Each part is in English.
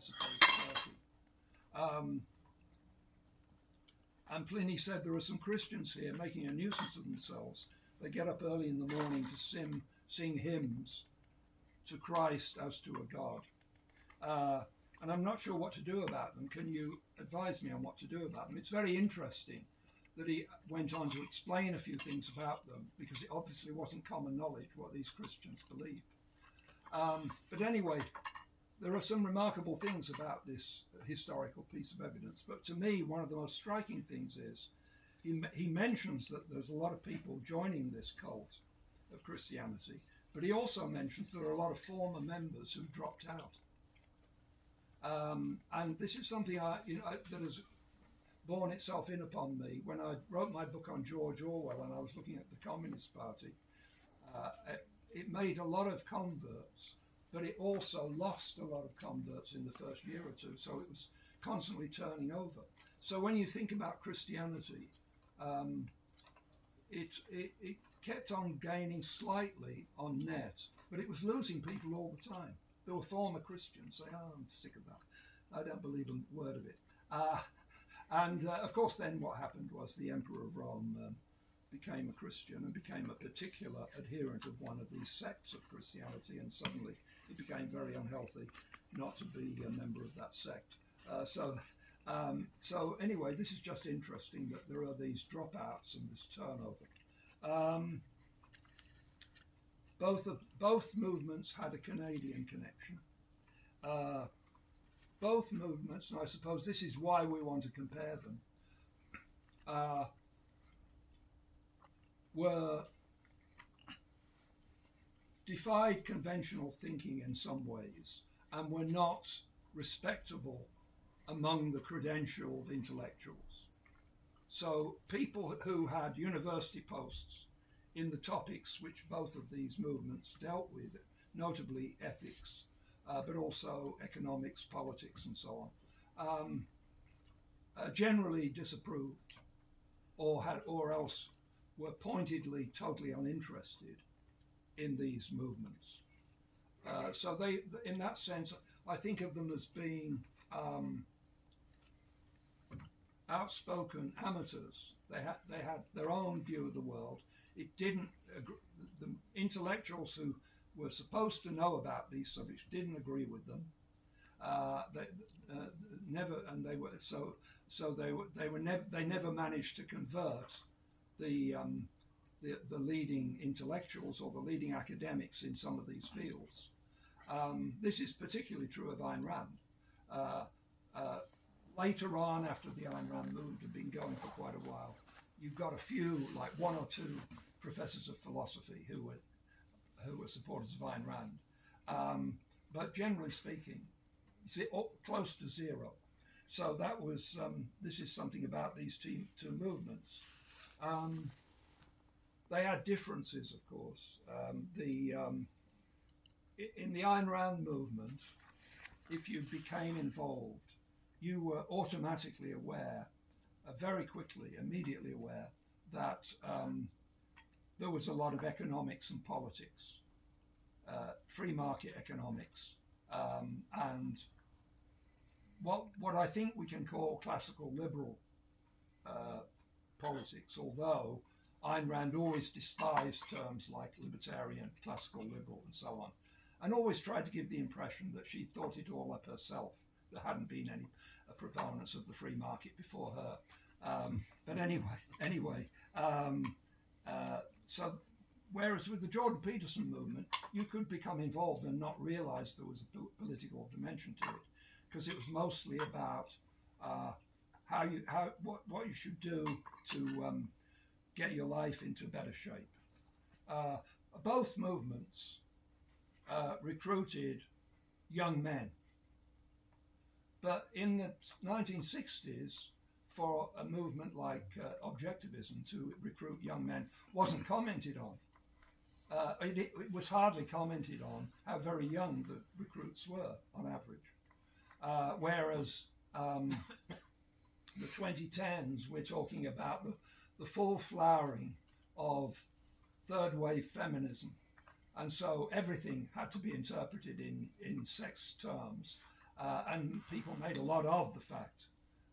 suppose, Turkey. And Pliny said there are some Christians here making a nuisance of themselves. They get up early in the morning to sing hymns to Christ as to a God. And I'm not sure what to do about them. Can you advise me on what to do about them? It's very interesting that he went on to explain a few things about them, because it obviously wasn't common knowledge what these Christians believed. But anyway, there are some remarkable things about this historical piece of evidence. But to me, one of the most striking things is he mentions that there's a lot of people joining this cult of Christianity, but he also mentions there are a lot of former members who dropped out. And this is something that has borne itself in upon me. When I wrote my book on George Orwell and I was looking at the Communist Party, it made a lot of converts, but it also lost a lot of converts in the first year or two, so it was constantly turning over. So when you think about Christianity, it kept on gaining slightly on net, but it was losing people all the time. There were former Christians saying, "Oh, I'm sick of that. I don't believe a word of it." And of course, then what happened was the Emperor of Rome became a Christian and became a particular adherent of one of these sects of Christianity, and suddenly it became very unhealthy not to be a member of that sect. So anyway, this is just interesting that there are these dropouts and this turnover. Both movements had a Canadian connection. Both movements, and I suppose this is why we want to compare them, defied conventional thinking in some ways and were not respectable among the credentialed intellectuals. So people who had university posts in the topics which both of these movements dealt with, notably ethics, but also economics, politics, and so on, generally disapproved or else were pointedly totally uninterested in these movements. So they, in that sense, I think of them as being outspoken amateurs. They had their own view of the world. It didn't. The intellectuals who were supposed to know about these subjects didn't agree with them. They never managed to convert the leading intellectuals or the leading academics in some of these fields. This is particularly true of Ayn Rand. Later on, after the Ayn Rand movement had been going for quite a while, you've got a few, like one or two professors of philosophy who were supporters of Ayn Rand. But generally speaking, close to zero. So that was, this is something about these two movements. They had differences, of course. In the Ayn Rand movement, if you became involved, you were automatically aware, very quickly, immediately aware, that there was a lot of economics and politics, free market economics, and what I think we can call classical liberal politics, although Ayn Rand always despised terms like libertarian, classical liberal, and so on, and always tried to give the impression that she thought it all up herself. There hadn't been any proponents of the free market before her. But anyway, so whereas with the Jordan Peterson movement, you could become involved and not realize there was a political dimension to it, because it was mostly about what you should do to get your life into better shape. Both movements recruited young men. But in the 1960s, for a movement like objectivism to recruit young men wasn't commented on. It was hardly commented on how very young the recruits were on average. Whereas the 2010s, we're talking about the full flowering of third wave feminism. And so everything had to be interpreted in sex terms. And people made a lot of the fact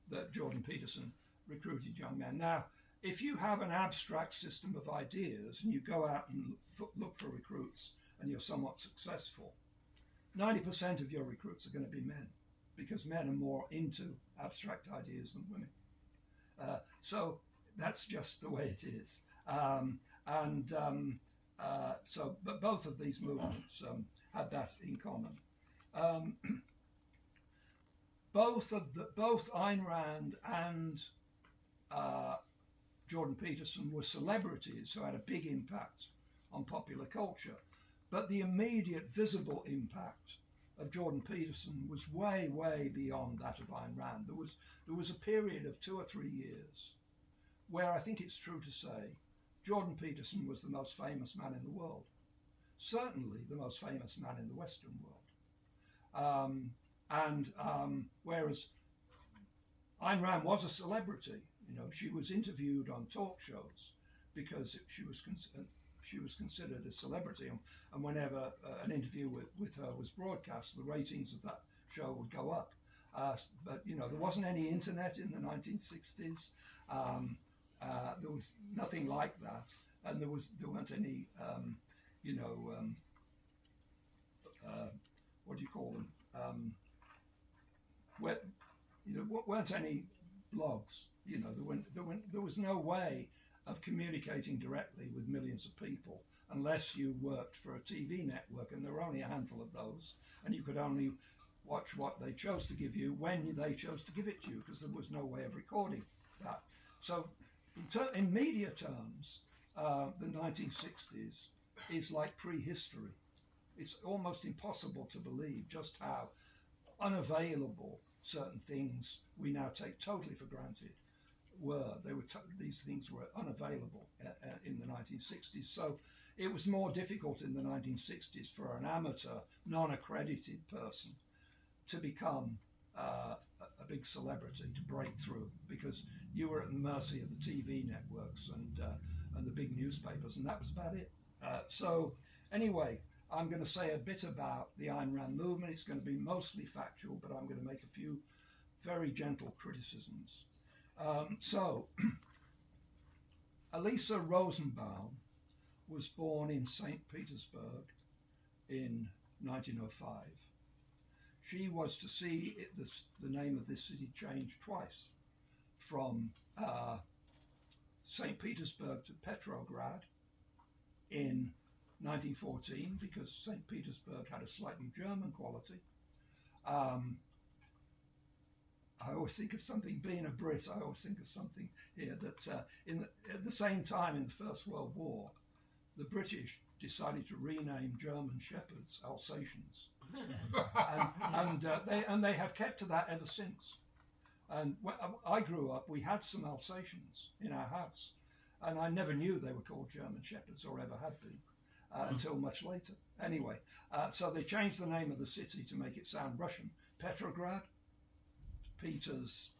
that Jordan Peterson recruited young men. Now, if you have an abstract system of ideas and you go out and look for recruits and you're somewhat successful, 90% of your recruits are going to be men, because men are more into abstract ideas than women. So that's just the way it is. But both of these movements had that in common. Both Ayn Rand and Jordan Peterson were celebrities who had a big impact on popular culture, but the immediate visible impact of Jordan Peterson was way, way beyond that of Ayn Rand. There was a period of 2 or 3 years where I think it's true to say Jordan Peterson was the most famous man in the world, certainly the most famous man in the Western world. Whereas Ayn Rand was a celebrity, she was interviewed on talk shows because she was considered a celebrity, and whenever an interview with her was broadcast, the ratings of that show would go up. But there wasn't any internet in the 1960s. There was nothing like that, and there weren't any what do you call them? Weren't any blogs. There was no way of communicating directly with millions of people unless you worked for a TV network, and there were only a handful of those, and you could only watch what they chose to give you when they chose to give it to you, because there was no way of recording that. So in media terms, the 1960s is like prehistory. It's almost impossible to believe just how unavailable certain things we now take totally for granted were. These things were unavailable in the 1960s. So it was more difficult in the 1960s for an amateur, non-accredited person to become a big celebrity, to break through, because you were at the mercy of the TV networks and the big newspapers, and that was about it. So anyway, I'm going to say a bit about the Ayn Rand movement. It's going to be mostly factual, but I'm going to make a few very gentle criticisms. Elisa Rosenbaum was born in St. Petersburg in 1905. She was to see the name of this city change twice, from St. Petersburg to Petrograd in 1914, because St. Petersburg had a slightly German quality. I always think of something, being a Brit, I always think of something here that at the same time in the First World War, the British decided to rename German shepherds Alsatians. and they have kept to that ever since. And when I grew up, we had some Alsatians in our house, and I never knew they were called German shepherds, or ever had been, until much later. Anyway, so they changed the name of the city to make it sound Russian. Petrograd, Peter's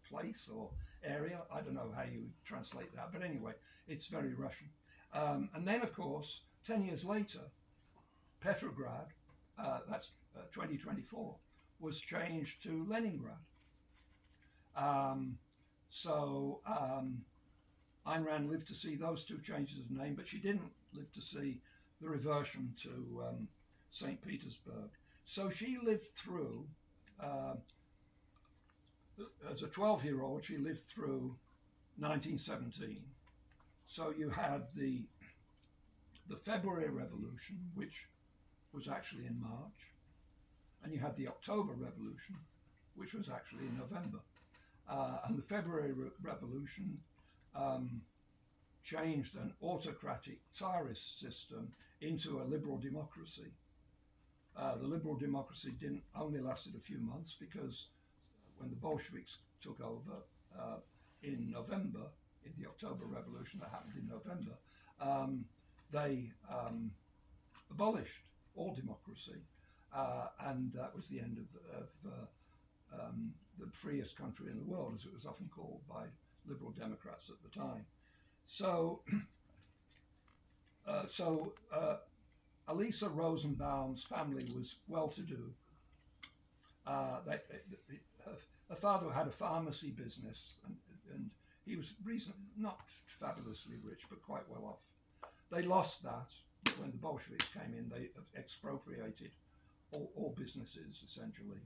place or area? I don't know how you would translate that, but anyway, it's very Russian. And then, of course, 10 years later, Petrograd, that's 2024, was changed to Leningrad. Ayn Rand lived to see those two changes of name, but she didn't live to see the reversion to St. Petersburg. So she lived through, as a 12-year-old, she lived through 1917. So you had the February Revolution, which was actually in March, and you had the October Revolution, which was actually in November. And the February Revolution changed an autocratic Tsarist system into a liberal democracy. The liberal democracy only lasted a few months, because when the Bolsheviks took over in November, in the October Revolution that happened in November, they abolished all democracy, and that was the end of the freest country in the world, as it was often called by liberal Democrats at the time. So Elisa Rosenbaum's family was well-to-do. her father had a pharmacy business, and he was not fabulously rich, but quite well off. They lost that when the Bolsheviks came in. They expropriated all businesses, essentially.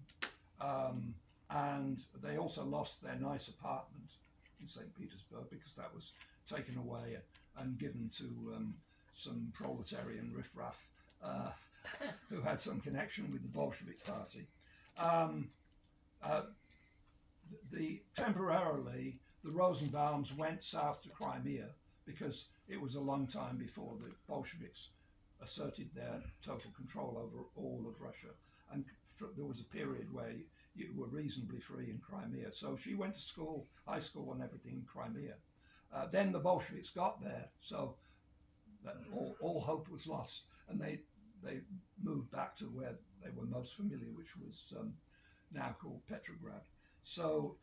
And they also lost their nice apartment in St. Petersburg because that was taken away and given to some proletarian riffraff who had some connection with the Bolshevik Party. Temporarily, the Rosenbaums went south to Crimea because it was a long time before the Bolsheviks asserted their total control over all of Russia. And there was a period where you were reasonably free in Crimea. So she went to school, high school and everything in Crimea. Then the Bolsheviks got there, so that all hope was lost. And they moved back to where they were most familiar, which was now called Petrograd. So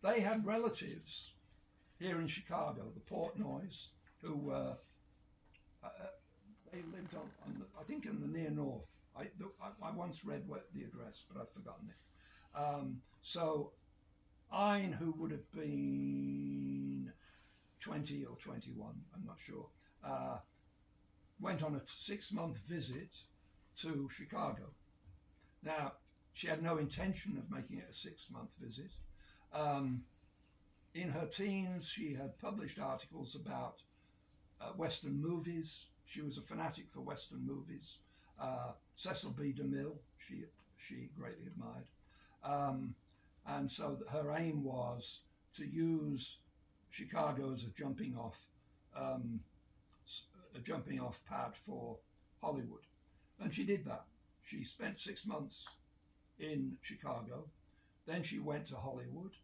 they had relatives here in Chicago, the Portnoys, who they lived on I think in the near north. I once read the address, but I've forgotten it. So Ayn, who would have been 20 or 21, I'm not sure, went on a 6-month visit to Chicago. Now, she had no intention of making it a 6-month visit. In her teens, she had published articles about Western movies. She was a fanatic for Western movies. Cecil B. DeMille, she greatly admired. And so her aim was to use Chicago as a jumping off pad for Hollywood. And she did that. She spent 6 months in Chicago. Then she went to Hollywood.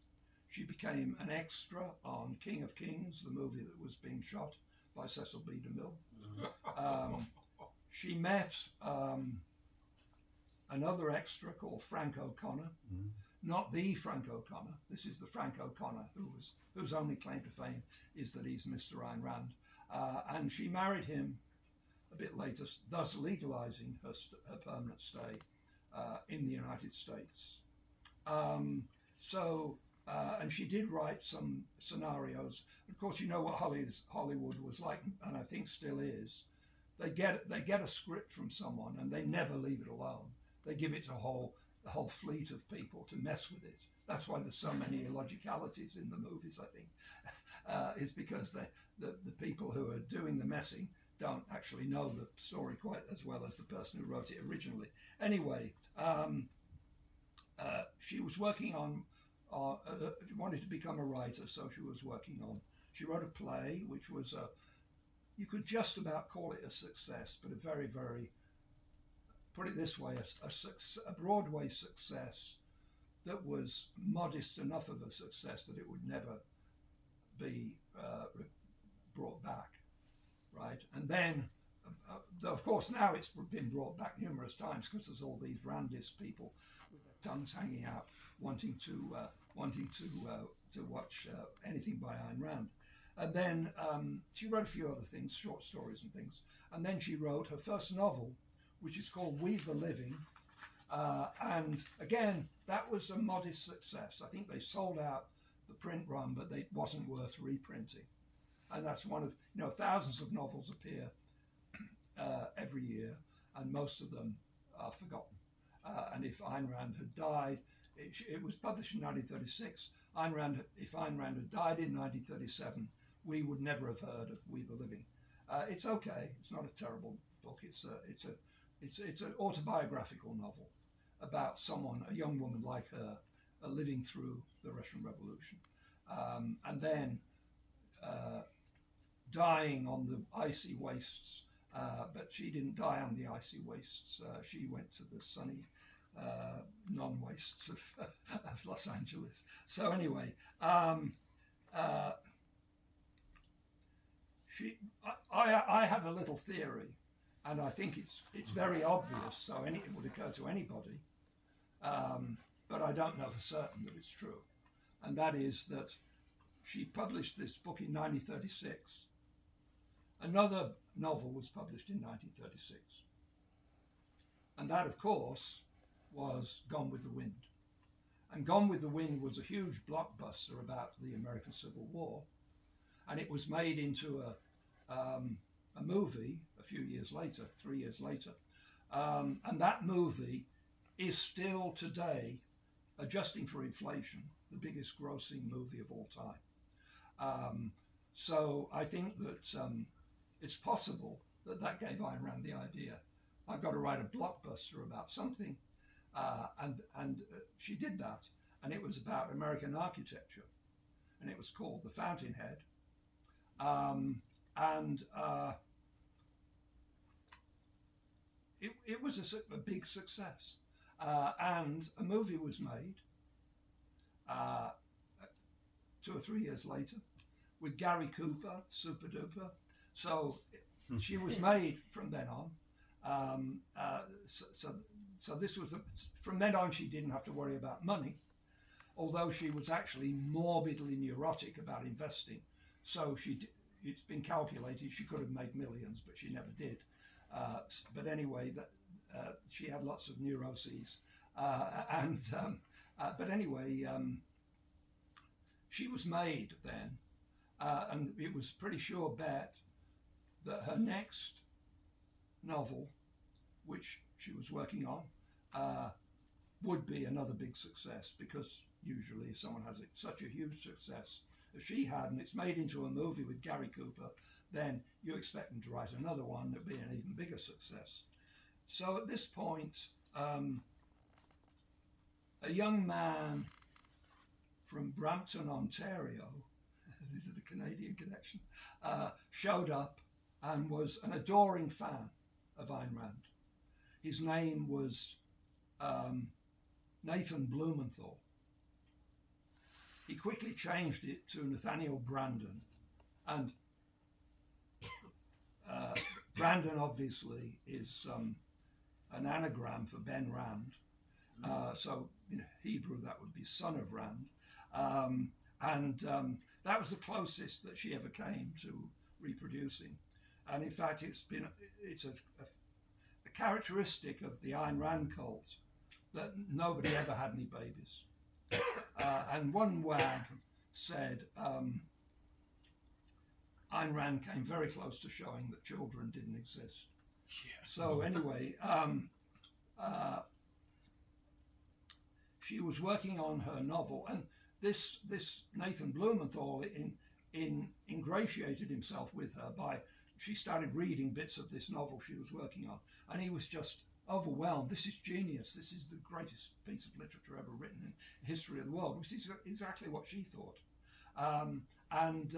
She became an extra on King of Kings, the movie that was being shot by Cecil B. DeMille. She met another extra called Frank O'Connor, not the Frank O'Connor. This is the Frank O'Connor whose only claim to fame is that he's Mr. Ayn Rand. And she married him a bit later, thus legalizing her permanent stay in the United States. And she did write some scenarios. Of course, you know what Hollywood was like, and I think still is. They get a script from someone, and they never leave it alone. They give it to a whole fleet of people to mess with it. That's why there's so many illogicalities in the movies, I think. Is because the people who are doing the messing don't actually know the story quite as well as the person who wrote it originally. Anyway, she was working on, wanted to become a writer, so she wrote a play, which was you could just about call it a success, but a very, very, put it this way, a Broadway success that was modest enough of a success that it would never be brought back, right? And then, of course, now it's been brought back numerous times because there's all these Randist people with their tongues hanging out, wanting to watch anything by Ayn Rand. And then she wrote a few other things, short stories and things. And then she wrote her first novel, which is called We the Living. And again, that was a modest success. I think they sold out the print run, but it wasn't worth reprinting. And that's one of, thousands of novels appear every year, and most of them are forgotten. And if Ayn Rand had died, it was published in 1936. If Ayn Rand had died in 1937, we would never have heard of We the Living. It's okay. It's not a terrible book. It's an autobiographical novel about a young woman like her, living through the Russian Revolution, and then dying on the icy wastes. But she didn't die on the icy wastes. She went to the sunny non-wastes of Los Angeles. So anyway, I have a little theory, and I think it's very obvious, so it would occur to anybody, but I don't know for certain that it's true. And that is that she published this book in 1936. Another novel was published in 1936. And that, of course, was Gone with the Wind. And Gone with the Wind was a huge blockbuster about the American Civil War, and it was made into a movie a few years later, 3 years later. And that movie is still today, adjusting for inflation, the biggest grossing movie of all time. So I think that it's possible that gave Ayn Rand the idea, I've got to write a blockbuster about something. And she did that. And it was about American architecture. And it was called The Fountainhead. It was a big success. And a movie was made 2 or 3 years later with Gary Cooper, super duper. So she was made from then on. So this was, from then on she didn't have to worry about money, although she was actually morbidly neurotic about investing. So it's been calculated she could have made millions, but she never did. But anyway, she had lots of neuroses. But anyway, she was made then, and it was pretty sure bet that her next novel, which she was working on, would be another big success, because usually if someone has such a huge success as she had, and it's made into a movie with Gary Cooper, then you expect them to write another one that would be an even bigger success. So at this point, a young man from Brampton, Ontario, this is the Canadian connection, showed up and was an adoring fan of Ayn Rand. His name was Nathan Blumenthal. He quickly changed it to Nathaniel Brandon, and Brandon obviously is an anagram for Ben Rand. So in Hebrew that would be son of Rand, and that was the closest that she ever came to reproducing. And in fact, it's a characteristic of the Ayn Rand cult that nobody ever had any babies. And one wag said Ayn Rand came very close to showing that children didn't exist. Yeah. So anyway, she was working on her novel, and this Nathan Blumenthal ingratiated himself with her by, she started reading bits of this novel she was working on, and he was just overwhelmed. This is genius. This is the greatest piece of literature ever written in the history of the world, which is exactly what she thought. And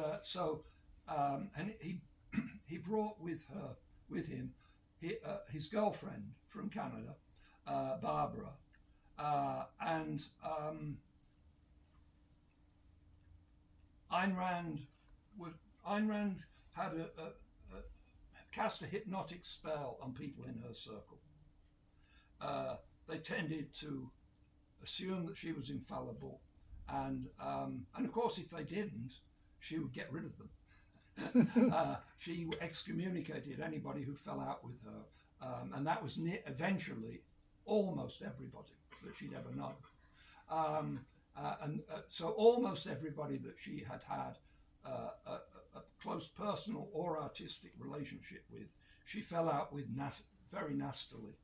he brought with him his girlfriend from Canada, Barbara, and Ayn Rand had cast a hypnotic spell on people in her circle. They tended to assume that she was infallible, and of course, if they didn't, she would get rid of them. She excommunicated anybody who fell out with her, and that was eventually almost everybody that she'd ever known. So almost everybody that she had a close personal or artistic relationship with, she fell out with very nastily,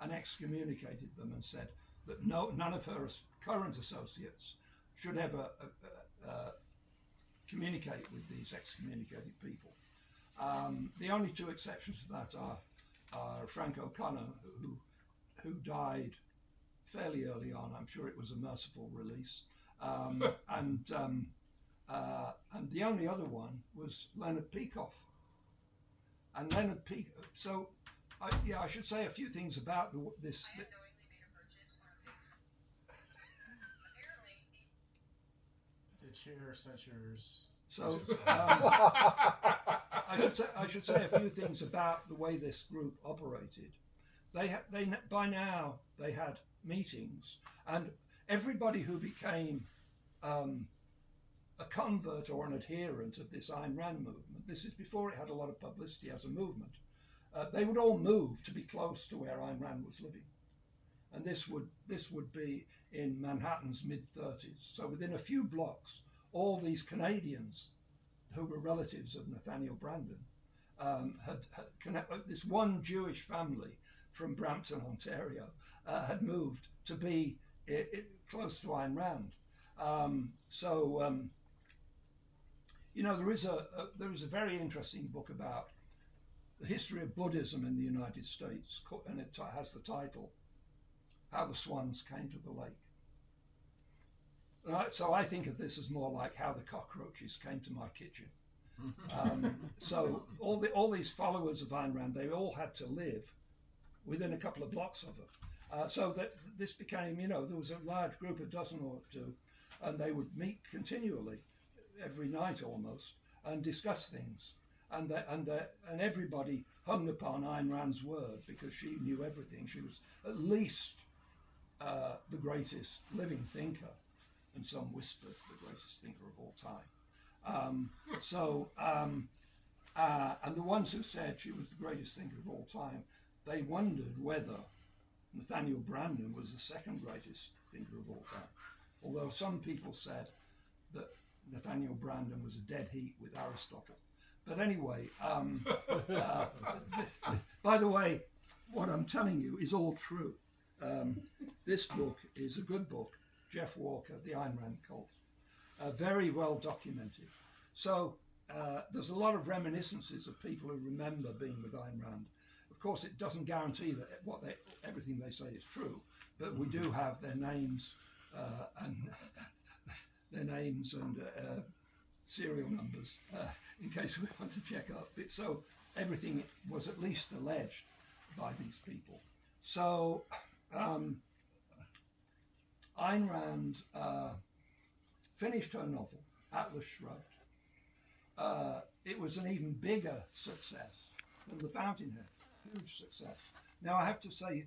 and excommunicated them and said that none of her current associates should ever communicate with these excommunicated people. The only two exceptions to that are Frank O'Connor, who died fairly early on. I'm sure it was a merciful release. And the only other one was Leonard Peikoff. And Leonard Peikoff. So, I should say a few things about this. I unknowingly made a purchase on a fix. Apparently, the chair censures. So, I should say a few things about the way this group operated. By now they had meetings, and everybody who became a convert or an adherent of this Ayn Rand movement, this is before it had a lot of publicity as a movement, they would all move to be close to where Ayn Rand was living. and this would be in Manhattan's mid-30s. So within a few blocks, all these Canadians who were relatives of Nathaniel Branden this one Jewish family from Brampton, Ontario, had moved to be close to Ayn Rand. There is a very interesting book about the history of Buddhism in the United States, and it has the title, How the Swans Came to the Lake. So I think of this as more like how the cockroaches came to my kitchen. So all these followers of Ayn Rand, they all had to live within a couple of blocks of her. So that this became, there was a large group, a dozen or two, and they would meet continually, every night almost, and discuss things. And everybody hung upon Ayn Rand's word because she knew everything. She was at least the greatest living thinker, and some whispered the greatest thinker of all time. And the ones who said she was the greatest thinker of all time, they wondered whether Nathaniel Branden was the second greatest thinker of all time. Although some people said that Nathaniel Branden was a dead heat with Aristotle. But anyway, by the way, what I'm telling you is all true. This book is a good book, Jeff Walker, The Ayn Rand Cult. Very well documented. So there's a lot of reminiscences of people who remember being with Ayn Rand. Of course, it doesn't guarantee that everything they say is true, but we do have their names and serial numbers in case we want to check up. So everything was at least alleged by these people. So Ayn Rand finished her novel, Atlas Shrugged. It was an even bigger success than The Fountainhead, huge success. Now I have to say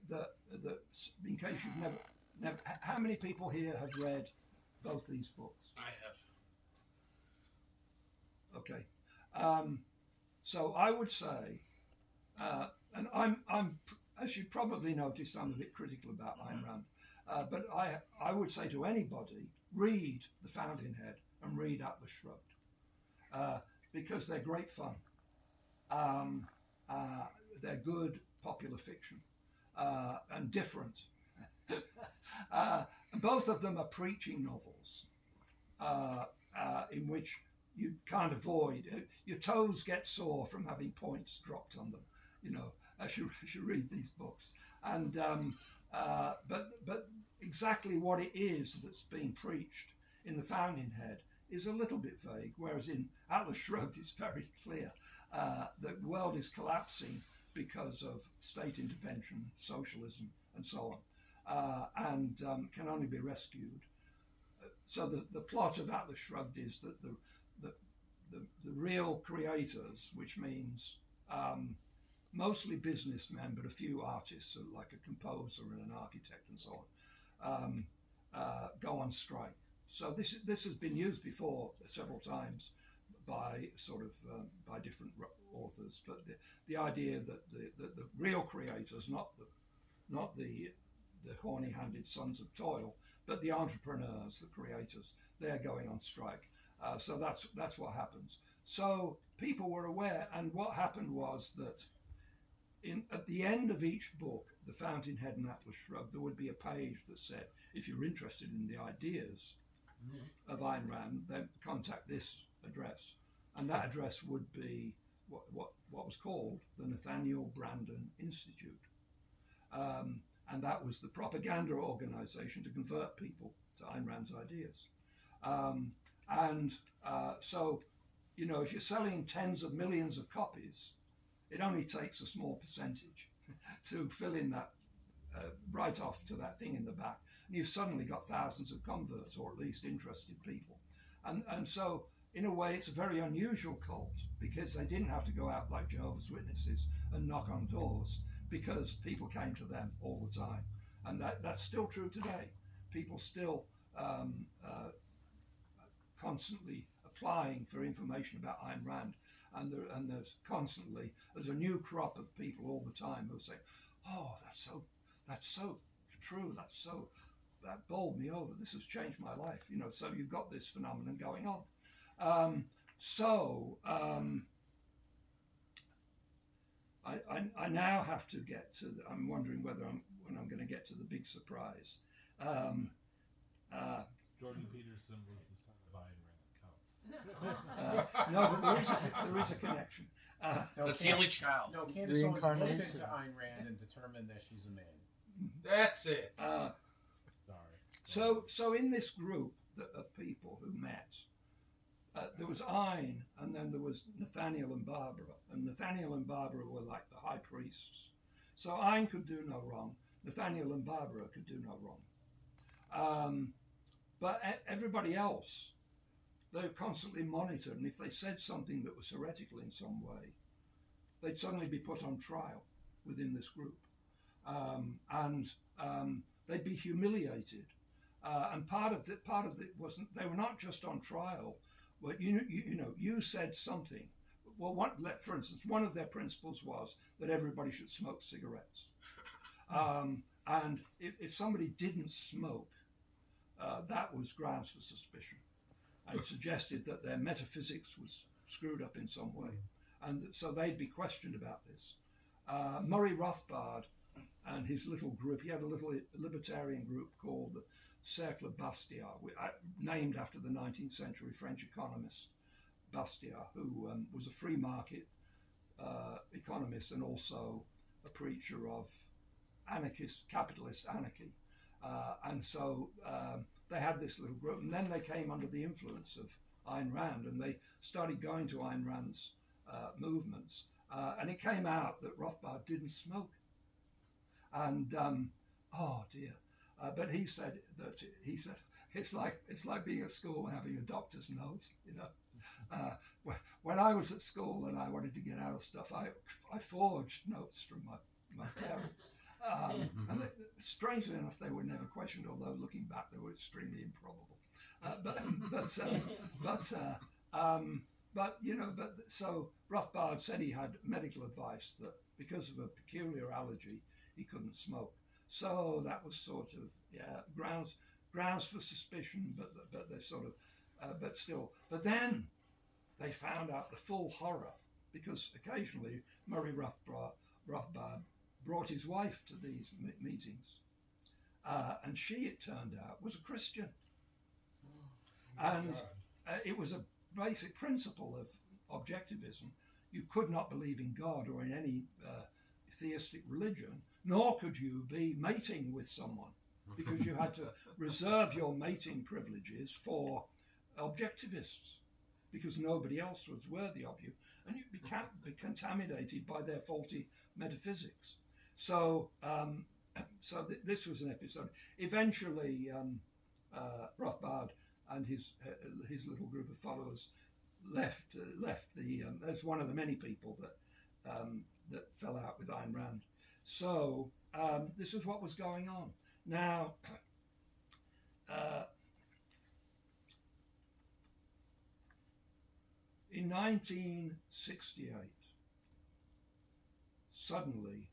that in case you've never, how many people here have read both these books? I have. Okay. So I would say, and I'm, as you probably noticed, I'm a bit critical about Ayn Rand, but I would say to anybody, read The Fountainhead and read Atlas Shrugged, because they're great fun. They're good popular fiction and different. Both of them are preaching novels in which you can't avoid. Your toes get sore from having points dropped on them, as you read these books. And but exactly what it is that's being preached in The Fountainhead is a little bit vague, whereas in Atlas Shrugged it's very clear. The world is collapsing because of state intervention, socialism, and so on, and can only be rescued. So the plot of Atlas Shrugged is that the real creators, which means mostly businessmen, but a few artists, like a composer and an architect and so on, go on strike. So this has been used before several times by by different authors, but the idea that the real creators, not the horny-handed sons of toil, but the entrepreneurs, the creators, they're going on strike. So that's what happens. So people were aware, and what happened was that at the end of each book, The Fountainhead and Atlas Shrugged, there would be a page that said, if you're interested in the ideas of Ayn Rand, then contact this address. And that address would be what was called the Nathaniel Branden Institute. And that was the propaganda organization to convert people to Ayn Rand's ideas. So, if you're selling tens of millions of copies, it only takes a small percentage to fill in that write-off to that thing in the back. And you've suddenly got thousands of converts, or at least interested people. And so, in a way, it's a very unusual cult, because they didn't have to go out like Jehovah's Witnesses and knock on doors, because people came to them all the time. And that's still true today. People still constantly applying for information about Ayn Rand, and there's a new crop of people all the time who say, "Oh, that's so true. That bowled me over. This has changed my life. So you've got this phenomenon going on. I now have to get to. I'm wondering when I'm going to get to the big surprise. Jordan Peterson was the son of Ayn Rand. No, but there is a connection. That's the only child. No, Candace always looked Reincarnation. into Ayn Rand and determined that she's a man. That's it. Sorry. So in this group of people who met, there was Ayn, and then there was Nathaniel and Barbara. And Nathaniel and Barbara were like the high priests. So Ayn could do no wrong. Nathaniel and Barbara could do no wrong. But everybody else, they were constantly monitored. And if they said something that was heretical in some way, they'd suddenly be put on trial within this group. They'd be humiliated. And part of it wasn't, they were not just on trial, but you said something. Well, for instance, one of their principles was that everybody should smoke cigarettes. And if somebody didn't smoke, that was grounds for suspicion. And it suggested that their metaphysics was screwed up in some way. And so they'd be questioned about this. Murray Rothbard and his little group, he had a little libertarian group called the Cercle Bastiat, named after the 19th century French economist Bastiat, who was a free market economist and also a preacher of capitalist anarchy. And so they had this little group, and then they came under the influence of Ayn Rand, and they started going to Ayn Rand's movements. And it came out that Rothbard didn't smoke. And oh dear. But he said it's like being at school and having a doctor's note, When I was at school and I wanted to get out of stuff, I forged notes from my parents. And strangely enough, they were never questioned, although looking back, they were extremely improbable. So Rothbard said he had medical advice that because of a peculiar allergy, he couldn't smoke. So that was sort of grounds for suspicion, but they sort of, but still. But then they found out the full horror, because occasionally Murray Rothbard brought his wife to these meetings, and she, it turned out, was a Christian, and it was a basic principle of objectivism. You could not believe in God or in any theistic religion, nor could you be mating with someone, because you had to reserve your mating privileges for objectivists, because nobody else was worthy of you, and you'd be contaminated by their faulty metaphysics. So, this was an episode. Eventually, Rothbard and his little group of followers left the. That's one of the many people that fell out with Ayn Rand. So this is what was going on. Now, in 1968, suddenly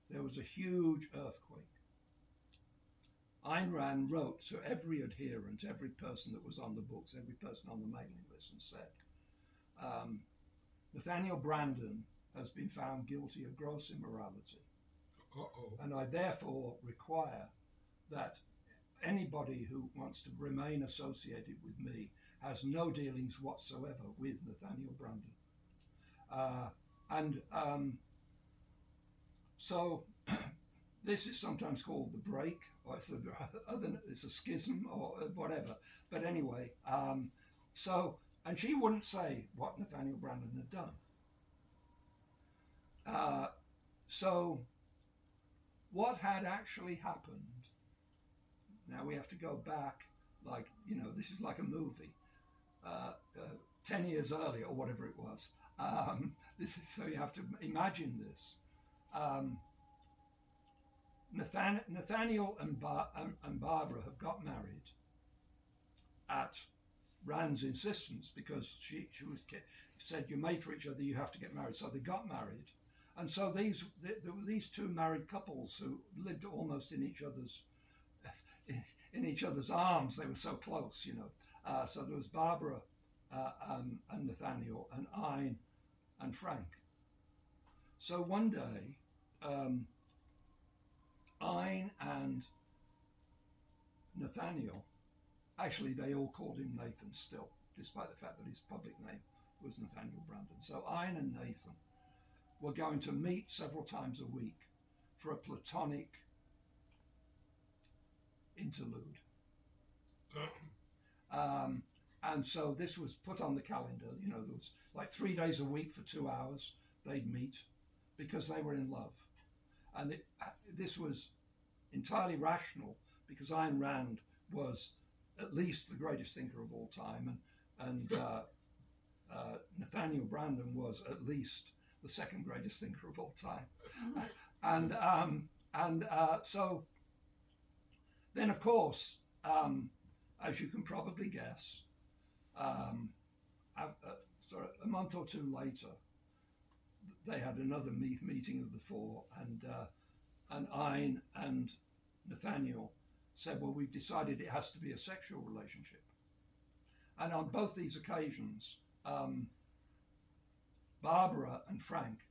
there was a huge earthquake. Ayn Rand wrote to every adherent, every person that was on the books, every person on the mailing list, and said, Nathaniel Brandon has been found guilty of gross immorality. And I therefore require that anybody who wants to remain associated with me has no dealings whatsoever with Nathaniel Brandon. So this is sometimes called the break, or it's a schism, or whatever. But anyway, and she wouldn't say what Nathaniel Brandon had done. So what had actually happened, now we have to go back, this is like a movie, 10 years earlier, or whatever it was. So you have to imagine this. Nathaniel and Barbara have got married at Rand's insistence, because she said, you mate for each other, you have to get married. So they got married, And so there were these two married couples who lived almost in each other's arms. They were so close, you know. So there was Barbara and Nathaniel, and Ayn and Frank. So one day, Ayn and Nathaniel, actually they all called him Nathan still, despite the fact that his public name was Nathaniel Brandon. So Ayn and Nathan were going to meet several times a week for a platonic interlude. And so this was put on the calendar. You know, there was like 3 days a week for 2 hours they'd meet because they were in love. And this was entirely rational because Ayn Rand was at least the greatest thinker of all time, and Nathaniel Brandon was at least the second greatest thinker of all time. So then, of course, as you can probably guess, a month or two later, they had another meeting of the four, and Ayn and Nathaniel said, well, we've decided it has to be a sexual relationship. And on both these occasions, Barbara and Frank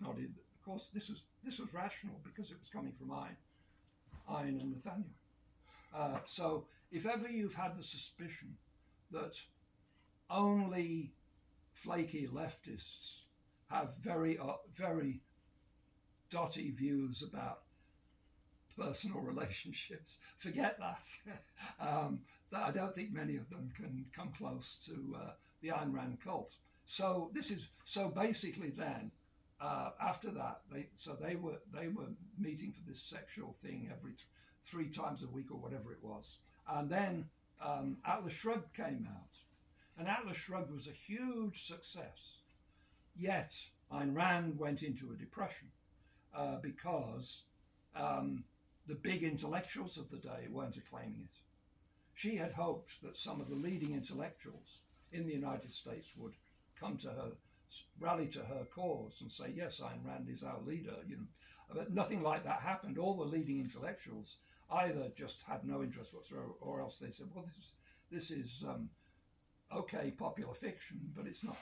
nodded. Of course, this was rational because it was coming from Ayn and Nathaniel. So if ever you've had the suspicion that only flaky leftists have very dotty views about personal relationships, forget that. I don't think many of them can come close to the Ayn Rand cult. So basically then, after that, they were meeting for this sexual thing every 3 times a week or whatever it was. And then Atlas Shrugged came out. And Atlas Shrugged was a huge success. Yet Ayn Rand went into a depression because the big intellectuals of the day weren't acclaiming it. She had hoped that some of the leading intellectuals in the United States would come to her, rally to her cause and say, yes, Ayn Rand is our leader. You know, but nothing like that happened. All the leading intellectuals either just had no interest whatsoever, or else they said, well, this is okay popular fiction, but it's not.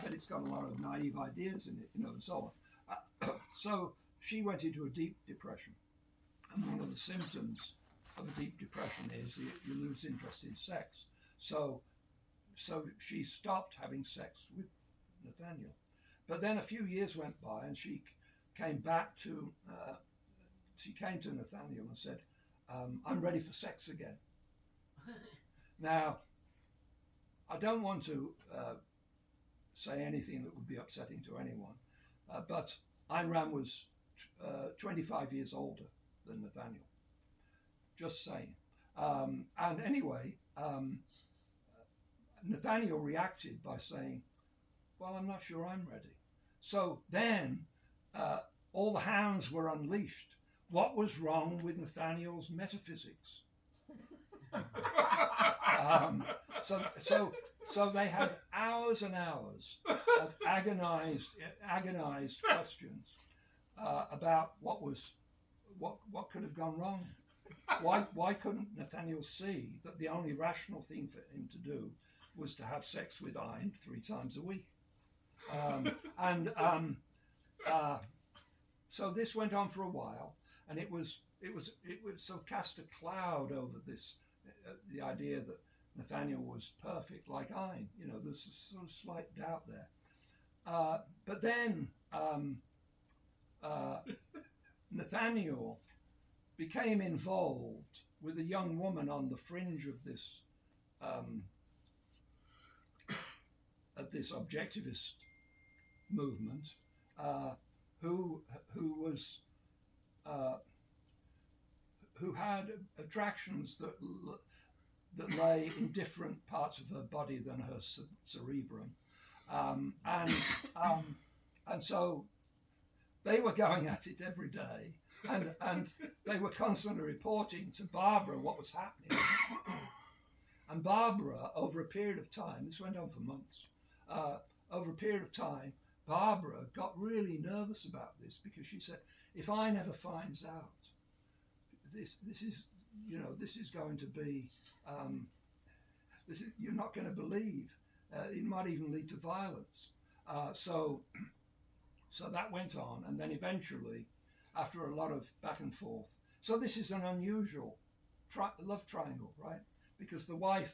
But it's got a lot of naive ideas in it, you know, and so on. So she went into a deep depression. And one of the symptoms of a deep depression is you lose interest in sex. So she stopped having sex with Nathaniel. But then a few years went by, and she came back to Nathaniel and said, I'm ready for sex again. Now, I don't want to say anything that would be upsetting to anyone, but Ayn Rand was 25 years older than Nathaniel. Just saying. And anyway, Nathaniel reacted by saying, well, I'm not sure I'm ready. So then all the hounds were unleashed. What was wrong with Nathaniel's metaphysics? So they had hours and hours of agonized questions about what could have gone wrong. Why couldn't Nathaniel see that the only rational thing for him to do was to have sex with Ayn 3 times a week? So this went on for a while, and it was so cast a cloud over this, the idea that Nathaniel was perfect like Ayn. You know, there's a sort of slight doubt there. But then Nathaniel became involved with a young woman on the fringe of this objectivist movement, who had attractions that lay in different parts of her body than her cerebrum, and so they were going at it every day, and they were constantly reporting to Barbara what was happening. And Barbara, over a period of time, this went on for months, over a period of time, Barbara got really nervous about this because she said, if Ayn ever finds out, this is going to be, you're not going to believe. It might even lead to violence. So that went on, and then eventually, after a lot of back and forth. So this is an unusual love triangle, right? Because the wife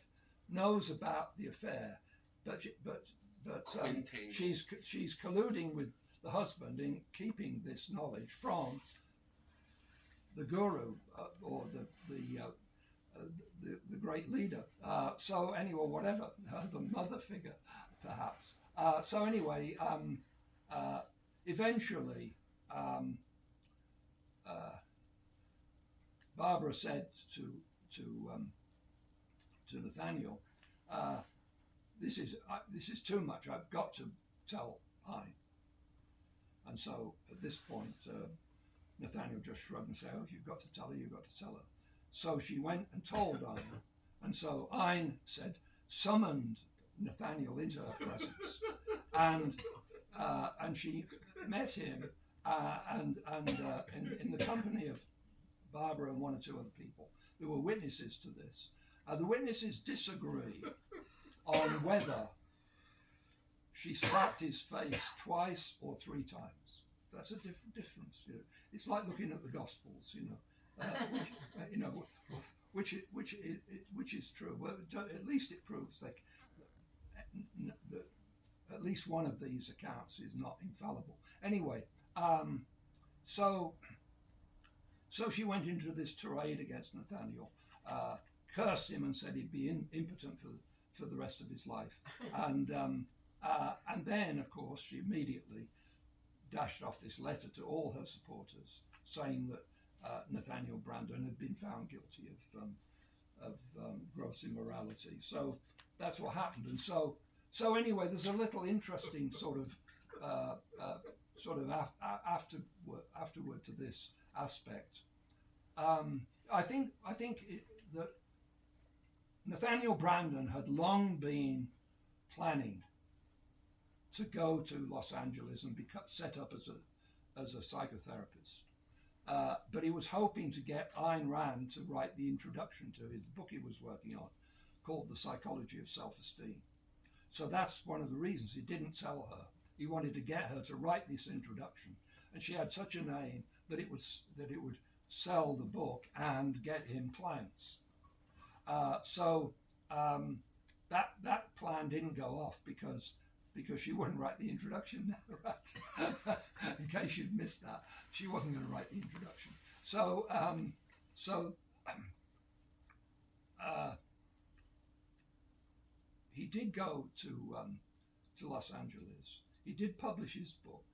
knows about the affair, but she's colluding with the husband in keeping this knowledge from the guru or the great leader. So anyway, whatever, the mother figure, perhaps. So anyway, eventually, Barbara said to Nathaniel, "This is too much. I've got to tell Ayn." And so at this point, Nathaniel just shrugged and said, "Oh, you've got to tell her. You've got to tell her." So she went and told Ayn, and so Ayn summoned Nathaniel into her presence, and she met him, and in the company of Barbara and one or two other people. There were witnesses to this. The witnesses disagree on whether she slapped his face twice or 3 times. That's a difference. You know. It's like looking at the Gospels, which is true. Well, at least it proves that at least one of these accounts is not infallible. Anyway, so she went into this tirade against Nathaniel, cursed him and said he'd be impotent for the rest of his life. And then, of course, she immediately dashed off this letter to all her supporters saying that Nathaniel Brandon had been found guilty of gross immorality. So that's what happened. And so anyway, there's a little interesting sort of afterward to this aspect. I think that Nathaniel Brandon had long been planning to go to Los Angeles and be set up as a psychotherapist. But he was hoping to get Ayn Rand to write the introduction to his book he was working on, called The Psychology of Self-Esteem. So that's one of the reasons he didn't tell her. He wanted to get her to write this introduction, and she had such a name that it would sell the book and get him clients. So that plan didn't go off because she wouldn't write the introduction. Right? In case you'd missed that, she wasn't going to write the introduction. So he did go to Los Angeles. He did publish his book.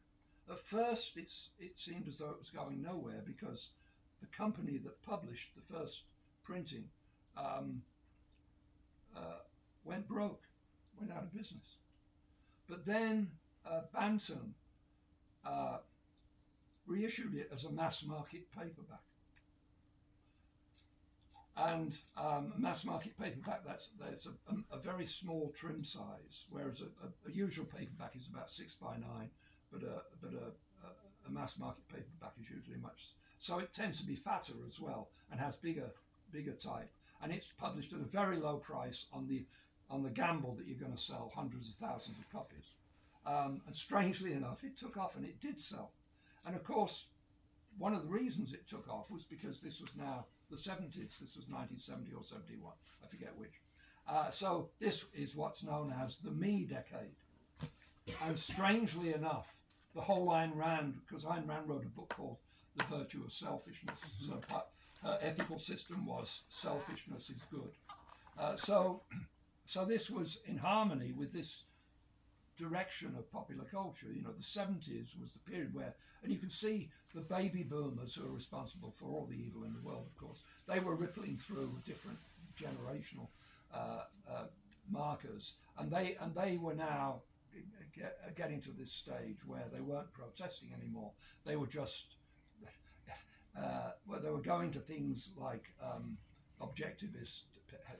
At first, it seemed as though it was going nowhere because the company that published the first printing went broke, went out of business. But then Bantam reissued it as a mass market paperback. And mass market paperback, that's a very small trim size, whereas a usual paperback is about 6 by 9, but a mass market paperback is usually much. So it tends to be fatter as well and has bigger type. And it's published at a very low price on the gamble that you're going to sell hundreds of thousands of copies. And strangely enough, it took off, and it did sell. And of course, one of the reasons it took off was because this was now the 70s. This was 1970 or 71, I forget which. So this is what's known as the me decade. And strangely enough, the whole Ayn Rand, because Ayn Rand wrote a book called The Virtue of Selfishness. So her ethical system was selfishness is good. So this was in harmony with this direction of popular culture. You know, the 70s was the period where, and you can see the baby boomers who are responsible for all the evil in the world, of course, they were rippling through different generational markers, and they were now getting to this stage where they weren't protesting anymore. They were just they were going to things like objectivist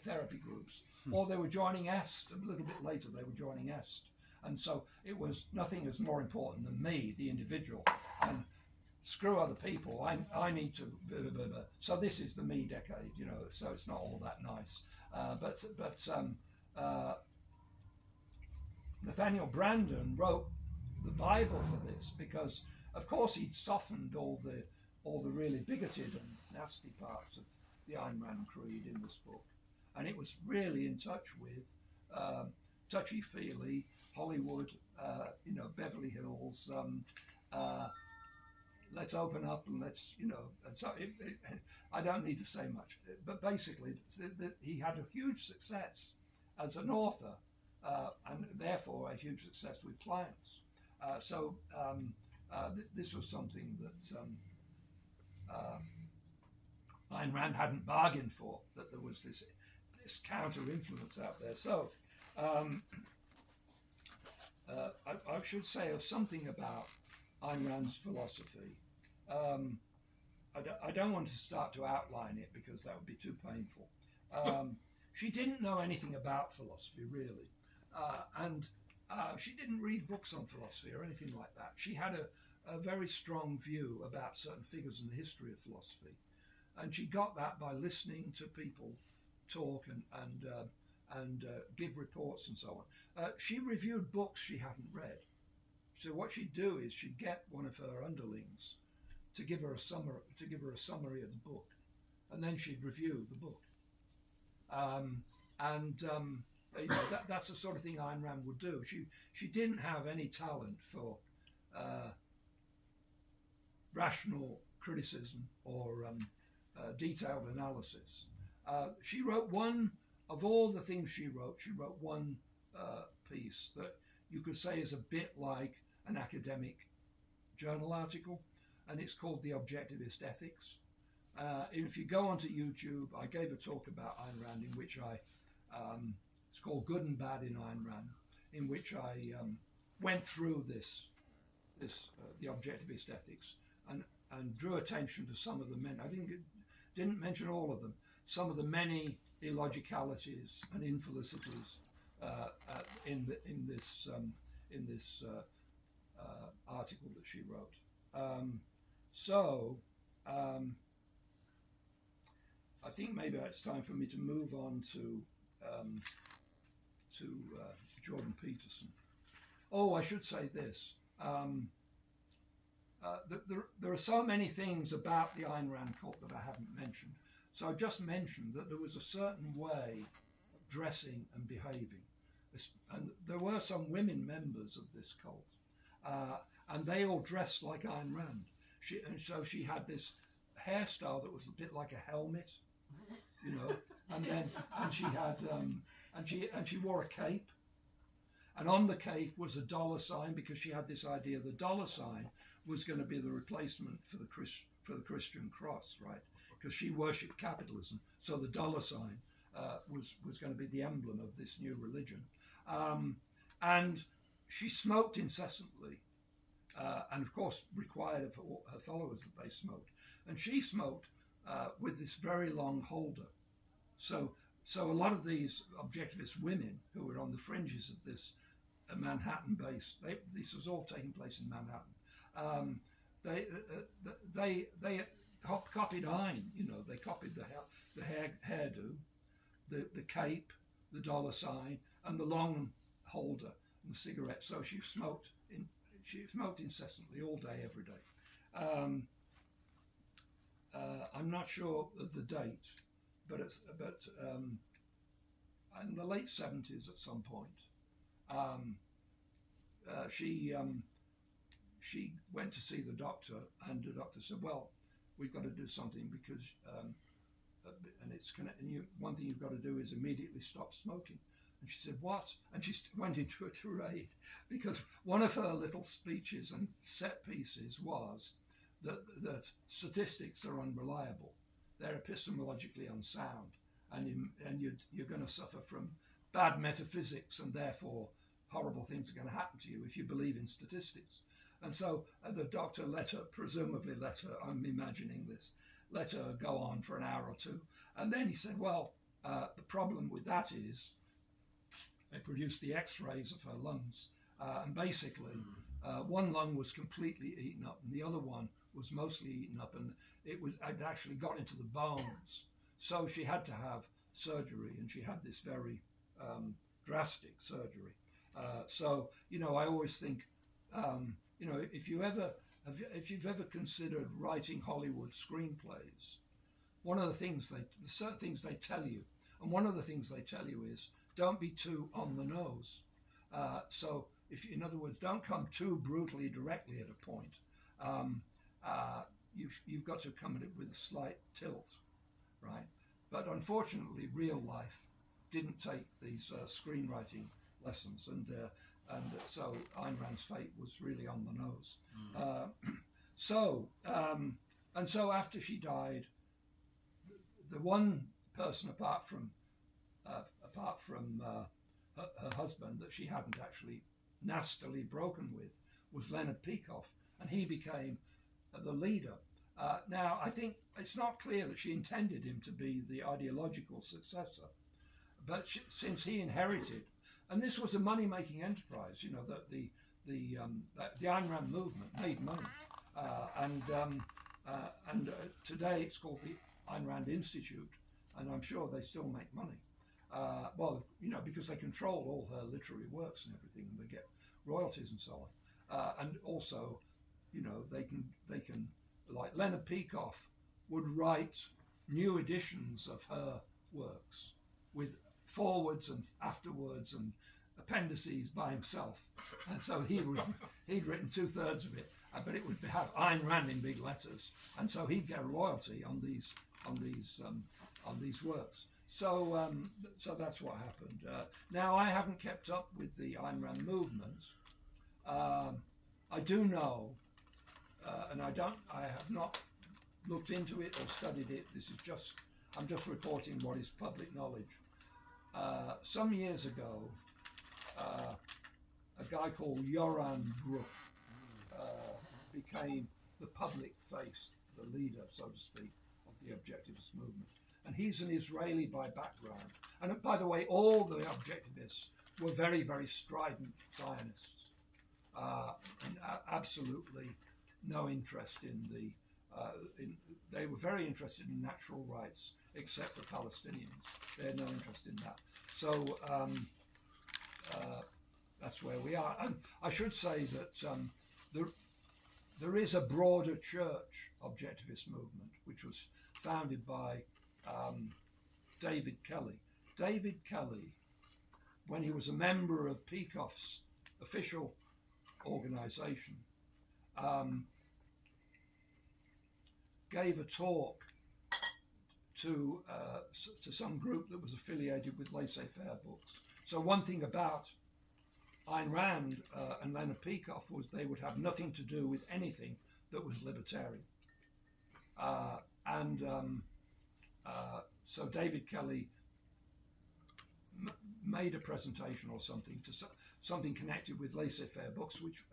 therapy groups, or they were joining EST. A little bit later, they were joining EST, And so it was, nothing is more important than me, the individual, and screw other people. I need to. Blah, blah, blah. So this is the me decade, you know. So it's not all that nice. But Nathaniel Brandon wrote the Bible for this because, of course, he'd softened all the really bigoted and nasty parts of the Ayn Rand creed in this book, and it was really in touch with touchy-feely Hollywood, you know, Beverly Hills. Let's open up and let's, you know. And so I don't need to say much, but basically, he had a huge success as an author, and therefore a huge success with clients. This was something that Ayn Rand hadn't bargained for, that there was this counter influence out there. So I should say something about Ayn Rand's philosophy. I don't want to start to outline it because that would be too painful. She didn't know anything about philosophy, really. And she didn't read books on philosophy or anything like that. She had a very strong view about certain figures in the history of philosophy. And she got that by listening to people talk and give reports and so on. She reviewed books she hadn't read. So what she'd do is she'd get one of her underlings to give her a summary of the book, and then she'd review the book. You know, that's the sort of thing Ayn Rand would do. She didn't have any talent for rational criticism or detailed analysis. She wrote one of all the things she wrote one piece that you could say is a bit like an academic journal article, and it's called The Objectivist Ethics. If you go onto YouTube, I gave a talk about Ayn Rand in which it's called Good and Bad in Ayn Rand, in which I went through the Objectivist Ethics and drew attention to some of the many. I didn't mention all of them. Some of the many illogicalities and infelicities in this article that she wrote. I think maybe it's time for me to move on to Jordan Peterson. Oh, I should say this. There are so many things about the Ayn Rand cult that I haven't mentioned. So I just mentioned that there was a certain way of dressing and behaving. And there were some women members of this cult. And they all dressed like Ayn Rand. So she had this hairstyle that was a bit like a helmet, you know, and she had and she wore a cape, and on the cape was a dollar sign because she had this idea the dollar sign was going to be the replacement for the Christian cross, right? Because she worshipped capitalism, so the dollar sign was going to be the emblem of this new religion, and she smoked incessantly. And of course required of her followers that they smoked. And she smoked with this very long holder. So a lot of these objectivist women who were on the fringes of this Manhattan-based, this was all taking place in Manhattan. They copied Ayn, you know, they copied the hairdo, the cape, the dollar sign, and the long holder and the cigarette. So she smoked incessantly, all day, every day. I'm not sure of the date, but in the late 70s at some point, she went to see the doctor, and the doctor said, "Well, we've got to do something because, one thing you've got to do is immediately stop smoking." And she said, "What?" And she went into a tirade because one of her little speeches and set pieces was that statistics are unreliable. They're epistemologically unsound, and you're going to suffer from bad metaphysics, and therefore horrible things are going to happen to you if you believe in statistics. And so the doctor presumably let her, I'm imagining this, let her go on for an hour or two. And then he said, "Well, the problem with that is," they produced the x-rays of her lungs, And basically, one lung was completely eaten up, and the other one was mostly eaten up, and it actually got into the bones. So she had to have surgery, and she had this very drastic surgery. So I always think, if you've ever considered writing Hollywood screenplays, one of the things certain things they tell you, and one of the things they tell you is don't be too on the nose. So in other words, don't come too brutally directly at a point. You've got to come at it with a slight tilt, right? But unfortunately, real life didn't take these screenwriting lessons, and so Ayn Rand's fate was really on the nose. So after she died, the one person apart from her husband that she hadn't actually nastily broken with was Leonard Peikoff, and he became the leader. Now, I think it's not clear that she intended him to be the ideological successor, but since he inherited, and this was a money-making enterprise, that the Ayn Rand movement made money, and today it's called the Ayn Rand Institute, and I'm sure they still make money. Because they control all her literary works and everything, and they get royalties and so on. And also, they can, like Leonard Peikoff would write new editions of her works with forwards and afterwards and appendices by himself. And so he'd written 2/3 of it, but it would have Ayn Rand in big letters, and so he'd get a royalty on these works. So that's what happened. Now, I haven't kept up with the Ayn Rand movement. I do know, and I have not looked into it or studied it. I'm just reporting what is public knowledge. Some years ago, a guy called Jordan became the public face, the leader, so to speak, of the objectivist movement. And he's an Israeli by background. And by the way, all the objectivists were very, very strident Zionists, and absolutely no interest in they were very interested in natural rights, except for Palestinians. They had no interest in that. So that's where we are. And I should say that there is a broader church objectivist movement, which was founded by David Kelly. David Kelly, when he was a member of Peikoff's official organization, gave a talk to some group that was affiliated with laissez-faire books. So one thing about Ayn Rand and Leonard Peikoff was they would have nothing to do with anything that was libertarian. So David Kelly made a presentation or something to something connected with laissez-faire books, which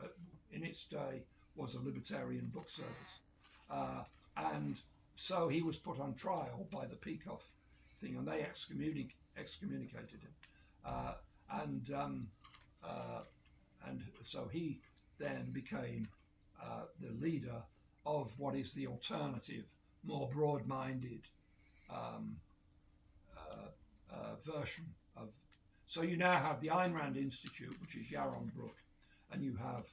in its day was a libertarian book service. And so he was put on trial by the Peikoff thing, and they excommunicated him. And so he then became the leader of what is the alternative, more broad-minded version of. So you now have the Ayn Rand Institute, which is Yaron Brook, and you have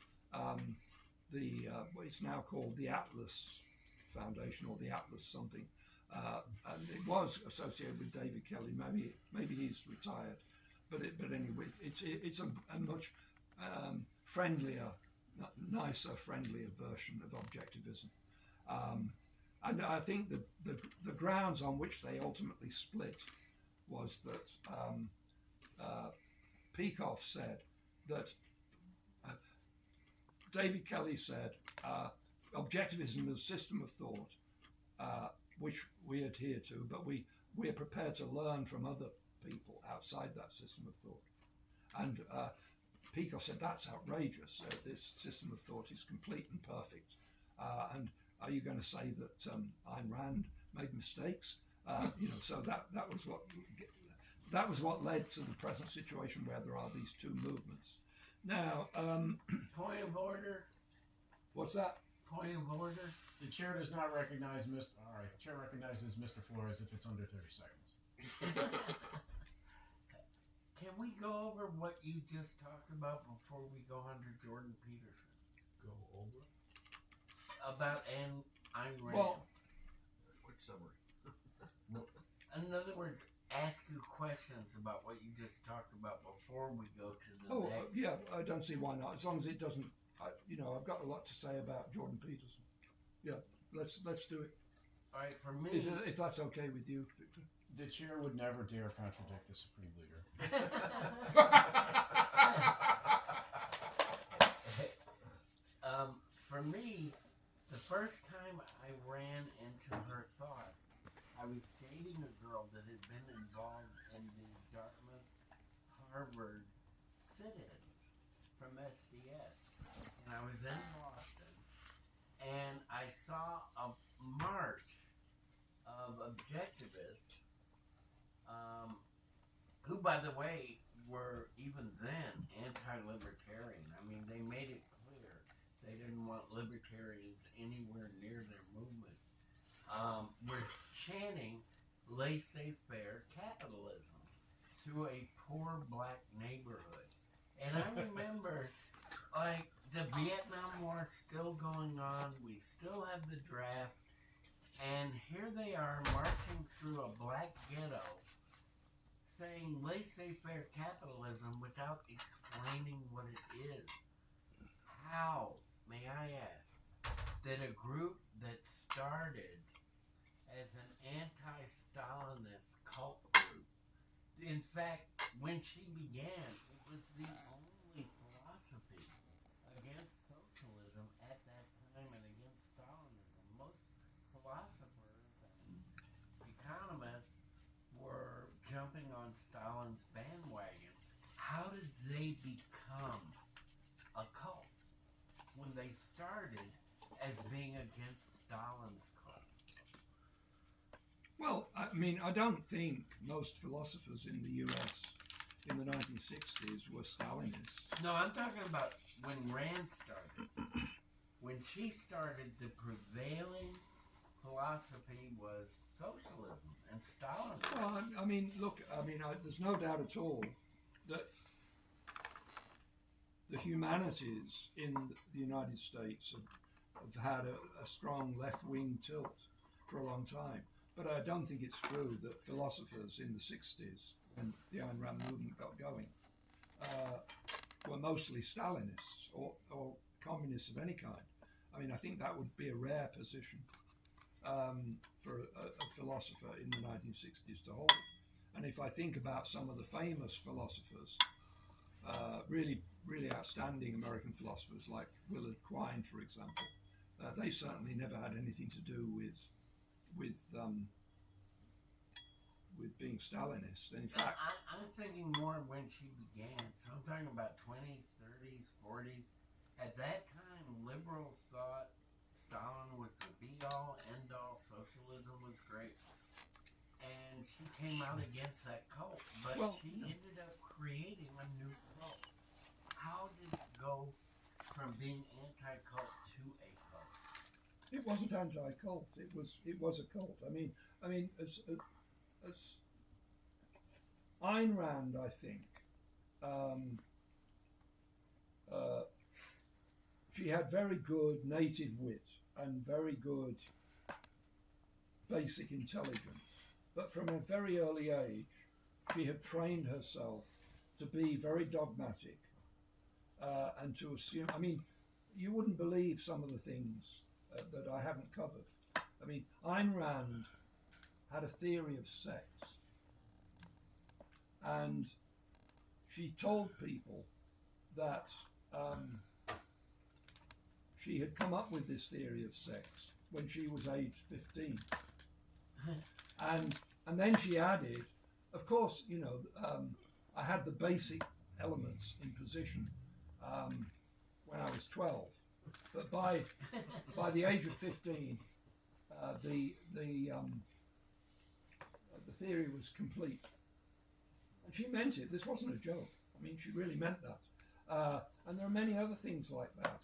what is now called the Atlas Foundation, or the Atlas something, and it was associated with David Kelly. Maybe he's retired, but anyway, it's a much friendlier, nicer, friendlier version of objectivism. And I think the grounds on which they ultimately split was that Peikoff said that David Kelly said objectivism is a system of thought which we adhere to, but we are prepared to learn from other people outside that system of thought. And Peikoff said that's outrageous. This system of thought is complete and perfect. And are you going to say that Ayn Rand made mistakes? So that was what led to the present situation where there are these two movements. Now, Point of order. what's that? Point of order. The chair does not recognize Mr. All right, the chair recognizes Mr. Flores if it's under 30 seconds. Can we go over what you just talked about before we go on to Jordan Peterson? Go over. About Ayn Rand. Well, Quick summary. In other words, ask you questions about what you just talked about before we go to the next. yeah, I don't see why not. As long as it doesn't, I've got a lot to say about Jordan Peterson. Yeah, let's do it. All right, for me. If that's okay with you, Victor. The chair would never dare contradict the supreme leader. For me, the first time I ran into her thought, I was dating a girl that had been involved in the Dartmouth Harvard sit-ins from SDS. And I was in Boston, and I saw a march of objectivists, who, by the way, were even then anti-libertarian. I mean, they made it clear they didn't want libertarians anywhere near their movement. Were chanting laissez-faire capitalism to a poor black neighborhood. And I remember, like, the Vietnam War still going on. We still have the draft. And here they are marching through a black ghetto saying laissez-faire capitalism without explaining what it is. How, may I ask, did a group that started as an anti-Stalinist cult group, in fact, when she began, it was the only philosophy against socialism at that time and against Stalinism. Most philosophers and economists were jumping on Stalin's bandwagon. How did they become a cult when they started as being against Stalin's cult? Well, I mean, I don't think most philosophers in the US in the 1960s were Stalinists. No, I'm talking about when Rand started. When she started, the prevailing philosophy was socialism and Stalinism. Well, I mean, look, there's no doubt at all that the humanities in the United States have had a strong left-wing tilt for a long time. But I don't think it's true that philosophers in the 60s, when the Ayn Rand movement got going, were mostly Stalinists or communists of any kind. I mean, I think that would be a rare position for a philosopher in the 1960s to hold. And if I think about some of the famous philosophers, really outstanding American philosophers like Willard Quine, for example, they certainly never had anything to do with being Stalinist. And in fact, I'm thinking more when she began. So I'm talking about 20s, 30s, 40s. At that time, liberals thought Stalin was the be-all, end-all. Socialism was great. And she came out against that cult. But she ended up creating a new cult. How did it go from being anti-cult to a cult? it wasn't anti-cult. It was a cult. I mean, as Ayn Rand, I think, she had very good native wit and very good basic intelligence. But from a very early age, she had trained herself to be very dogmatic and to assume. I mean, you wouldn't believe some of the things that I haven't covered. I mean, Ayn Rand had a theory of sex, and she told people that she had come up with this theory of sex when she was aged 15. And then she added, of course, I had the basic elements in position when I was 12, but by the age of 15, the theory was complete. And she meant it. This wasn't a joke. I mean, she really meant that. And there are many other things like that.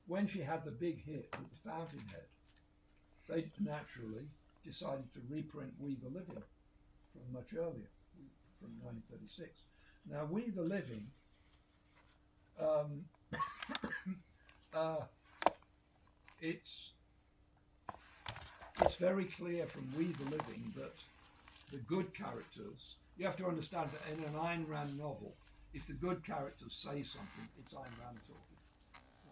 When she had the big hit with the Fountainhead, they naturally decided to reprint We the Living from much earlier, from 1936. Now, We the Living, it's very clear from We the Living that the good characters, you have to understand that in an Ayn Rand novel, if the good characters say something, it's Ayn Rand talking.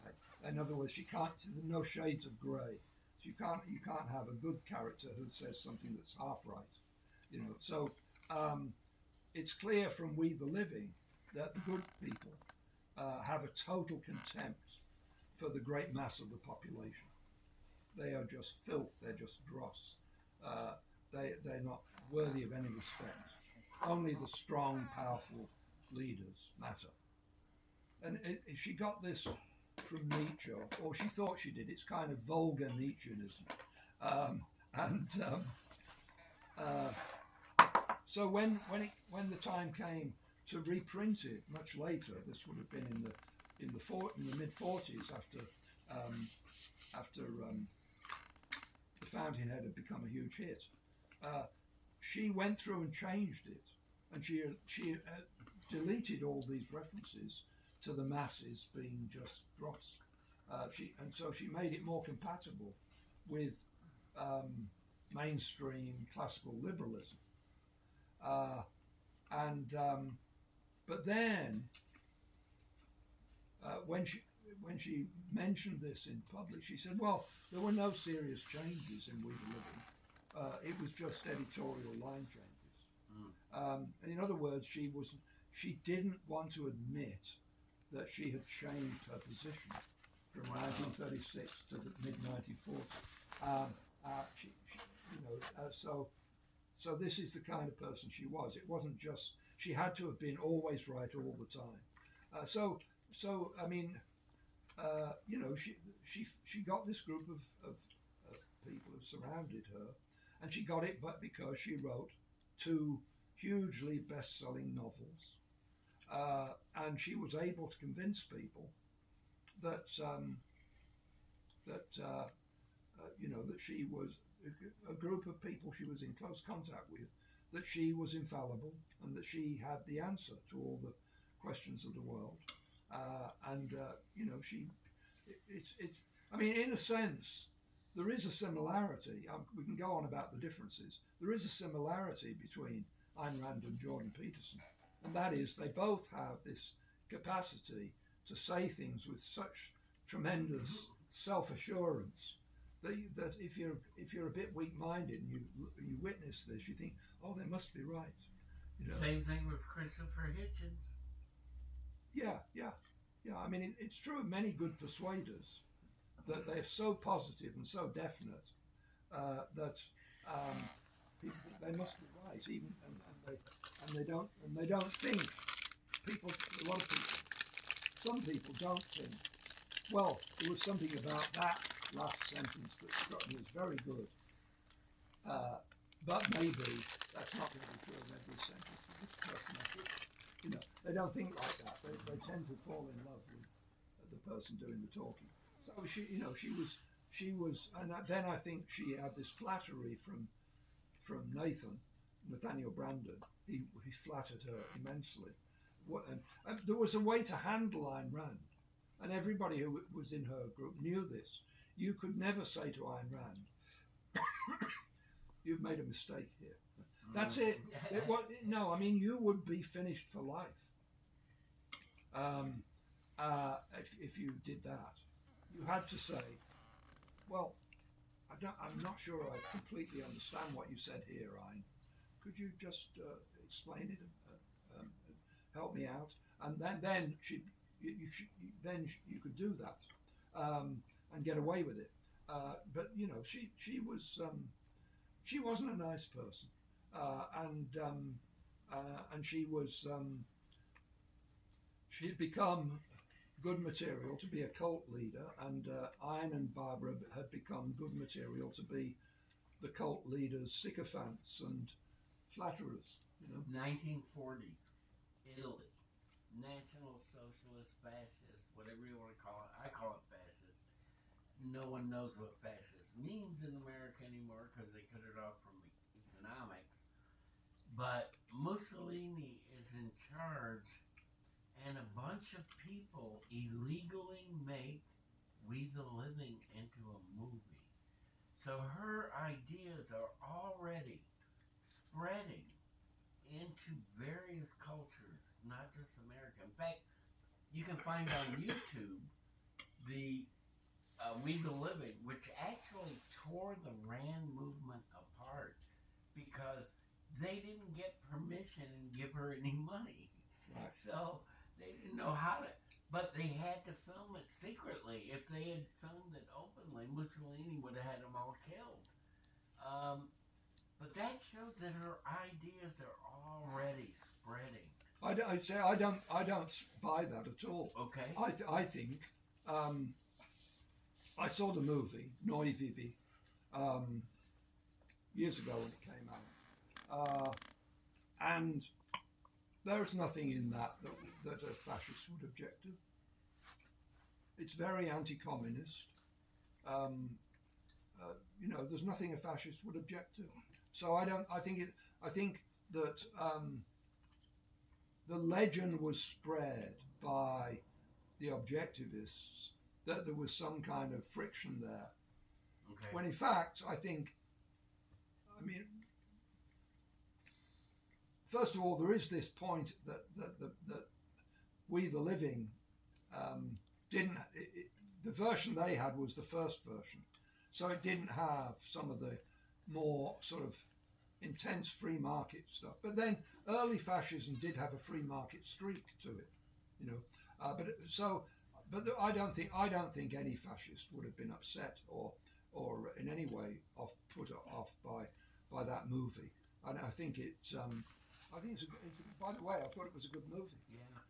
Right? In other words, there are no shades of grey. So you can't have a good character who says something that's half right. So it's clear from We the Living that the good people have a total contempt for the great mass of the population. They are just filth. They're just dross. They're not worthy of any respect. Only the strong, powerful leaders matter. And she got this from Nietzsche, or she thought she did. It's kind of vulgar Nietzscheanism. So when the time came to reprint it much later, this would have been in the mid-40s after the Fountainhead had become a huge hit. She went through and changed it, and she deleted all these references to the masses being just dross. So she made it more compatible with mainstream classical liberalism. But then, when she mentioned this in public, she said, "Well, there were no serious changes in We the Living. It was just editorial line changes." In other words, she didn't want to admit that she had changed her position from 1936 to the mid-1940s. So this is the kind of person she was. It wasn't just, she had to have been always right all the time. She got this group of people who surrounded her, and she got it but because she wrote 2 hugely best-selling novels. And she was able to convince people that she was a group of people she was in close contact with, that she was infallible and that she had the answer to all the questions of the world. In a sense, there is a similarity. We can go on about the differences. There is a similarity between Ayn Rand and Jordan Peterson. And that is, they both have this capacity to say things with such tremendous self-assurance that if you're a bit weak-minded and you witness this, you think, oh, they must be right. Same thing with Christopher Hitchens. Yeah. I mean, it's true of many good persuaders that they're so positive and so definite that people think they must be right, even and they don't think. Some people don't think. Well, there was something about that last sentence that struck me as very good. But maybe that's not going to be true of every sentence that this person has. They don't think like that. They tend to fall in love with the person doing the talking. So she was, and then I think she had this flattery from Nathaniel Brandon. He flattered her immensely. And there was a way to handle Ayn Rand, and everybody who was in her group knew this. You could never say to Ayn Rand, "You've made a mistake here." That's it. You would be finished for life if you did that. You had to say, "Well, I'm not sure I completely understand what you said here, Ayn. Could you just explain it and help me out?" And then you could do that and get away with it. But she wasn't a nice person, and she had become good material to be a cult leader, and Ayn and Barbara had become good material to be the cult leaders' sycophants and flatterers. 1940s, Italy, National Socialist, Fascist, whatever you want to call it. I call it fascist. No one knows what fascist means in America anymore because they cut it off from economics. But Mussolini is in charge, and a bunch of people illegally make We the Living into a movie. So her ideas are already spreading into various cultures, not just America. In fact, you can find on YouTube the We the Living, which actually tore the Rand movement apart because they didn't get permission and give her any money. Right. So they didn't know how to, but they had to film it secretly. If they had filmed it openly, Mussolini would have had them all killed. But that shows that her ideas are already spreading. I'd say I don't buy that at all. Okay. I think I saw the movie Noi Vivi years ago when it came out, and there's nothing in that a fascist would object to. It's very anti-communist. There's nothing a fascist would object to. So I think that the legend was spread by the objectivists that there was some kind of friction there. Okay. When in fact, first of all, there is this point that We the Living the version they had was the first version. So it didn't have some of the more sort of intense free market stuff. But then early fascism did have a free market streak to it, But I don't think any fascist would have been upset or in any way put off by that movie. And I think it's by the way, I thought it was a good movie. Yeah.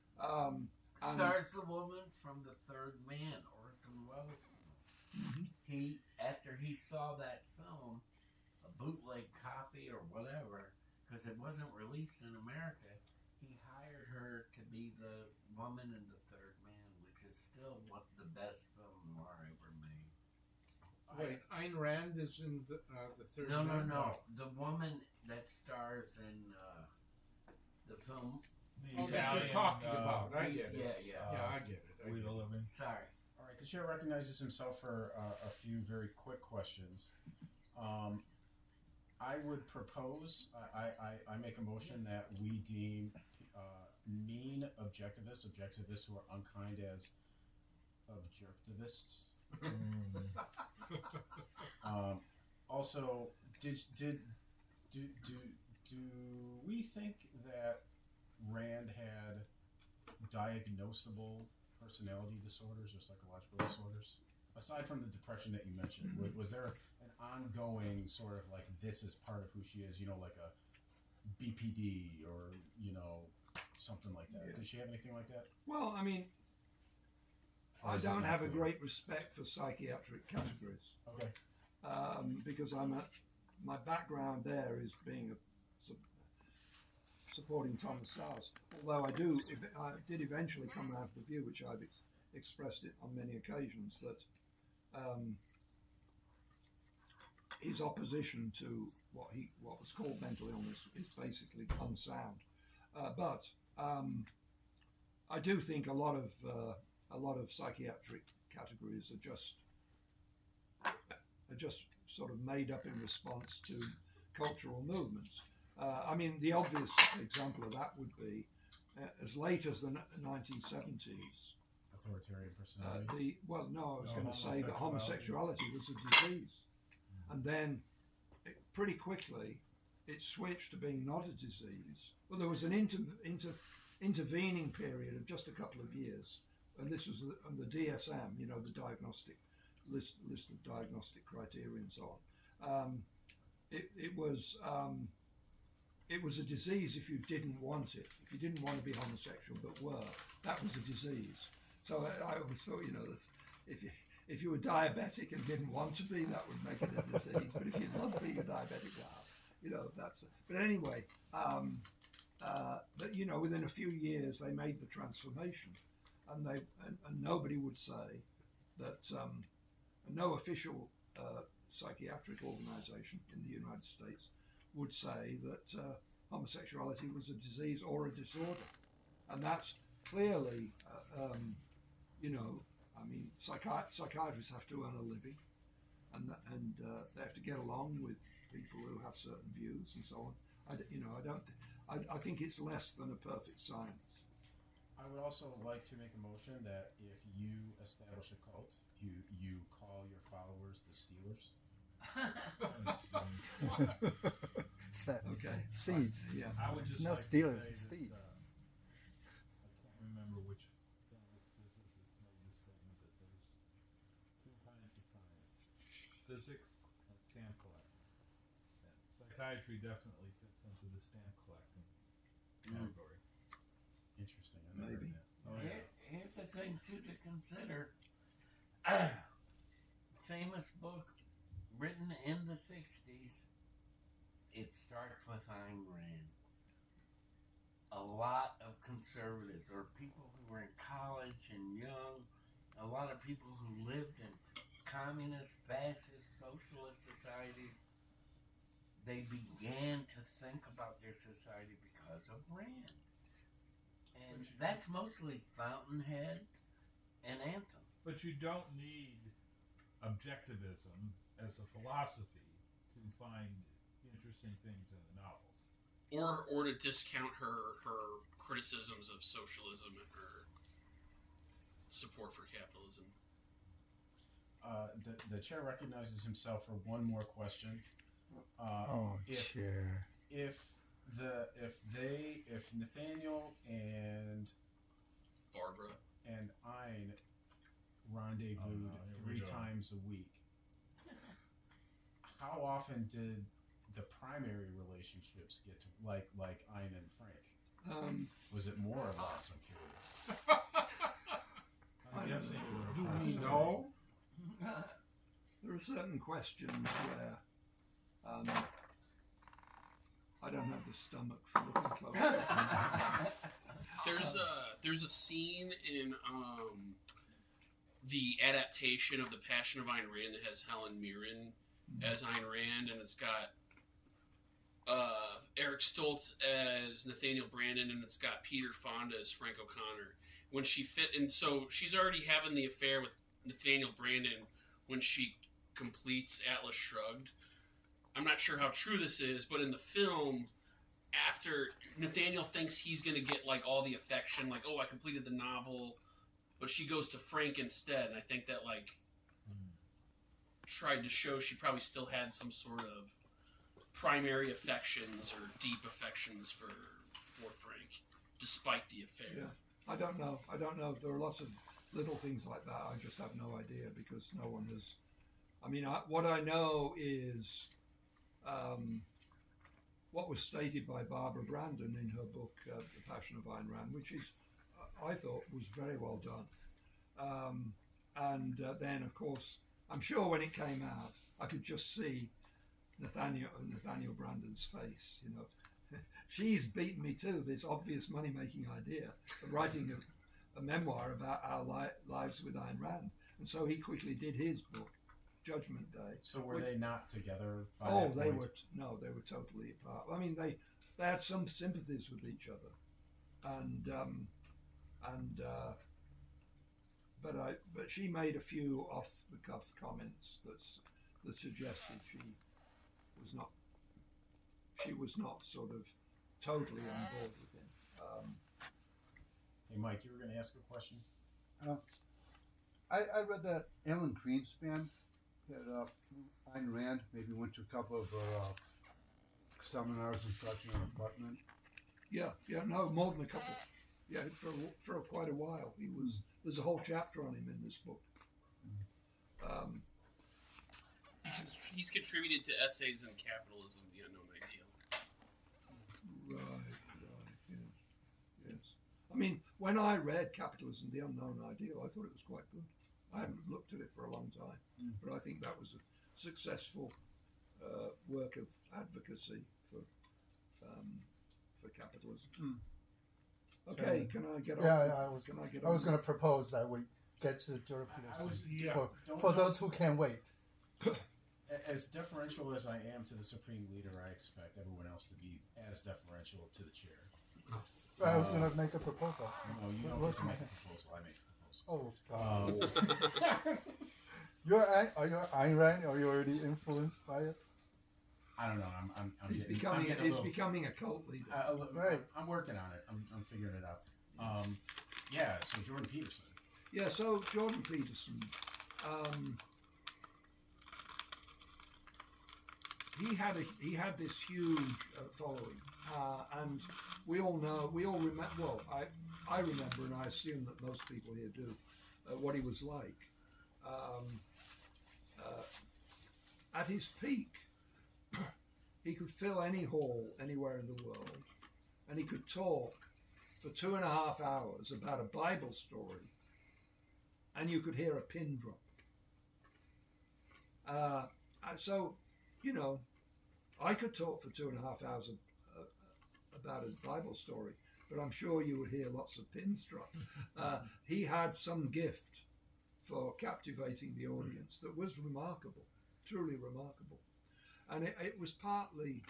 Stars the woman from The Third Man, Orson Welles. Mm-hmm. After he saw that film, a bootleg copy or whatever, because it wasn't released in America, he hired her to be the woman in The Third Man, which is still the best film noir ever made. Wait, Ayn Rand is in the Third No, Man? no. The woman that stars in the film. Oh, that you're talking about. I get it. Yeah. Yeah, I get it. We the Living. Sorry. All right, the chair recognizes himself for a few very quick questions. I would propose, I make a motion that we deem mean objectivists who are unkind as objectivists. Also, do we think that Rand had diagnosable personality disorders or psychological disorders? Aside from the depression that you mentioned, was there an ongoing sort of like this is part of who she is, like a BPD or, something like that? Yeah. Did she have anything like that? Well, I don't have a great respect for psychiatric categories. Okay. Because my background there is being supporting Thomas Sowers. Although I did eventually come around to the view, which I've expressed it on many occasions, that his opposition to what was called mental illness is basically unsound. But I do think a lot of psychiatric categories are just sort of made up in response to cultural movements. The obvious example of that would be as late as the 1970s. Authoritarian personality. I was going to say that homosexuality was a disease, and then pretty quickly it switched to being not a disease. Well, there was an intervening period of just a couple of years, and this was on the DSM, the diagnostic list of diagnostic criteria and so on. It was a disease if you didn't want it. If you didn't want to be homosexual but were, that was a disease. So I always thought, that if you were diabetic and didn't want to be, that would make it a disease. But if you love being a diabetic, that's. But anyway, but within a few years they made the transformation, and nobody would say that no official psychiatric organization in the United States would say that homosexuality was a disease or a disorder, and that's clearly, psychiatrists have to earn a living, and they have to get along with people who have certain views and so on. I think it's less than a perfect science. I would also like to make a motion that if you establish a cult, you call your followers the Steelers. Okay. Thieves. Yeah. I would just It's not like Steelers, to it's say Steve. that, I can't remember which famous physicist made the statement that there's two kinds of science: physics and stamp collecting. And psychiatry definitely fits into the stamp collecting category. Interesting. I never Maybe. heard that. Oh, yeah. Here's the thing too to consider. Famous book written in the 60s. It starts with Ayn Rand. A lot of conservatives, or people who were in college and young, a lot of people who lived in communist, fascist, socialist societies, they began to think about their society because of Rand. And that's mostly Fountainhead and Anthem. But you don't need objectivism as a philosophy to find interesting things in the novels. Or to discount her criticisms of socialism and her support for capitalism. The chair recognizes himself for one more question. Chair. If Nathaniel and Barbara. and Ayn rendezvoused here we 3 go. times a week, how often did the primary relationships get to like Ayn and Frank? Was it more or less? I'm curious. I'm guessing it would Do have we been know? There are certain questions where I don't have the stomach for looking close. There's a scene in the adaptation of The Passion of Ayn Rand that has Helen Mirren as Ayn Rand, and it's got Eric Stoltz as Nathaniel Brandon, and it's got Peter Fonda as Frank O'Connor. When she so she's already having the affair with Nathaniel Brandon when she completes Atlas Shrugged. I'm not sure how true this is, but in the film, after Nathaniel thinks he's going to get like all the affection, like, oh, I completed the novel, but she goes to Frank instead, and I think that like tried to show she probably still had some sort of primary affections or deep affections for Frank, despite the affair. Yeah, I don't know. There are lots of little things like that. I just have no idea because no one has. I mean, what I know is what was stated by Barbara Brandon in her book, The Passion of Ayn Rand, which is, I thought, was very well done. And then, of course, I'm sure when it came out, I could just see Nathaniel Brandon's face. She's beaten me to this obvious money-making idea of writing a memoir about our lives with Ayn Rand. And so he quickly did his book, Judgment Day. So were they not together? By Oh, that they point? were. No, they were totally apart. I mean, they had some sympathies with each other, but she made a few off-the-cuff comments that suggested she was not sort of totally on board with him. Hey, Mike, you were going to ask a question? I read that Alan Greenspan had Ayn Rand, maybe went to a couple of seminars and such in an apartment. Yeah, no, more than a couple. Yeah, for quite a while. There's a whole chapter on him in this book. He's contributed to Essays in Capitalism, The Unknown Ideal. Right, yes. I mean, when I read Capitalism, the Unknown Ideal, I thought it was quite good. I haven't looked at it for a long time, but I think that was a successful work of advocacy for capitalism. Okay, can I get on? Yeah, I was Can I get I was on? going to propose that we get to Jordan I was, Peterson don't- for those who can wait. As deferential as I am to the Supreme Leader, I expect everyone else to be as deferential to the chair. I was going to make a proposal. No, you don't get to make a proposal. I make a proposal. Oh, God. Are you Ayn Rand? Are you already influenced by it? I don't know. I'm He's getting, becoming, I'm getting a he's little, becoming a cult leader. Right. I'm working on it. I'm figuring it out. Yeah. So Jordan Peterson. Yeah, so Jordan Peterson, he had this huge following, and we all remember. Well, I remember, and I assume that most people here do, what he was like. At his peak, he could fill any hall anywhere in the world, and he could talk for 2.5 hours about a Bible story, and you could hear a pin drop. So, you know, I could talk for 2.5 hours about a Bible story, but I'm sure you would hear lots of pins drop. He had some gift for captivating the audience that was remarkable, truly remarkable. And it was partly,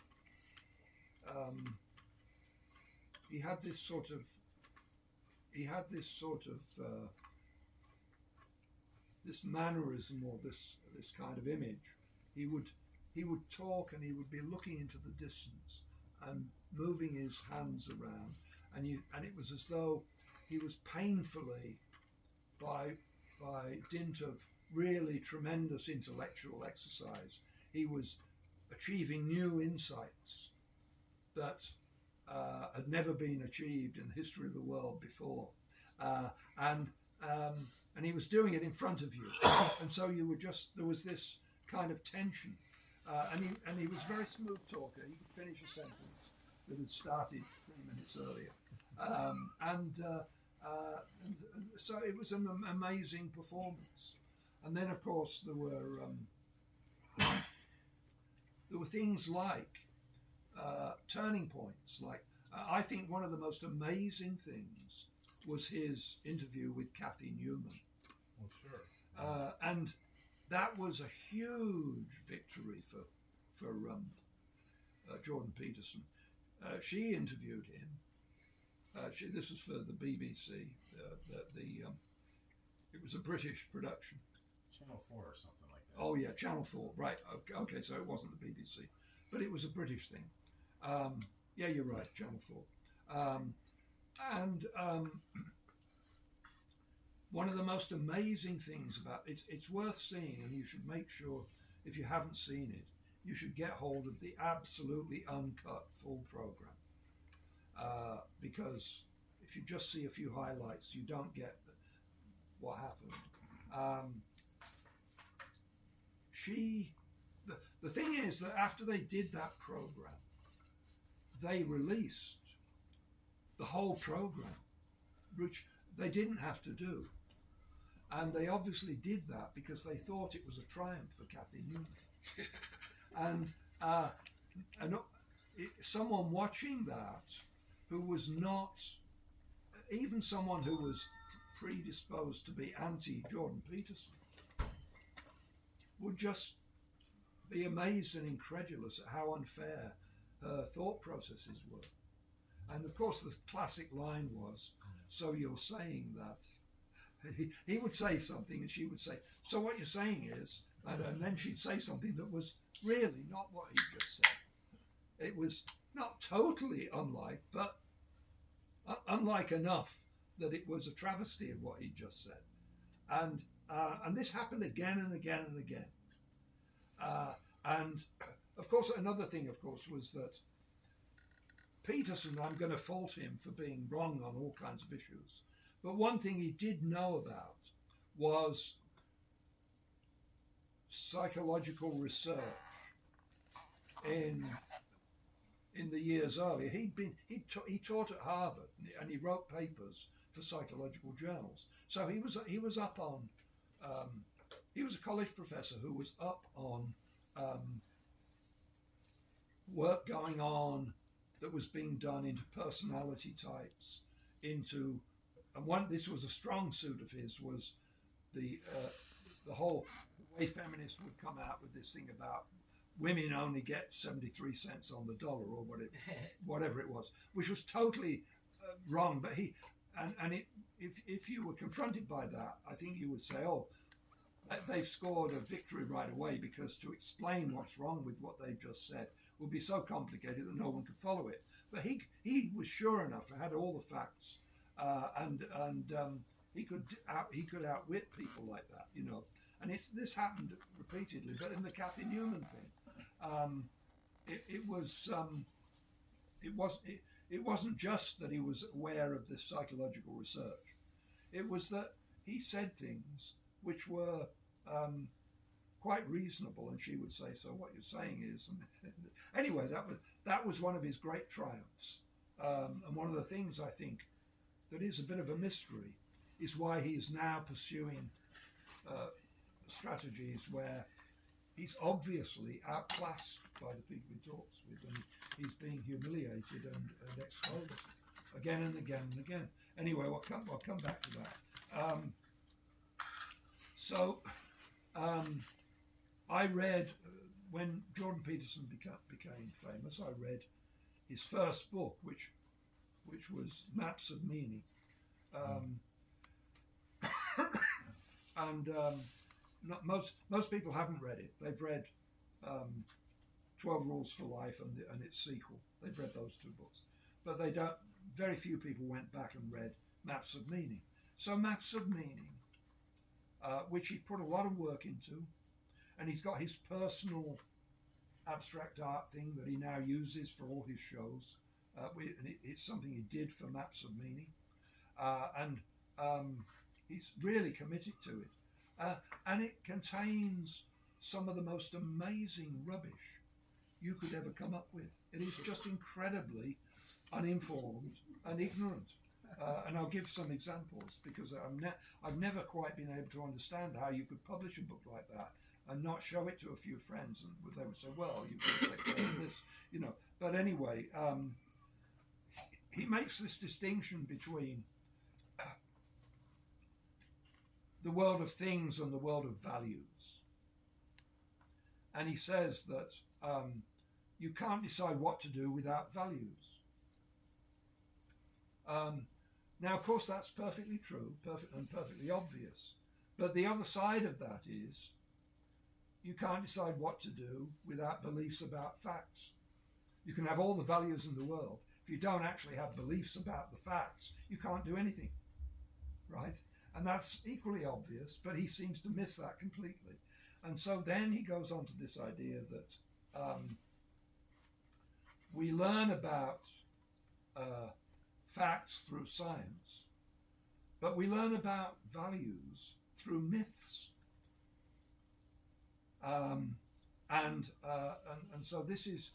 he had this sort of this mannerism, or this kind of image. He would talk, and he would be looking into the distance and moving his hands around, and it was as though he was painfully, by dint of really tremendous intellectual exercise, he was achieving new insights that had never been achieved in the history of the world before, and he was doing it in front of you, and so there was this kind of tension, and he was a very smooth talker. He could finish a sentence that had started 3 minutes earlier, and so it was an amazing performance. And then, of course, there were things like turning points. Like I think one of the most amazing things was his interview with Kathy Newman. Well, sure. And that was a huge victory for Jordan Peterson. She interviewed him. This was for the BBC. It was a British production. Channel 4 or something like that. Oh yeah, Channel 4. Right. Okay, so it wasn't the BBC, but it was a British thing. Yeah, you're right, Channel 4. And one of the most amazing things about it's worth seeing, and you should make sure, if you haven't seen it, you should get hold of the absolutely uncut full program. Because if you just see a few highlights, you don't get what happened. The thing is that after they did that program, they released the whole program, which they didn't have to do. And they obviously did that because they thought it was a triumph for Kathy Newman. and someone watching that who was not, even someone who was predisposed to be anti-Jordan Peterson, would just be amazed and incredulous at how unfair her thought processes were. And of course the classic line was, so you're saying that. He would say something and she would say, so what you're saying is, and then she'd say something that was really not what he just said. It was not totally unlike, but unlike enough that it was a travesty of what he just said. And this happened again and again and again. And of course, another thing, of course, was that Peterson, I'm going to fault him for being wrong on all kinds of issues. But one thing he did know about was psychological research in in the years earlier, he taught at Harvard, and he wrote papers for psychological journals. So he was up on he was a college professor who was up on work going on that was being done into personality types, into, and this was a strong suit of his, was the whole way feminists would come out with this thing about women only get 73 cents on the dollar, or whatever it was, which was totally wrong. But if you were confronted by that, I think you would say, oh, they've scored a victory right away, because to explain what's wrong with what they've just said would be so complicated that no one could follow it. But he was sure enough, had all the facts, and he could outwit people like that, you know. And this happened repeatedly. But in the Kathy Newman thing, it wasn't just that he was aware of this psychological research. It was that he said things which were quite reasonable, and she would say, so what you're saying is, anyway, that was one of his great triumphs. And one of the things I think that is a bit of a mystery is why he's now pursuing strategies where he's obviously outclassed by the people he talks with, and he's being humiliated and exposed again and again and again. Anyway, I'll come back to that. I read, when Jordan Peterson became famous, I read his first book, which was Maps of Meaning. Most people haven't read it. They've read 12 Rules for Life and its sequel. They've read those two books. But they don't. Very few people went back and read Maps of Meaning. So Maps of Meaning, which he put a lot of work into, and he's got his personal abstract art thing that he now uses for all his shows. And it's something he did for Maps of Meaning. And he's really committed to it. And it contains some of the most amazing rubbish you could ever come up with. It is just incredibly uninformed and ignorant. And I'll give some examples, because I've never quite been able to understand how you could publish a book like that and not show it to a few friends, and they would say, well, you could take care of this, you know. But anyway, he makes this distinction between the world of things and the world of values. And he says that you can't decide what to do without values. Now, of course, that's perfectly true, and perfectly obvious. But the other side of that is you can't decide what to do without beliefs about facts. You can have all the values in the world. If you don't actually have beliefs about the facts, you can't do anything, right? And that's equally obvious, but he seems to miss that completely. And so then he goes on to this idea that we learn about facts through science, but we learn about values through myths. And so this is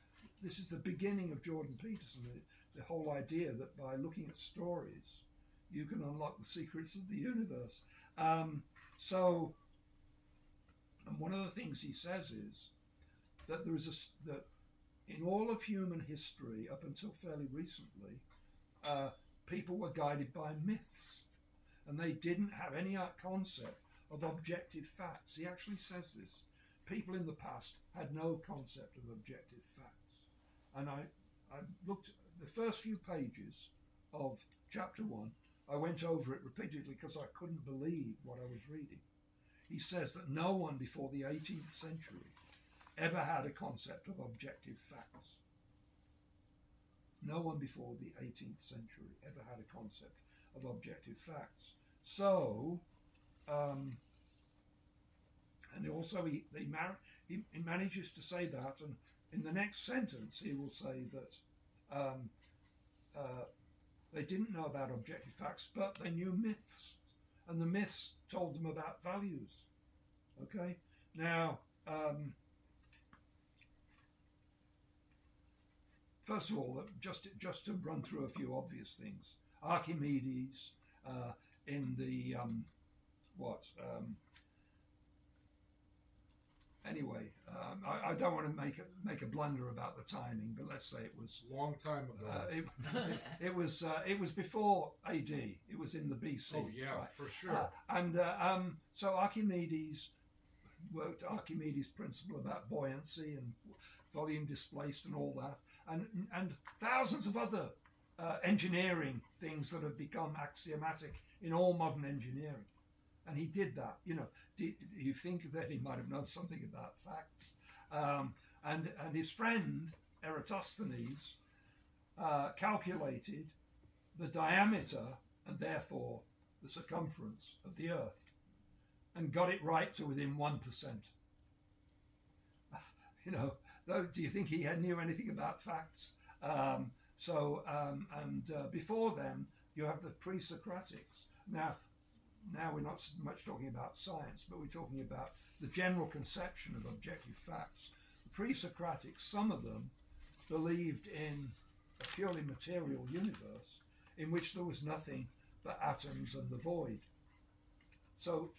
the beginning of Jordan Peterson, the whole idea that by looking at stories, you can unlock the secrets of the universe. And one of the things he says is that that in all of human history, up until fairly recently, people were guided by myths, and they didn't have any concept of objective facts. He actually says this. People in the past had no concept of objective facts. And I looked at the first few pages of chapter 1. I went over it repeatedly because I couldn't believe what I was reading. He says that no one before the 18th century ever had a concept of objective facts. No one before the 18th century ever had a concept of objective facts. So, and also he manages to say that, and in the next sentence he will say that they didn't know about objective facts, but they knew myths, and the myths told them about values. Okay? Now, first of all, just to run through a few obvious things. Archimedes in the anyway, I don't want to make a blunder about the timing, but let's say it was Long time ago. it was before AD. It was in the BC. Oh yeah, right? for sure. So Archimedes worked Archimedes' principle about buoyancy and volume displaced and all that, and thousands of other engineering things that have become axiomatic in all modern engineering. And he did that. Do you think that he might have known something about facts? And his friend Eratosthenes calculated the diameter and therefore the circumference of the Earth, and got it right to within 1%. Do you think he knew anything about facts? Before then, you have the pre-Socratics. Now we're not so much talking about science, but we're talking about the general conception of objective facts. The pre-Socratics, some of them believed in a purely material universe in which there was nothing but atoms and the void. So,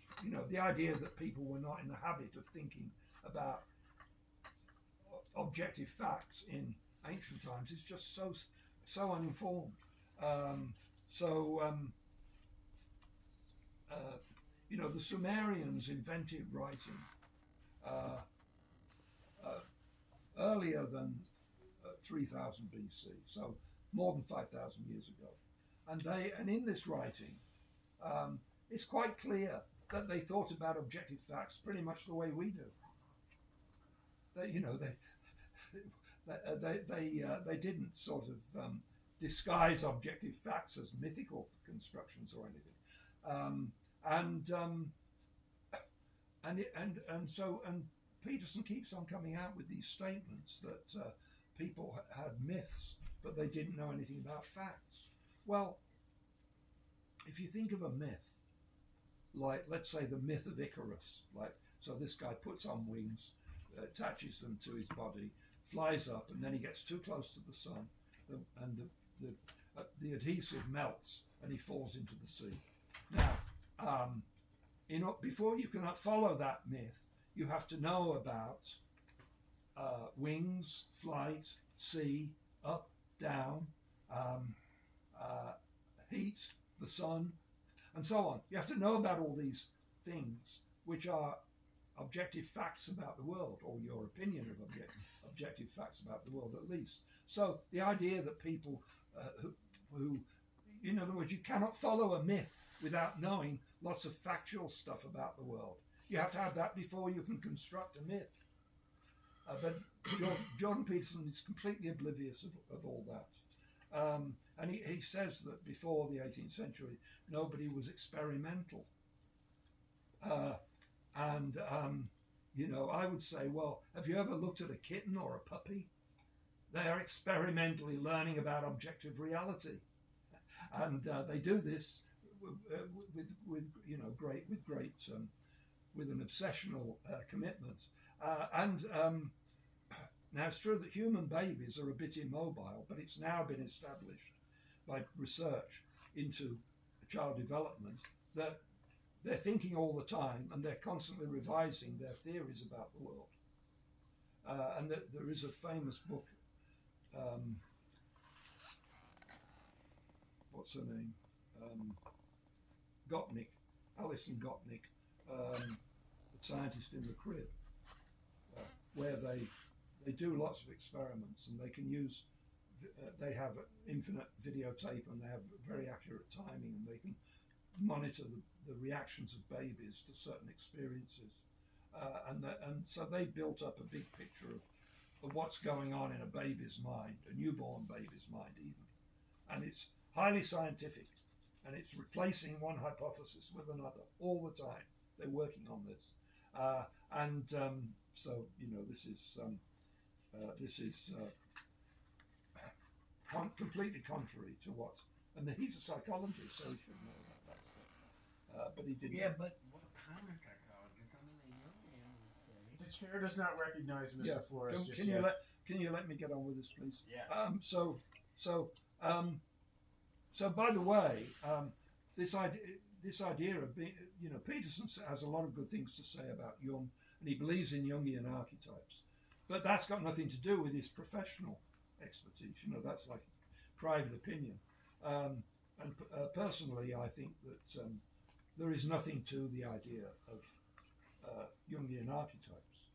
the idea that people were not in the habit of thinking about objective facts in ancient times is just so uninformed. The Sumerians invented writing earlier than 3000 BC, so more than 5,000 years ago. And in this writing, it's quite clear that they thought about objective facts pretty much the way we do. They didn't sort of disguise objective facts as mythical constructions or anything. And Peterson keeps on coming out with these statements that people had myths, but they didn't know anything about facts. Well, if you think of a myth, like let's say the myth of Icarus, so this guy puts on wings, attaches them to his body, flies up, and then he gets too close to the sun, and the adhesive melts, and he falls into the sea. Now, before you can follow that myth, you have to know about wings, flight, sea, up, down, heat, the sun, and so on. You have to know about all these things, which are objective facts about the world, or your opinion of objective facts about the world, at least. So the idea that people who, in other words, you cannot follow a myth without knowing lots of factual stuff about the world. You have to have that before you can construct a myth. But Jordan Peterson is completely oblivious of all that. And he says that before the 18th century, nobody was experimental. I would say, well, have you ever looked at a kitten or a puppy? They are experimentally learning about objective reality. And they do this with an obsessional commitment. Now it's true that human babies are a bit immobile, but it's now been established by research into child development that they're thinking all the time and they're constantly revising their theories about the world. And there is a famous book, what's her name? Gopnik, Alison Gopnik, the scientist in the crib, where they do lots of experiments, and they can use, they have infinite videotape, and they have very accurate timing, and they can monitor the reactions of babies to certain experiences. And so they built up a big picture of what's going on in a baby's mind, a newborn baby's mind even. And it's highly scientific, and it's replacing one hypothesis with another all the time. They're working on this. So, this is completely contrary to what, and he's a psychologist, so he should know about that stuff. But he didn't. Yeah, but what kind of psychologist? I mean, a young man would say. The chair does not recognize Mr. Flores just can yet. can you let me get on with this, please? Yeah. So by the way, this idea of being, Peterson has a lot of good things to say about Jung, and he believes in Jungian archetypes, but that's got nothing to do with his professional expertise. That's like private opinion. And personally, I think that there is nothing to the idea of Jungian archetypes.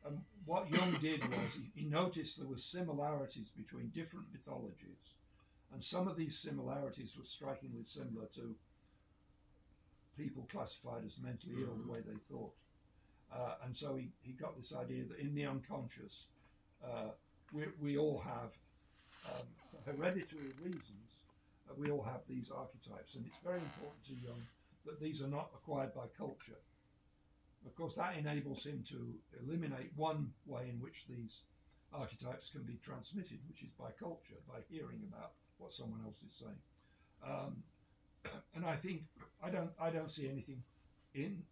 And what Jung did was he noticed there were similarities between different mythologies, and some of these similarities were strikingly similar to people classified as mentally ill, the way they thought. And so he got this idea that in the unconscious, we all have, for hereditary reasons, we all have these archetypes. And it's very important to Jung that these are not acquired by culture. Of course, that enables him to eliminate one way in which these archetypes can be transmitted, which is by culture, by hearing about what someone else is saying. And I think I don't see anything in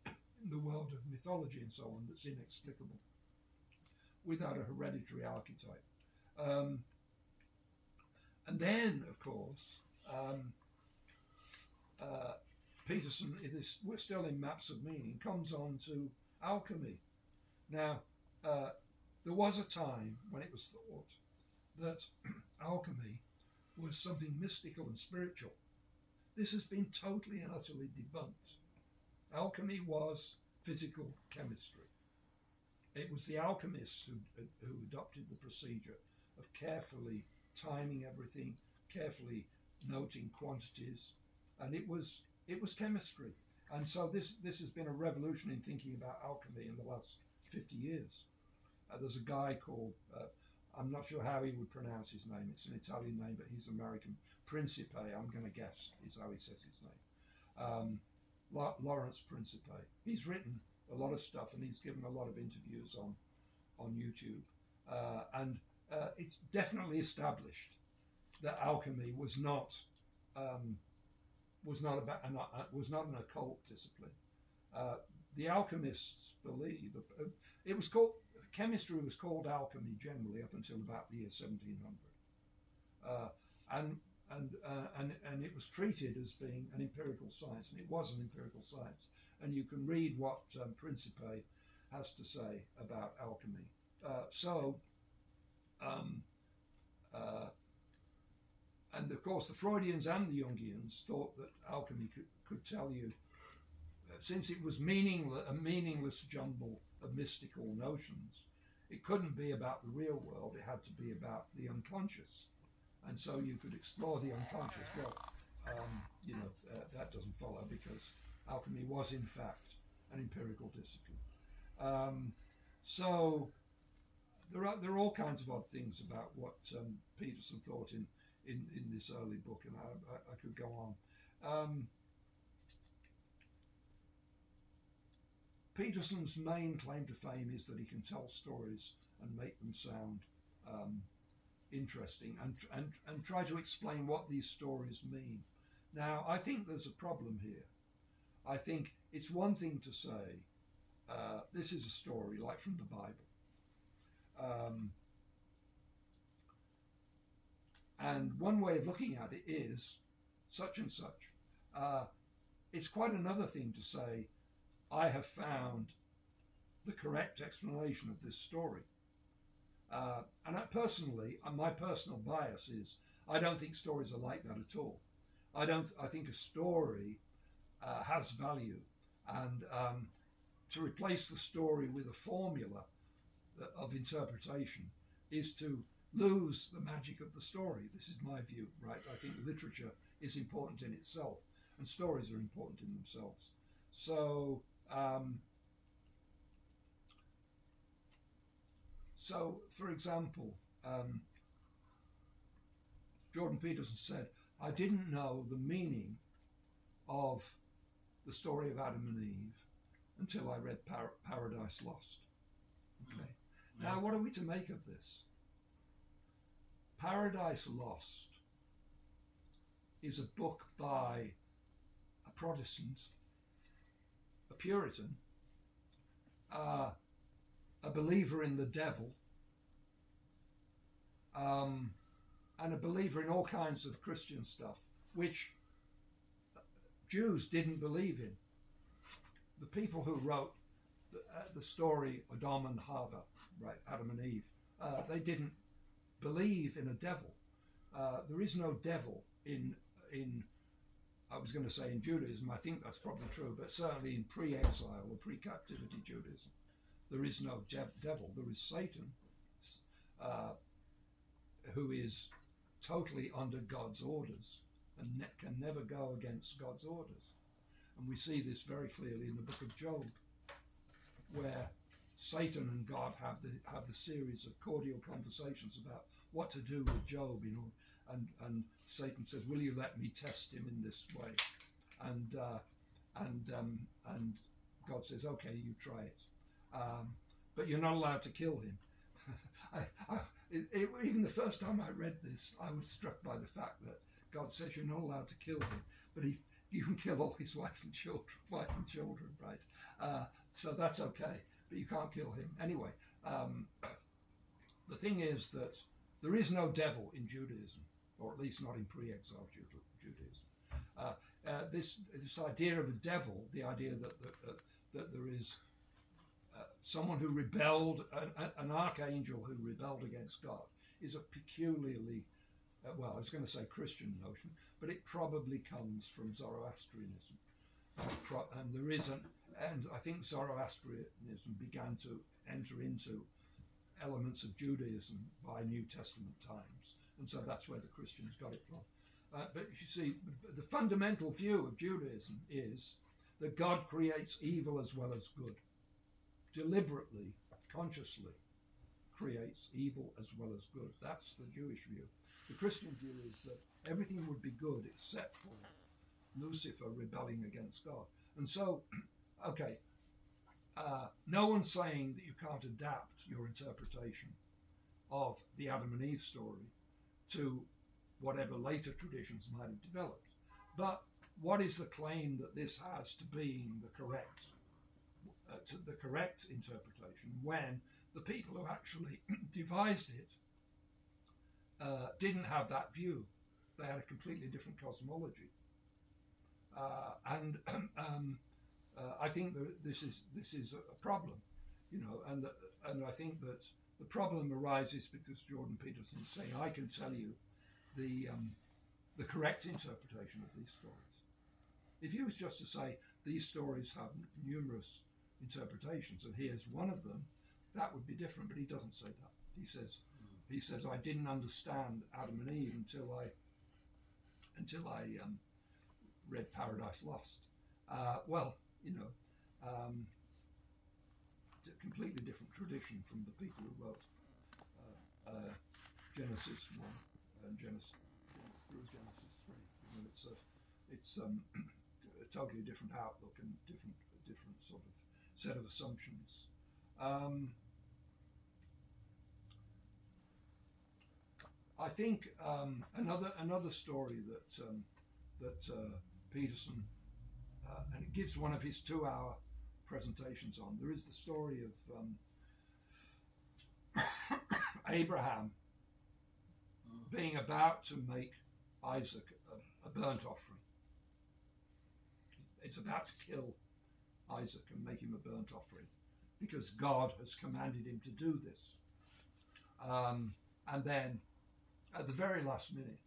the world of mythology and so on that's inexplicable without a hereditary archetype. And then, of course, Peterson, we're still in Maps of Meaning, comes on to alchemy. Now, there was a time when it was thought that alchemy was something mystical and spiritual. This has been totally and utterly debunked. Alchemy was physical chemistry. It was the alchemists who adopted the procedure of carefully timing everything, carefully noting quantities, and it was chemistry. And so this has been a revolution in thinking about alchemy in the last 50 years. There's a guy called, I'm not sure how he would pronounce his name, it's an Italian name, but he's American, Principe, I'm going to guess is how he says his name. Lawrence Principe. He's written a lot of stuff and he's given a lot of interviews on YouTube. And it's definitely established that alchemy was not an occult discipline. The alchemists believe it was called chemistry was called alchemy generally up until about the year 1700, and it was treated as being an empirical science, and it was an empirical science. And you can read what Principe has to say about alchemy. And of course, the Freudians and the Jungians thought that alchemy could tell you, since it was a meaningless jumble of mystical notions, it couldn't be about the real world, it had to be about the unconscious. And so you could explore the unconscious. Well, that doesn't follow, because alchemy was in fact an empirical discipline. So there are all kinds of odd things about what Peterson thought in this early book, and I could go on. Peterson's main claim to fame is that he can tell stories and make them sound interesting and try to explain what these stories mean. Now, I think there's a problem here. I think it's one thing to say, this is a story like from the Bible. And one way of looking at it is such and such. It's quite another thing to say, I have found the correct explanation of this story. And my personal bias is, I don't think stories are like that at all. I think a story has value, and to replace the story with a formula of interpretation is to lose the magic of the story. This is my view, right? I think literature is important in itself, and stories are important in themselves. So, for example, Jordan Peterson said, I didn't know the meaning of the story of Adam and Eve until I read Paradise Lost. Okay. Now, what are we to make of this? Paradise Lost is a book by a Protestant, a Puritan, a believer in the devil, and a believer in all kinds of Christian stuff, which Jews didn't believe in. The people who wrote the story Adam and Hava, right, Adam and Eve, they didn't believe in a devil. There is no devil in I was going to say in Judaism. I think that's probably true, but certainly in pre-exile or pre-captivity Judaism, there is no devil. There is Satan, who is totally under God's orders and can never go against God's orders. And we see this very clearly in the book of Job, where Satan and God have the series of cordial conversations about what to do with Job, and Satan says, "Will you let me test him in this way?" And God says, "Okay, you try it, but you're not allowed to kill him." Even the first time I read this, I was struck by the fact that God says you're not allowed to kill him, but you can kill all his wife and children, right? So that's okay, but you can't kill him. Anyway, the thing is that there is no devil in Judaism, or at least not in pre-exile Judaism. This idea of a devil, the idea that there is someone who rebelled, an archangel who rebelled against God, is a peculiarly, well, I was going to say Christian notion, but it probably comes from Zoroastrianism. And I think Zoroastrianism began to enter into elements of Judaism by New Testament times, and so that's where the Christians got it from. But you see, the fundamental view of Judaism is that God creates evil as well as good. Deliberately, consciously creates evil as well as good. That's the Jewish view. The Christian view is that everything would be good except for Lucifer rebelling against God. And so, okay, no one's saying that you can't adapt your interpretation of the Adam and Eve story to whatever later traditions might have developed. But what is the claim that this has to being the correct interpretation when the people who actually devised it didn't have that view? They had a completely different cosmology, and I think that this is a problem, and I think that the problem arises because Jordan Peterson is saying, I can tell you the correct interpretation of these stories. If he was just to say these stories have numerous interpretations and here's one of them, that would be different, but he doesn't say that. He says I didn't understand Adam and Eve until I read Paradise Lost. It's a completely different tradition from the people who wrote Genesis 1 and Genesis 3. It's a totally different outlook and different sort of set of assumptions. I think another story that Peterson and it gives one of his 2-hour presentations on. There is the story of Abraham being about to make Isaac a burnt offering. It's about to kill Isaac and make him a burnt offering because God has commanded him to do this. And then at the very last minute,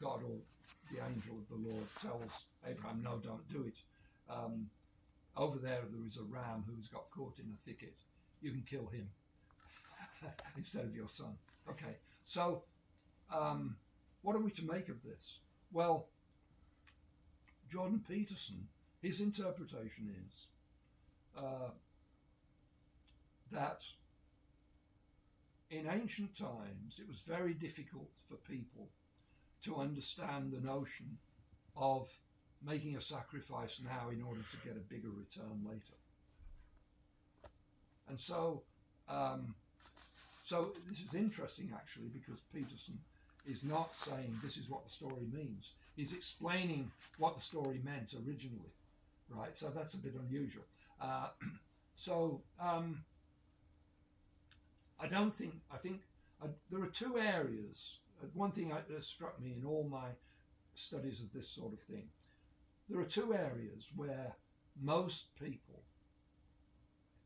God, or the angel of the Lord, tells Abraham, no, don't do it. Over there is a ram who's got caught in a thicket. You can kill him instead of your son. Okay, so what are we to make of this? Well, Jordan Peterson, his interpretation is that in ancient times it was very difficult for people to understand the notion of making a sacrifice now in order to get a bigger return later. And so this is interesting actually, because Peterson is not saying this is what the story means. He's explaining what the story meant originally, right? So that's a bit unusual. I think there are two areas. One thing that struck me in all my studies of this sort of thing, there are two areas where most people,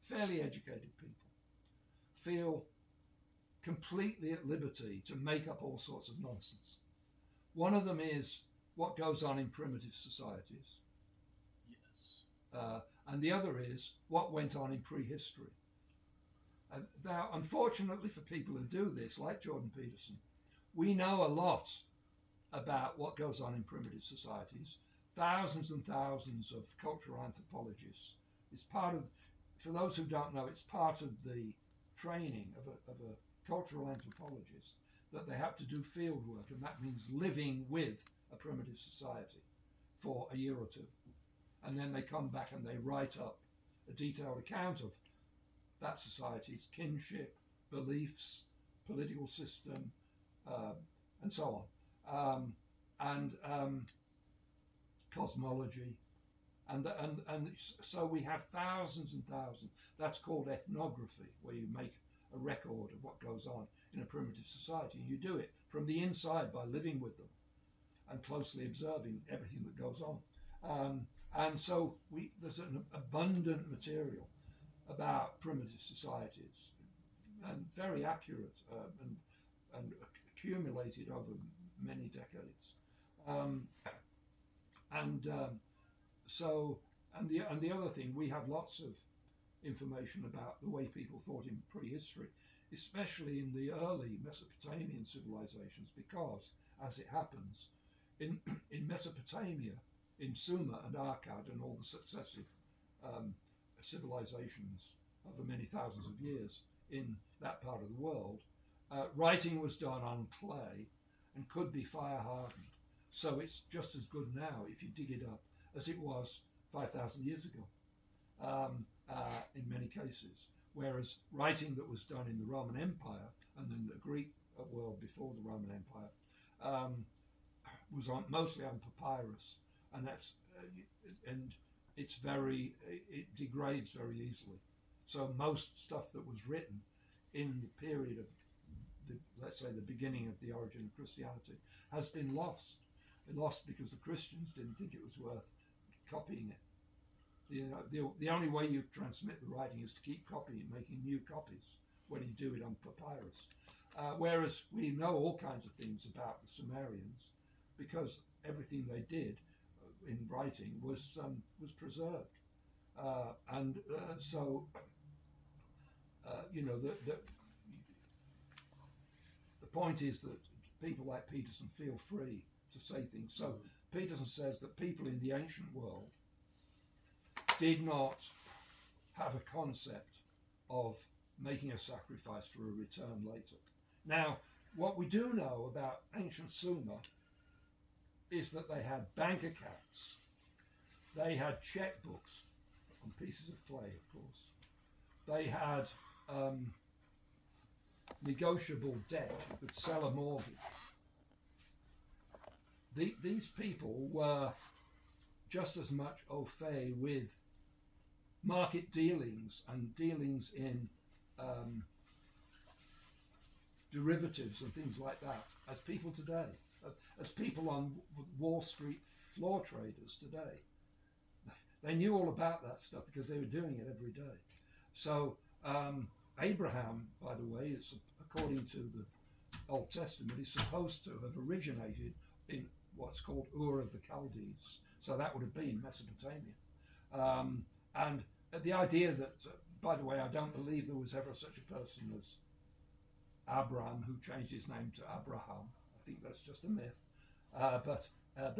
fairly educated people, feel completely at liberty to make up all sorts of nonsense. One of them is what goes on in primitive societies. Yes. And the other is what went on in prehistory. Now, unfortunately for people who do this, like Jordan Peterson, we know a lot about what goes on in primitive societies. Thousands and thousands of cultural anthropologists. It's part of, for those who don't know, it's part of the training of a cultural anthropologist that they have to do field work, and that means living with a primitive society for a year or two. And then they come back and they write up a detailed account of that society's kinship, beliefs, political system, and so on, and cosmology, and so we have thousands and thousands. That's called ethnography, where you make a record of what goes on in a primitive society. You do it from the inside by living with them and closely observing everything that goes on. And so there's an abundant material about primitive societies, and very accurate and accumulated over many decades. And the other thing, we have lots of information about the way people thought in prehistory, especially in the early Mesopotamian civilizations, because, as it happens, in Mesopotamia, in Sumer and Akkad and all the successive civilizations over many thousands of years in that part of the world, writing was done on clay and could be fire hardened. So it's just as good now, if you dig it up, as it was 5,000 years ago, in many cases. Whereas writing that was done in the Roman Empire and in the Greek world before the Roman Empire was mostly on papyrus, and it degrades very easily. So most stuff that was written in the period of, let's say, the beginning of the origin of Christianity has been lost. Lost because the Christians didn't think it was worth copying it. The only way you transmit the writing is to keep copying, making new copies when you do it on papyrus. Whereas we know all kinds of things about the Sumerians because everything they did in writing was preserved. So the point is that people like Peterson feel free to say things. So Peterson says that people in the ancient world did not have a concept of making a sacrifice for a return later. Now, what we do know about ancient Sumer is that they had bank accounts, they had checkbooks on pieces of clay, of course, they had negotiable debt, you could sell a mortgage. These people were just as much au fait with market dealings and dealings in derivatives and things like that as people today, as people on Wall Street floor traders today. They knew all about that stuff because they were doing it every day. So Abraham, by the way, is, according to the Old Testament, is supposed to have originated in what's called Ur of the Chaldees. So that would have been Mesopotamia. And the idea that, by the way, I don't believe there was ever such a person as Abram who changed his name to Abraham. I think that's just a myth. But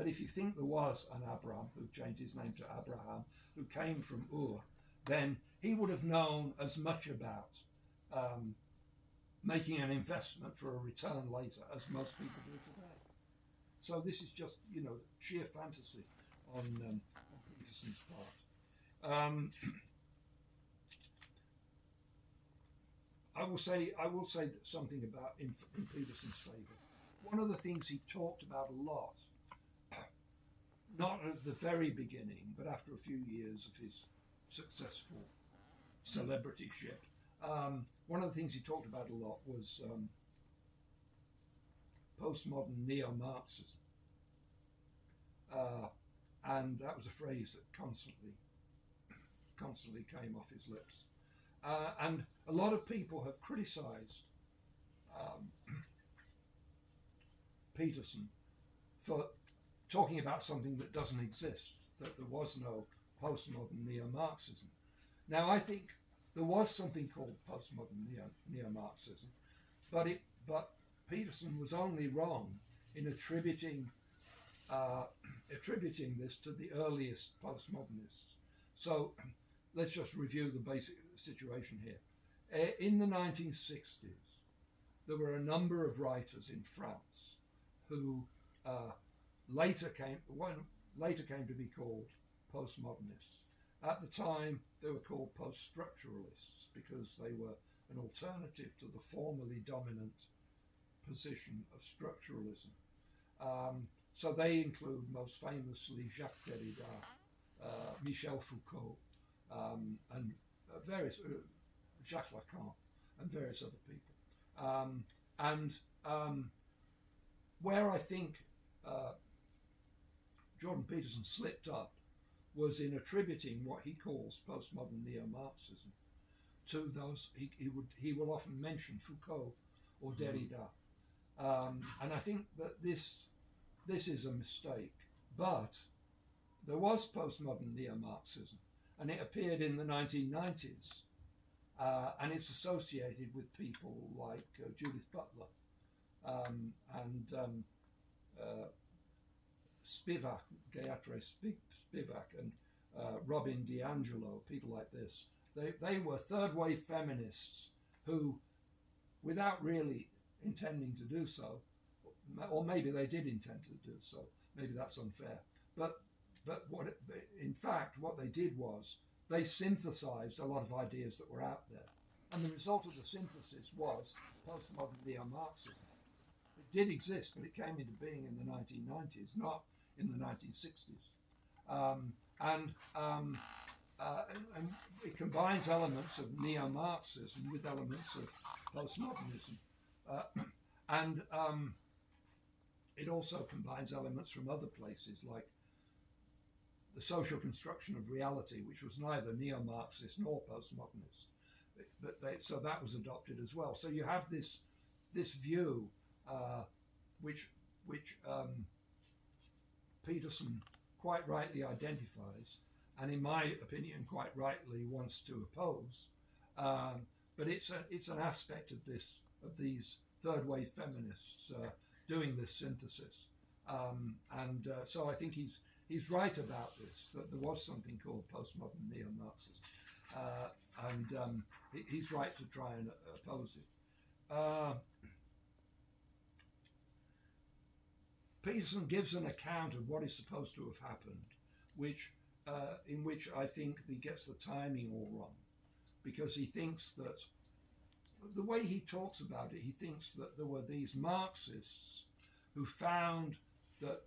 if you think there was an Abram who changed his name to Abraham, who came from Ur, then he would have known as much about making an investment for a return later as most people do today. So this is just, sheer fantasy on Peterson's part. I will say something about in Peterson's favour. One of the things he talked about a lot, not at the very beginning, but after a few years of his successful celebrityship, one of the things he talked about a lot was postmodern neo-Marxism. And that was a phrase that constantly came off his lips. And a lot of people have criticized Peterson for talking about something that doesn't exist, that there was no postmodern neo-Marxism. Now, I think there was something called postmodern neo-Marxism, but Peterson was only wrong in attributing this to the earliest postmodernists. So let's just review the basic situation here. In the 1960s, there were a number of writers in France who later came to be called postmodernists. At the time, they were called post-structuralists because they were an alternative to the formerly dominant position of structuralism. So they include most famously Jacques Derrida, Michel Foucault, and various Jacques Lacan, and various other people. Where I think Jordan Peterson slipped up was in attributing what he calls postmodern neo-Marxism to those. He will often mention Foucault or Derrida, and I think that this is a mistake. But there was postmodern neo-Marxism, and it appeared in the 1990s, and it's associated with people like Judith Butler and Spivak, Gayatri Spivak, and Robin DiAngelo, people like this. They were third-wave feminists who, without really intending to do so, or maybe they did intend to do so, maybe that's unfair, but in fact what they did was they synthesized a lot of ideas that were out there, and the result of the synthesis was postmodern neo-Marxism. It did exist, but it came into being in the 1990s, not in the 1960s. And it combines elements of neo-Marxism with elements of postmodernism. And it also combines elements from other places, like the social construction of reality, which was neither neo-Marxist nor postmodernist. So that was adopted as well. So you have this view, which Peterson quite rightly identifies, and in my opinion, quite rightly wants to oppose. But it's an aspect of these third-wave feminists doing this synthesis, and so I think he's right about this, that there was something called postmodern neo-Marxism, and he's right to try and oppose it. Peterson gives an account of what is supposed to have happened, in which I think he gets the timing all wrong, because he thinks that the way he talks about it, he thinks that there were these Marxists who found that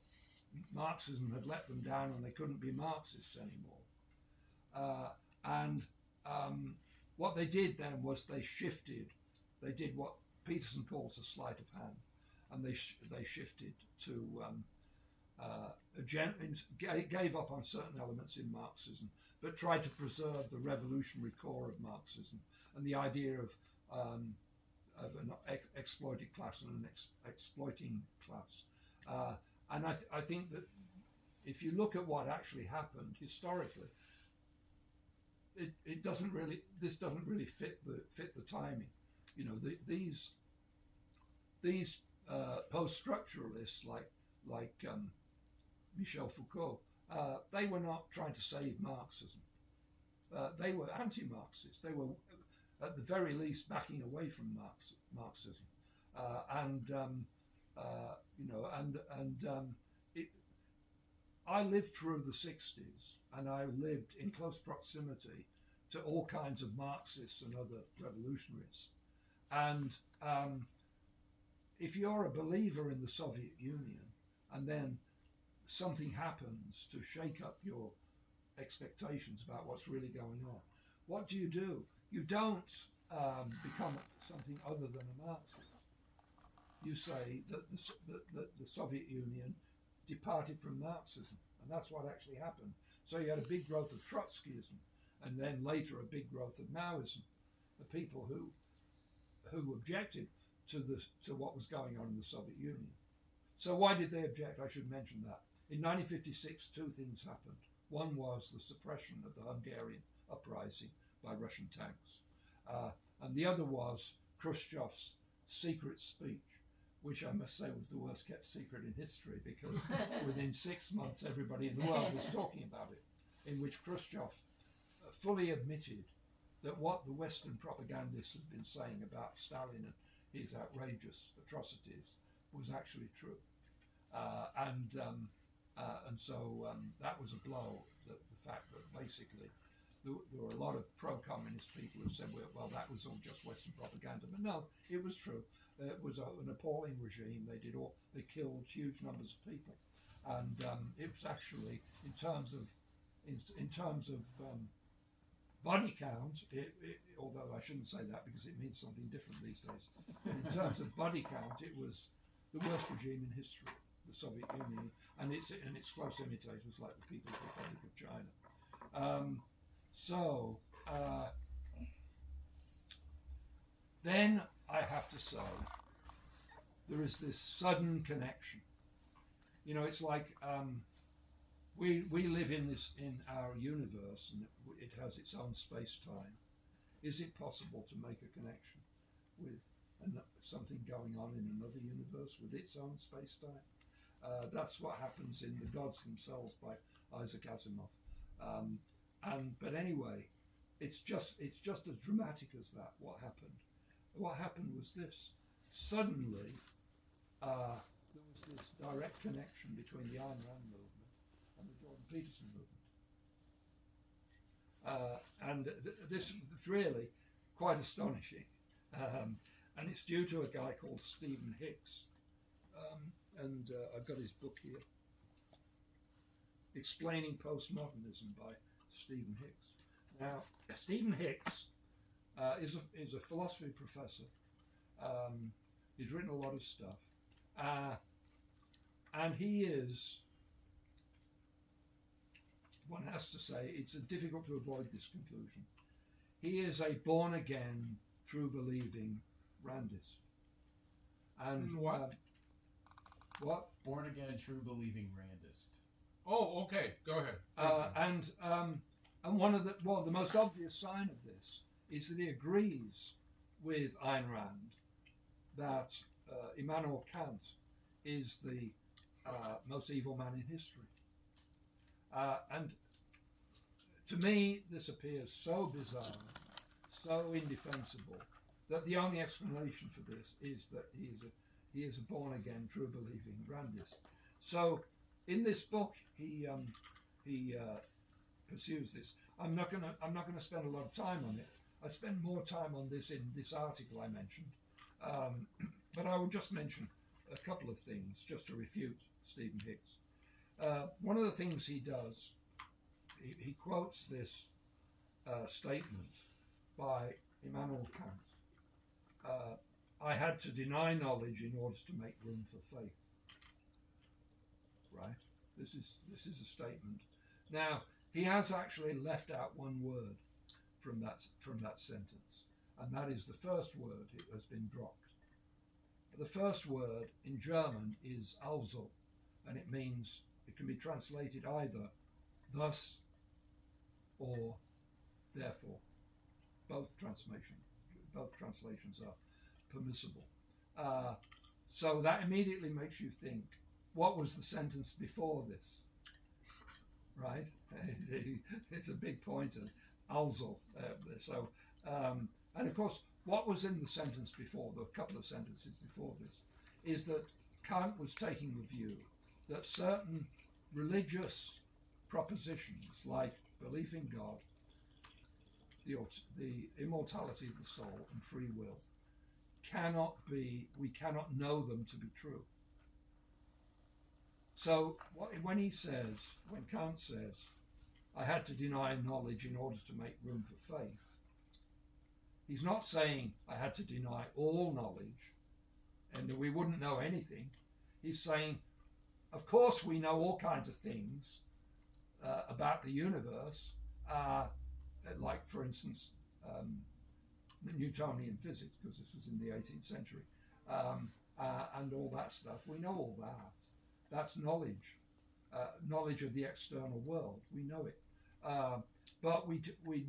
Marxism had let them down and they couldn't be Marxists anymore. And what they did then was they did what Peterson calls a sleight of hand, and they shifted to gave up on certain elements in Marxism, but tried to preserve the revolutionary core of Marxism and the idea of an exploited class and an exploiting class. And I think that if you look at what actually happened historically, this doesn't really fit the timing. You know, these post-structuralists like Michel Foucault, they were not trying to save Marxism. They were anti-Marxist. They were, at the very least, backing away from Marxism. I lived through the 60s, and I lived in close proximity to all kinds of Marxists and other revolutionaries. And if you're a believer in the Soviet Union, and then something happens to shake up your expectations about what's really going on, what do? You don't become something other than a Marxist. You say that the Soviet Union departed from Marxism, and that's what actually happened. So you had a big growth of Trotskyism, and then later a big growth of Maoism. The people who objected to what was going on in the Soviet Union. So why did they object? I should mention that. In 1956, two things happened. One was the suppression of the Hungarian uprising by Russian tanks. And the other was Khrushchev's secret speech, which I must say was the worst kept secret in history, because within 6 months everybody in the world was talking about it, in which Khrushchev fully admitted that what the Western propagandists had been saying about Stalin and his outrageous atrocities was actually true. And so that was a blow, the fact that basically there were a lot of pro-communist people who said, well, that was all just Western propaganda. But no, it was true. It was an appalling regime. They killed huge numbers of people. And it was actually, in terms of body count, although I shouldn't say that because it means something different these days, but in terms of body count, it was the worst regime in history, the Soviet Union, and its close imitators like the People's Republic of China. Then I have to say, there is this sudden connection. You know, it's like we live in our universe, and it has its own space-time. Is it possible to make a connection with something going on in another universe with its own space-time? That's what happens in The Gods Themselves by Isaac Asimov. But anyway, it's just as dramatic as that. What happened was this: suddenly there was this direct connection between the Ayn Rand movement and the Jordan Peterson movement, this is really quite astonishing, and it's due to a guy called Stephen Hicks, and I've got his book here, Explaining Postmodernism by Stephen Hicks. Now, Stephen Hicks is a philosophy professor. He's written a lot of stuff, and he is, one has to say, it's difficult to avoid this conclusion. He is a born-again, true-believing Randist. And what? What? Born-again, true-believing Randist. Oh, okay. Go ahead. And one of the most obvious sign of this is that he agrees with Ayn Rand that Immanuel Kant is the most evil man in history. And to me, this appears so bizarre, so indefensible, that the only explanation for this is that he is a born-again, true-believing Randist. So, in this book, he pursues this. I'm not gonna spend a lot of time on it. I spend more time on this in this article I mentioned, but I will just mention a couple of things just to refute Stephen Hicks. One of the things he does, he quotes this statement by Immanuel Kant. I had to deny knowledge in order to make room for faith. Right? This is a statement. Now, he has actually left out one word from that sentence, and that is the first word. It has been dropped. The first word in German is also, and it can be translated either thus or therefore. Both translations are permissible. So that immediately makes you think, what was the sentence before this? Right? It's a big pointer. Also. And of course, what was in the sentence before, the couple of sentences before this, is that Kant was taking the view that certain religious propositions, like belief in God, the immortality of the soul, and free will, we cannot know them to be true. So when Kant says, I had to deny knowledge in order to make room for faith, He's not saying I had to deny all knowledge and that we wouldn't know anything. He's saying, of course, we know all kinds of things about the universe, like, for instance, Newtonian physics, because this was in the 18th century, and all that stuff. We know all that. That's knowledge, knowledge of the external world. We know it. But we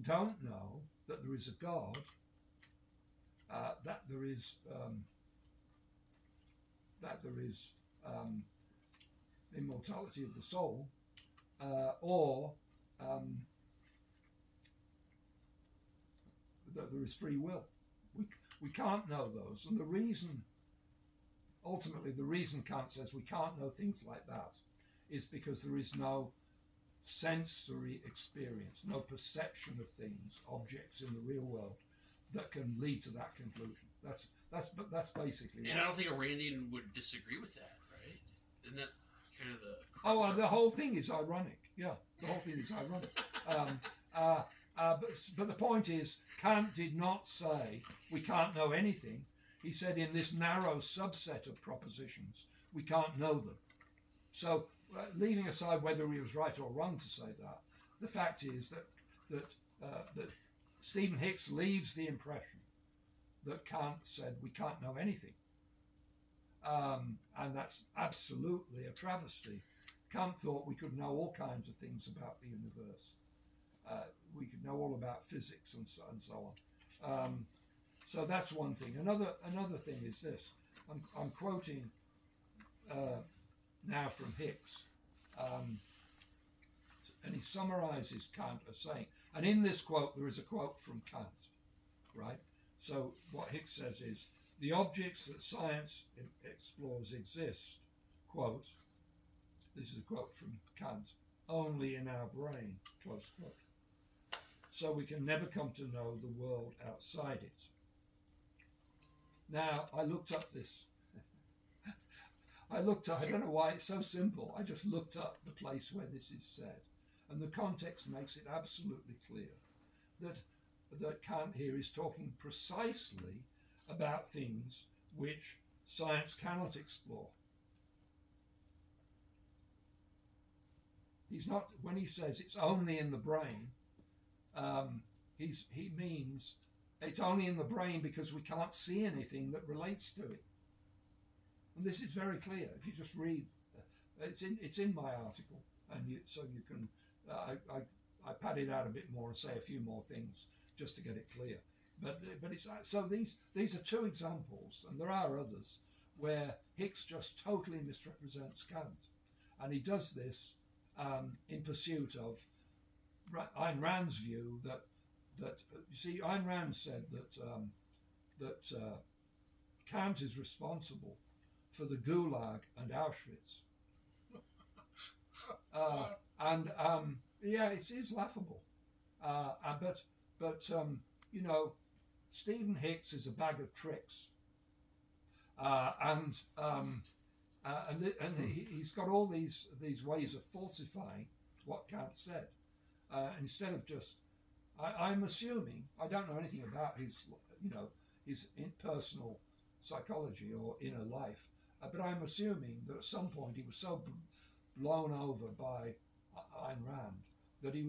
don't know that there is a God, that there is immortality of the soul, or that there is free will. We can't know those, and the reason, ultimately, the reason Kant says we can't know things like that is because there is no sensory experience, no perception of things, objects in the real world that can lead to that conclusion. That's basically. And I don't think a Randian would disagree with that, right? Isn't that kind of the? Oh, the whole thing is ironic. Yeah, the whole thing is ironic. But the point is, Kant did not say we can't know anything. He said in this narrow subset of propositions, we can't know them. So, leaving aside whether he was right or wrong to say that, the fact is that Stephen Hicks leaves the impression that Kant said we can't know anything. And that's absolutely a travesty. Kant thought we could know all kinds of things about the universe. We could know all about physics and so on. So that's one thing. Another thing is this. I'm quoting now from Hicks, and he summarizes Kant as saying, and in this quote there is a quote from Kant, right? So what Hicks says is, the objects that science explores exist, quote, this is a quote from Kant, only in our brain, close quote. So we can never come to know the world outside it. Now, I looked up this. I don't know why it's so simple. I just looked up the place where this is said. And the context makes it absolutely clear that Kant here is talking precisely about things which science cannot explore. He's not, when he says it's only in the brain, he means it's only in the brain because we can't see anything that relates to it. And this is very clear. If you just read, it's in my article, and so you can. I pad it out a bit more and say a few more things just to get it clear. But it's so these are two examples, and there are others where Hicks just totally misrepresents Kant, and he does this in pursuit of Ayn Rand's view that you see, Ayn Rand said that Kant is responsible for the Gulag and Auschwitz, yeah, it is laughable, but you know, Stephen Hicks is a bag of tricks, and he's got all these ways of falsifying what Kant said, and instead of just, I'm assuming, I don't know anything about his personal psychology or inner life, but I'm assuming that at some point he was so blown over by Ayn Rand that he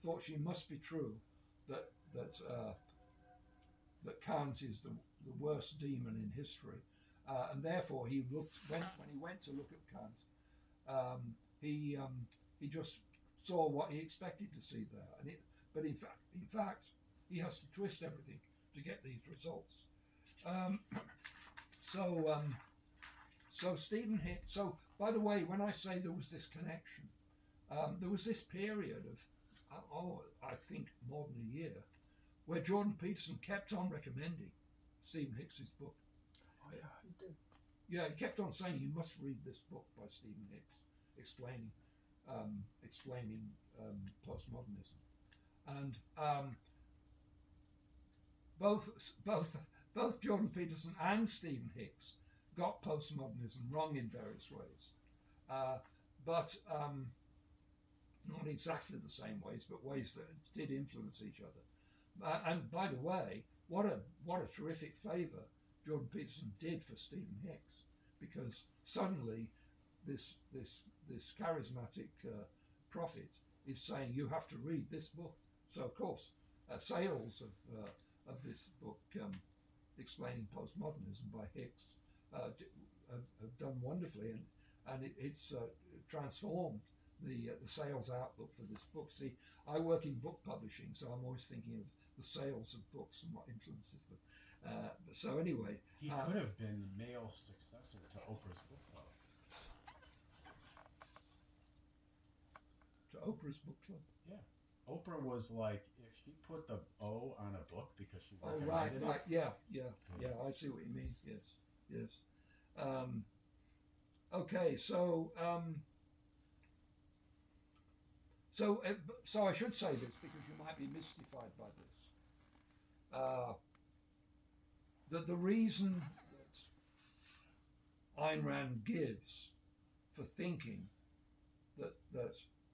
thought she must be true, that Kant is the worst demon in history, and therefore when he went to look at Kant, he just saw what he expected to see there, but in fact he has to twist everything to get these results. So Stephen Hicks. So by the way, when I say there was this connection, there was this period of I think more than a year, where Jordan Peterson kept on recommending Stephen Hicks's book. Oh yeah, he did. Yeah, he kept on saying you must read this book by Stephen Hicks, explaining postmodernism, and both Jordan Peterson and Stephen Hicks got postmodernism wrong in various ways, but not exactly the same ways, but ways that did influence each other. And by the way, what a terrific favour Jordan Peterson did for Stephen Hicks, because suddenly this charismatic prophet is saying you have to read this book. So of course, sales of this book, Explaining Postmodernism by Hicks, have done wonderfully, and it's transformed the sales outlook for this book. See, I work in book publishing, so I'm always thinking of the sales of books and what influences them. So anyway, he could have been the male successor to Oprah's book club. To Oprah's book club. Yeah, Oprah was like, if she put the O on a book because she Oh, recommended right, it. yeah. I see what you mean. Yes. Okay, so I should say this because you might be mystified by this. That the reason that Ayn Rand gives for thinking that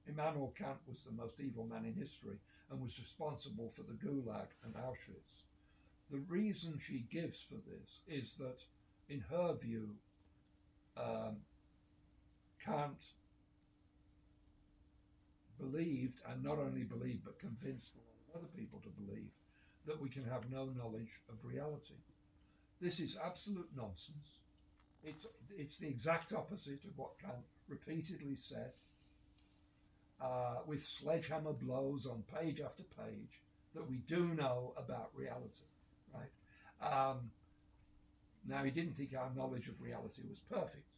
Immanuel Kant was the most evil man in history and was responsible for the Gulag and Auschwitz, the reason she gives for this is that, in her view, Kant believed, and not only believed, but convinced a lot of other people to believe, that we can have no knowledge of reality. This is absolute nonsense. It's the exact opposite of what Kant repeatedly said, with sledgehammer blows on page after page, that we do know about reality, right? Now, he didn't think our knowledge of reality was perfect.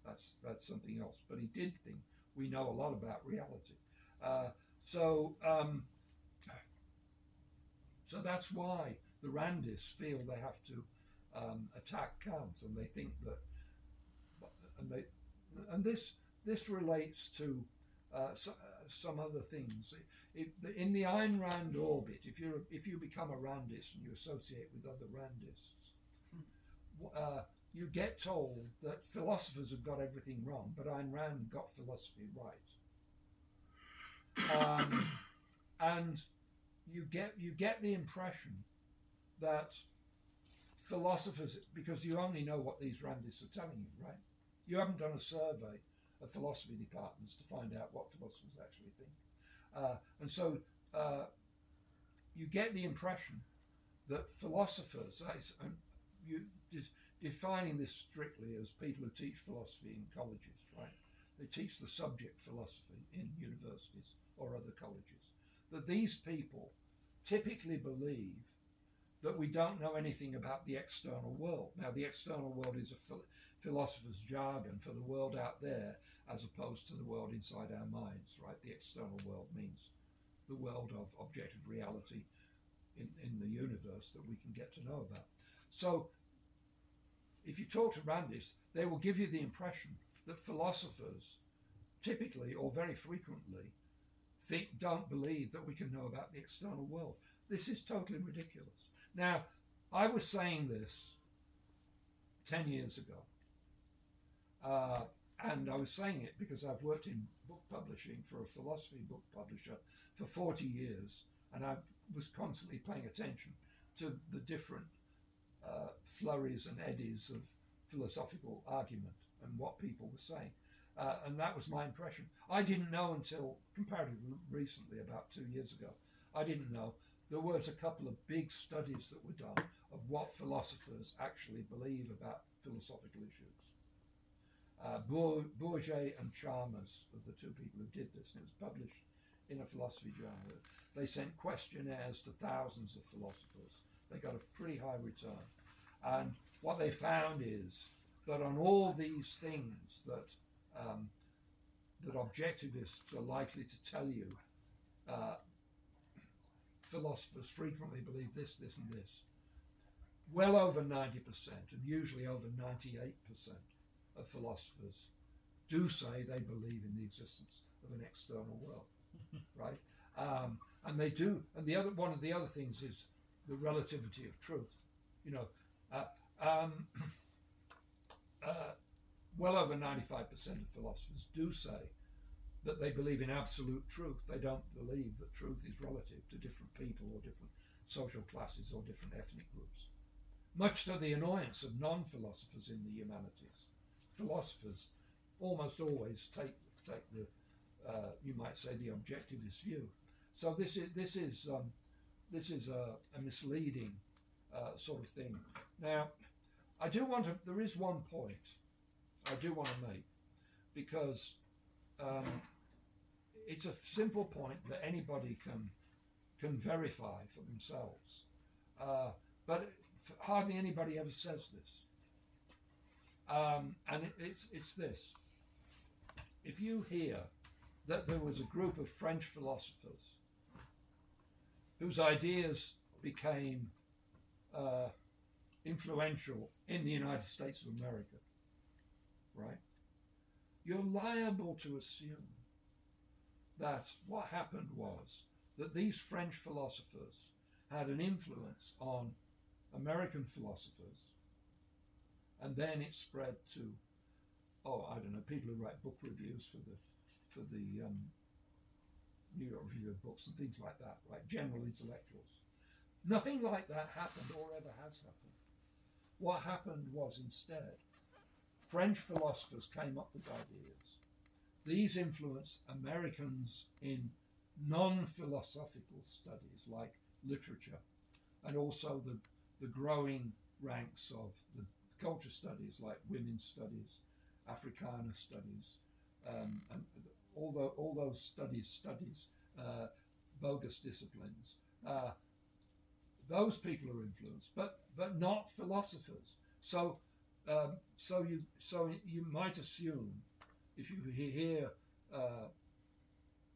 That's something else. But he did think we know a lot about reality. So that's why the Randists feel they have to attack Kant, and they think that, and this relates to some other things. In the Ayn Rand orbit, if you become a Randist and you associate with other Randists, you get told that philosophers have got everything wrong, but Ayn Rand got philosophy right. And you get the impression that philosophers, because you only know what these Randists are telling you, right? You haven't done a survey of philosophy departments to find out what philosophers actually think. And so you get the impression that philosophers, defining this strictly as people who teach philosophy in colleges, right? They teach the subject philosophy in universities or other colleges. That these people typically believe that we don't know anything about the external world. Now, the external world is a philosopher's jargon for the world out there as opposed to the world inside our minds, right? The external world means the world of objective reality in the universe that we can get to know about. So, if you talk to Randists, they will give you the impression that philosophers typically or very frequently don't believe that we can know about the external world. This is totally ridiculous. Now, I was saying this 10 years ago, and I was saying it because I've worked in book publishing for a philosophy book publisher for 40 years, and I was constantly paying attention to the different flurries and eddies of philosophical argument and what people were saying. And that was my impression. I didn't know until comparatively recently, about 2 years ago, I didn't know there was a couple of big studies that were done of what philosophers actually believe about philosophical issues. Bourget and Chalmers are the two people who did this, and it was published in a philosophy journal. They sent questionnaires to thousands of philosophers. They got a pretty high return. And what they found is that on all these things that objectivists are likely to tell you, philosophers frequently believe this, this, and this. Well over 90%, and usually over 98% of philosophers do say they believe in the existence of an external world, right? And they do. And one of the other things is the relativity of truth. You know, well over 95% of philosophers do say that they believe in absolute truth. They don't believe that truth is relative to different people or different social classes or different ethnic groups, much to the annoyance of non-philosophers in the humanities. Philosophers almost always take the you might say the objectivist view. So this is a misleading sort of thing. Now, there is one point I do want to make, because it's a simple point that anybody can verify for themselves, but hardly anybody ever says this. And it's this: if you hear that there was a group of French philosophers whose ideas became influential in the United States of America, right? You're liable to assume that what happened was that these French philosophers had an influence on American philosophers, and then it spread to, people who write book reviews for the New York Review of Books and things like that, right? General intellectuals. Nothing like that happened or ever has happened. What happened was instead, French philosophers came up with ideas. These influenced Americans in non-philosophical studies like literature, and also the growing ranks of the culture studies like women's studies, Africana studies, and all those studies bogus disciplines. Those people are influenced, but not philosophers. So you might assume, if you hear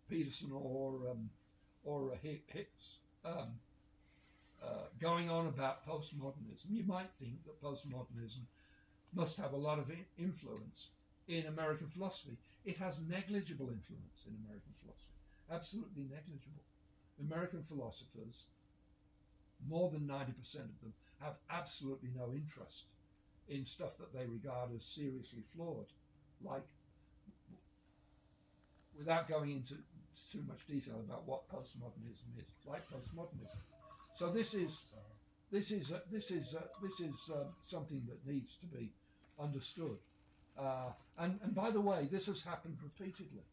Peterson or Hicks going on about postmodernism, you might think that postmodernism must have a lot of influence in American philosophy. It has negligible influence in American philosophy, absolutely negligible. American philosophers, more than 90% of them, have absolutely no interest in stuff that they regard as seriously flawed, like, without going into too much detail about what postmodernism is, like postmodernism. So this is something that needs to be understood. And by the way, this has happened repeatedly.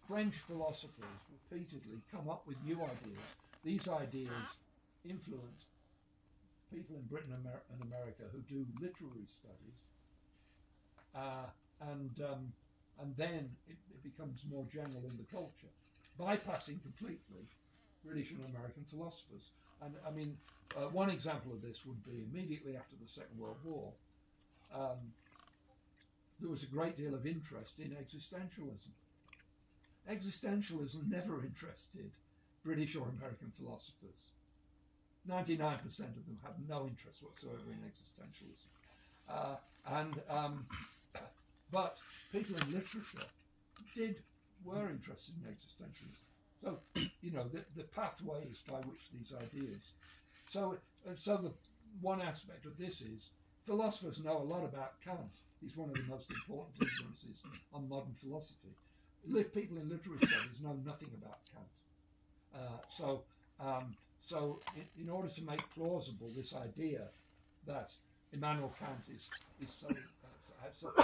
French philosophers repeatedly come up with new ideas. These ideas influence people in Britain and America who do literary studies, and then it becomes more general in the culture, bypassing completely British and American philosophers. And I mean, one example of this would be immediately after the Second World War, there was a great deal of interest in existentialism. Existentialism never interested British or American philosophers. 99% of them had no interest whatsoever in existentialism. But people in literature were interested in existentialism. So, the pathways by which these ideas. So the one aspect of this is philosophers know a lot about Kant. He's one of the most important influences on modern philosophy. People in literary studies know nothing about Kant. So in order to make plausible this idea that Immanuel Kant is so has such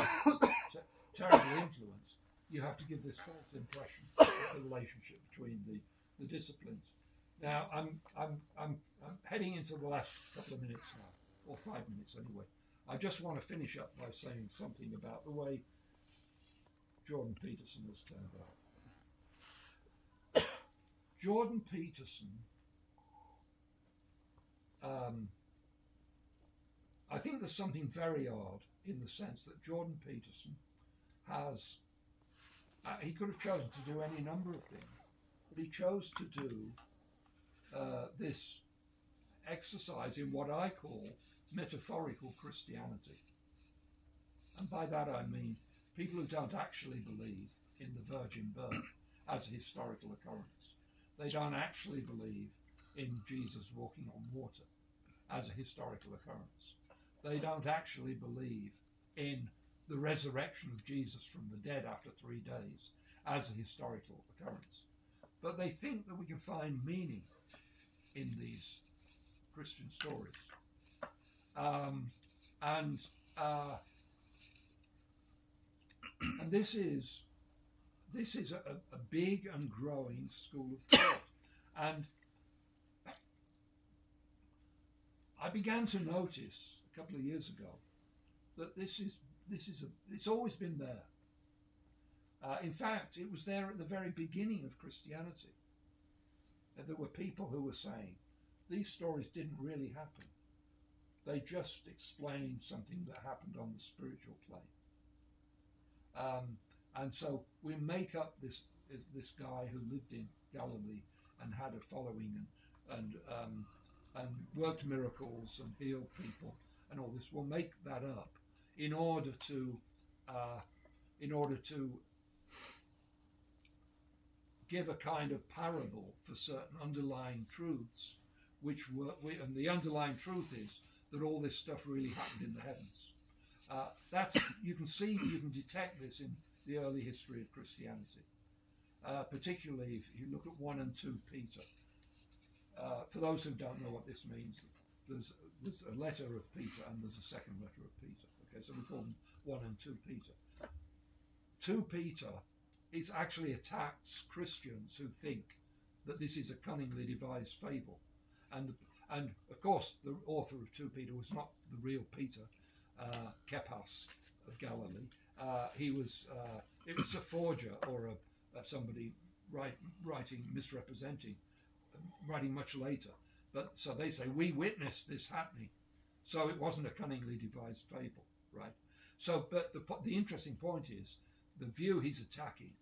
terrible influence, you have to give this false impression of the relationship between the disciplines. Now I'm heading into the last couple of minutes now, or 5 minutes anyway. I just want to finish up by saying something about the way Jordan Peterson has turned out. Jordan Peterson, I think there's something very odd in the sense that Jordan Peterson has, he could have chosen to do any number of things, but he chose to do this exercise in what I call metaphorical Christianity. And by that I mean people who don't actually believe in the virgin birth as a historical occurrence. They don't actually believe in Jesus walking on water as a historical occurrence. They don't actually believe in the resurrection of Jesus from the dead after 3 days as a historical occurrence. but they think that we can find meaning in these Christian stories. And this is a big and growing school of thought. And I began to notice a couple of years ago that it's always been there. In fact, it was there at the very beginning of Christianity. There were people who were saying these stories didn't really happen. They just explained something that happened on the spiritual plane. And so we make up this guy who lived in Galilee and had a following and worked miracles and healed people and all this. We'll make that up in order to give a kind of parable for certain underlying truths, and the underlying truth is that all this stuff really happened in the heavens. You can detect this in the early history of Christianity, particularly if you look at 1 and 2 Peter. For those who don't know what this means, there's a letter of Peter and there's a second letter of Peter. Okay, so we call them 1 and 2 Peter. 2 Peter actually attacks Christians who think that this is a cunningly devised fable, and of course the author of 2 Peter was not the real Peter, Kepas of Galilee. It was a forger or somebody writing much later. But so they say we witnessed this happening, so it wasn't a cunningly devised fable, right? So, but the interesting point is the view he's attacking,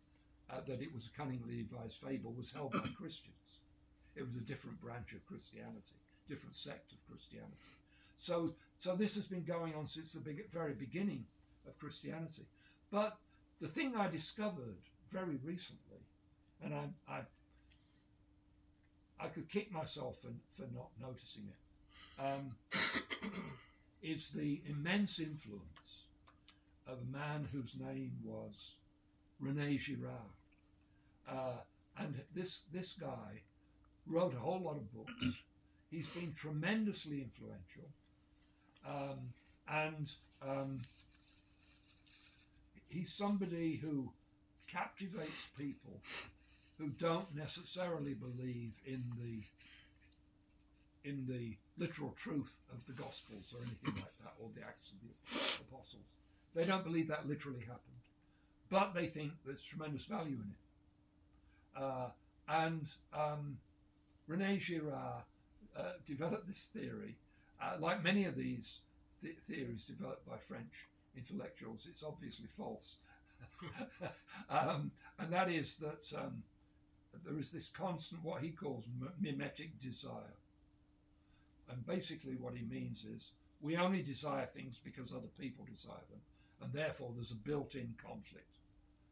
that it was a cunningly devised fable, was held by Christians. It was a different branch of Christianity, different sect of Christianity. So this has been going on since the very beginning of Christianity. But the thing I discovered very recently, and I could kick myself for not noticing it, is the immense influence of a man whose name was René Girard. And this guy wrote a whole lot of books. He's been tremendously influential. He's somebody who captivates people who don't necessarily believe in the literal truth of the Gospels or anything like that, or the Acts of the Apostles. They don't believe that literally happened, but they think there's tremendous value in it. René Girard developed this theory, like many of these theories developed by French intellectuals. It's obviously false. And that is that there is this constant, what he calls mimetic desire. And basically what he means is we only desire things because other people desire them, and therefore there's a built-in conflict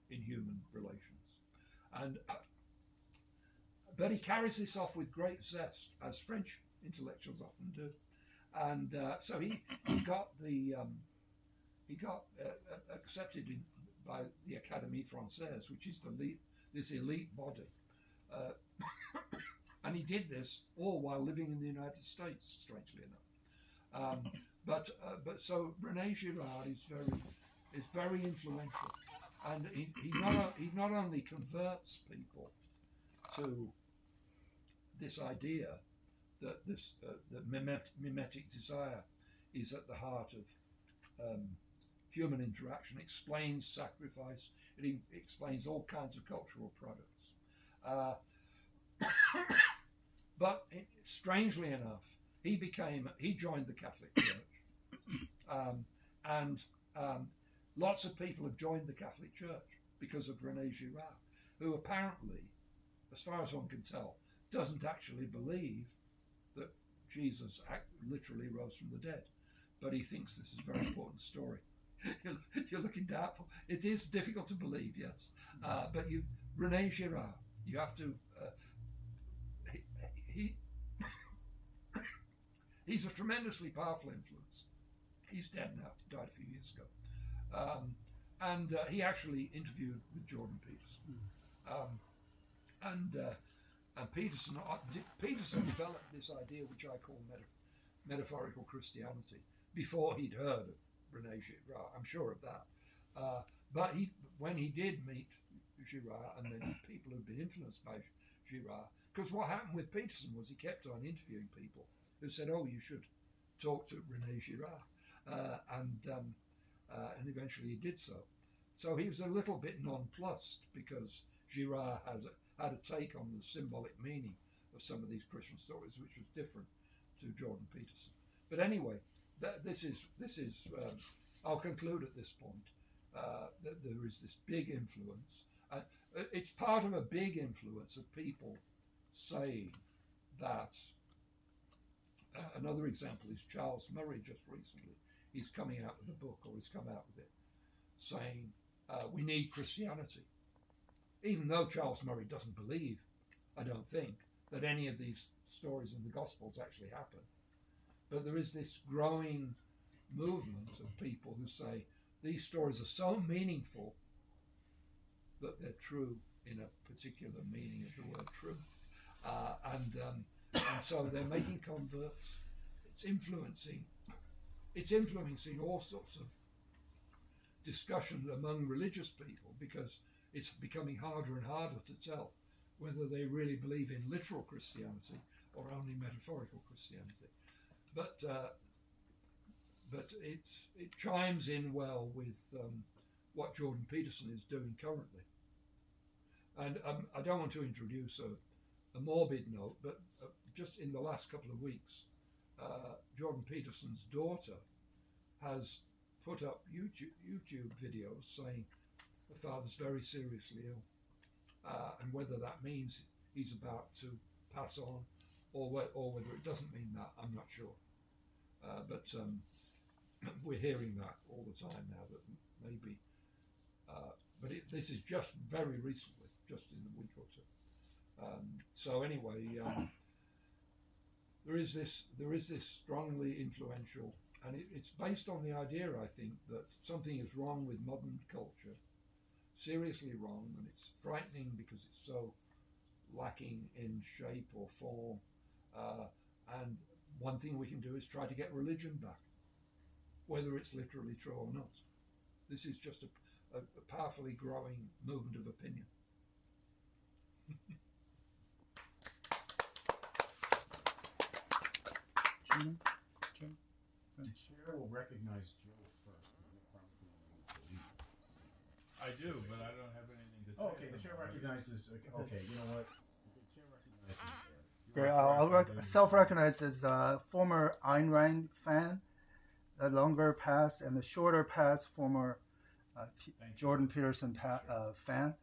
in human relations. But he carries this off with great zest, as French intellectuals often do. And so he got accepted by the Académie Française, which is this elite body. And he did this all while living in the United States, strangely enough. But so René Girard is very influential, and he not only converts people to this idea that mimetic desire is at the heart of human interaction, explains sacrifice, it explains all kinds of cultural products. But strangely enough, he joined the Catholic Church, and lots of people have joined the Catholic Church because of René Girard, who apparently, as far as one can tell, doesn't actually believe that Jesus literally rose from the dead, but he thinks this is a very important story. You're looking doubtful. It is difficult to believe, yes, but René Girard, you have to. He's a tremendously powerful influence. He's dead now. Died a few years ago, and he actually interviewed with Jordan Peterson. And Peterson developed this idea, which I call metaphorical Christianity, before he'd heard of René Girard. I'm sure of that. But when he did meet Girard and then people who'd been influenced by Girard, because what happened with Peterson was he kept on interviewing people who said, "Oh, you should talk to René Girard," and eventually he did so. So he was a little bit nonplussed because Girard had a take on the symbolic meaning of some of these Christian stories, which was different to Jordan Peterson. But anyway, this is. I'll conclude at this point that there is this big influence. It's part of a big influence of people saying that. Another example is Charles Murray. Just recently, he's coming out with a book, or he's come out with it, saying we need Christianity. Even though Charles Murray doesn't believe, I don't think, that any of these stories in the Gospels actually happen. But there is this growing movement of people who say these stories are so meaningful that they're true in a particular meaning of the word true. And so they're making converts. It's influencing all sorts of discussions among religious people, because it's becoming harder and harder to tell whether they really believe in literal Christianity or only metaphorical Christianity. But it chimes in well with what Jordan Peterson is doing currently. And I don't want to introduce a morbid note, but just in the last couple of weeks, Jordan Peterson's daughter has put up YouTube videos saying the father's very seriously ill, and whether that means he's about to pass on, or whether it doesn't mean that, I'm not sure. But we're hearing that all the time now, that maybe. But this is just very recently, just in a week or two. So anyway, there is this strongly influential, and it's based on the idea, I think, that something is wrong with modern culture, seriously wrong, and it's frightening because it's so lacking in shape or form. And one thing we can do is try to get religion back, whether it's literally true or not. This is just a powerfully growing movement of opinion. The chair will recognize Joe first. I do, but I don't have anything to say. Oh, okay, the chair recognizes. Okay, you know what? The chair recognizes. Okay, I'll self-recognize as a former Ayn Rand fan, a longer past, and the shorter past former Jordan Peterson fan.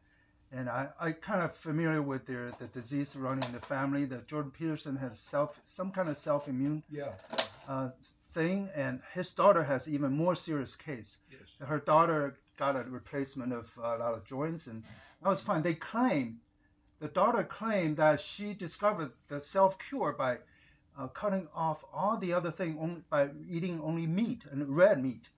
And I kind of familiar with the disease running in the family. That Jordan Peterson has some kind of self-immune thing, and his daughter has even more serious case. Yes. Her daughter got a replacement of a lot of joints, and that was fine. The daughter claimed that she discovered the self-cure by cutting off all the other thing by eating only meat and red meat,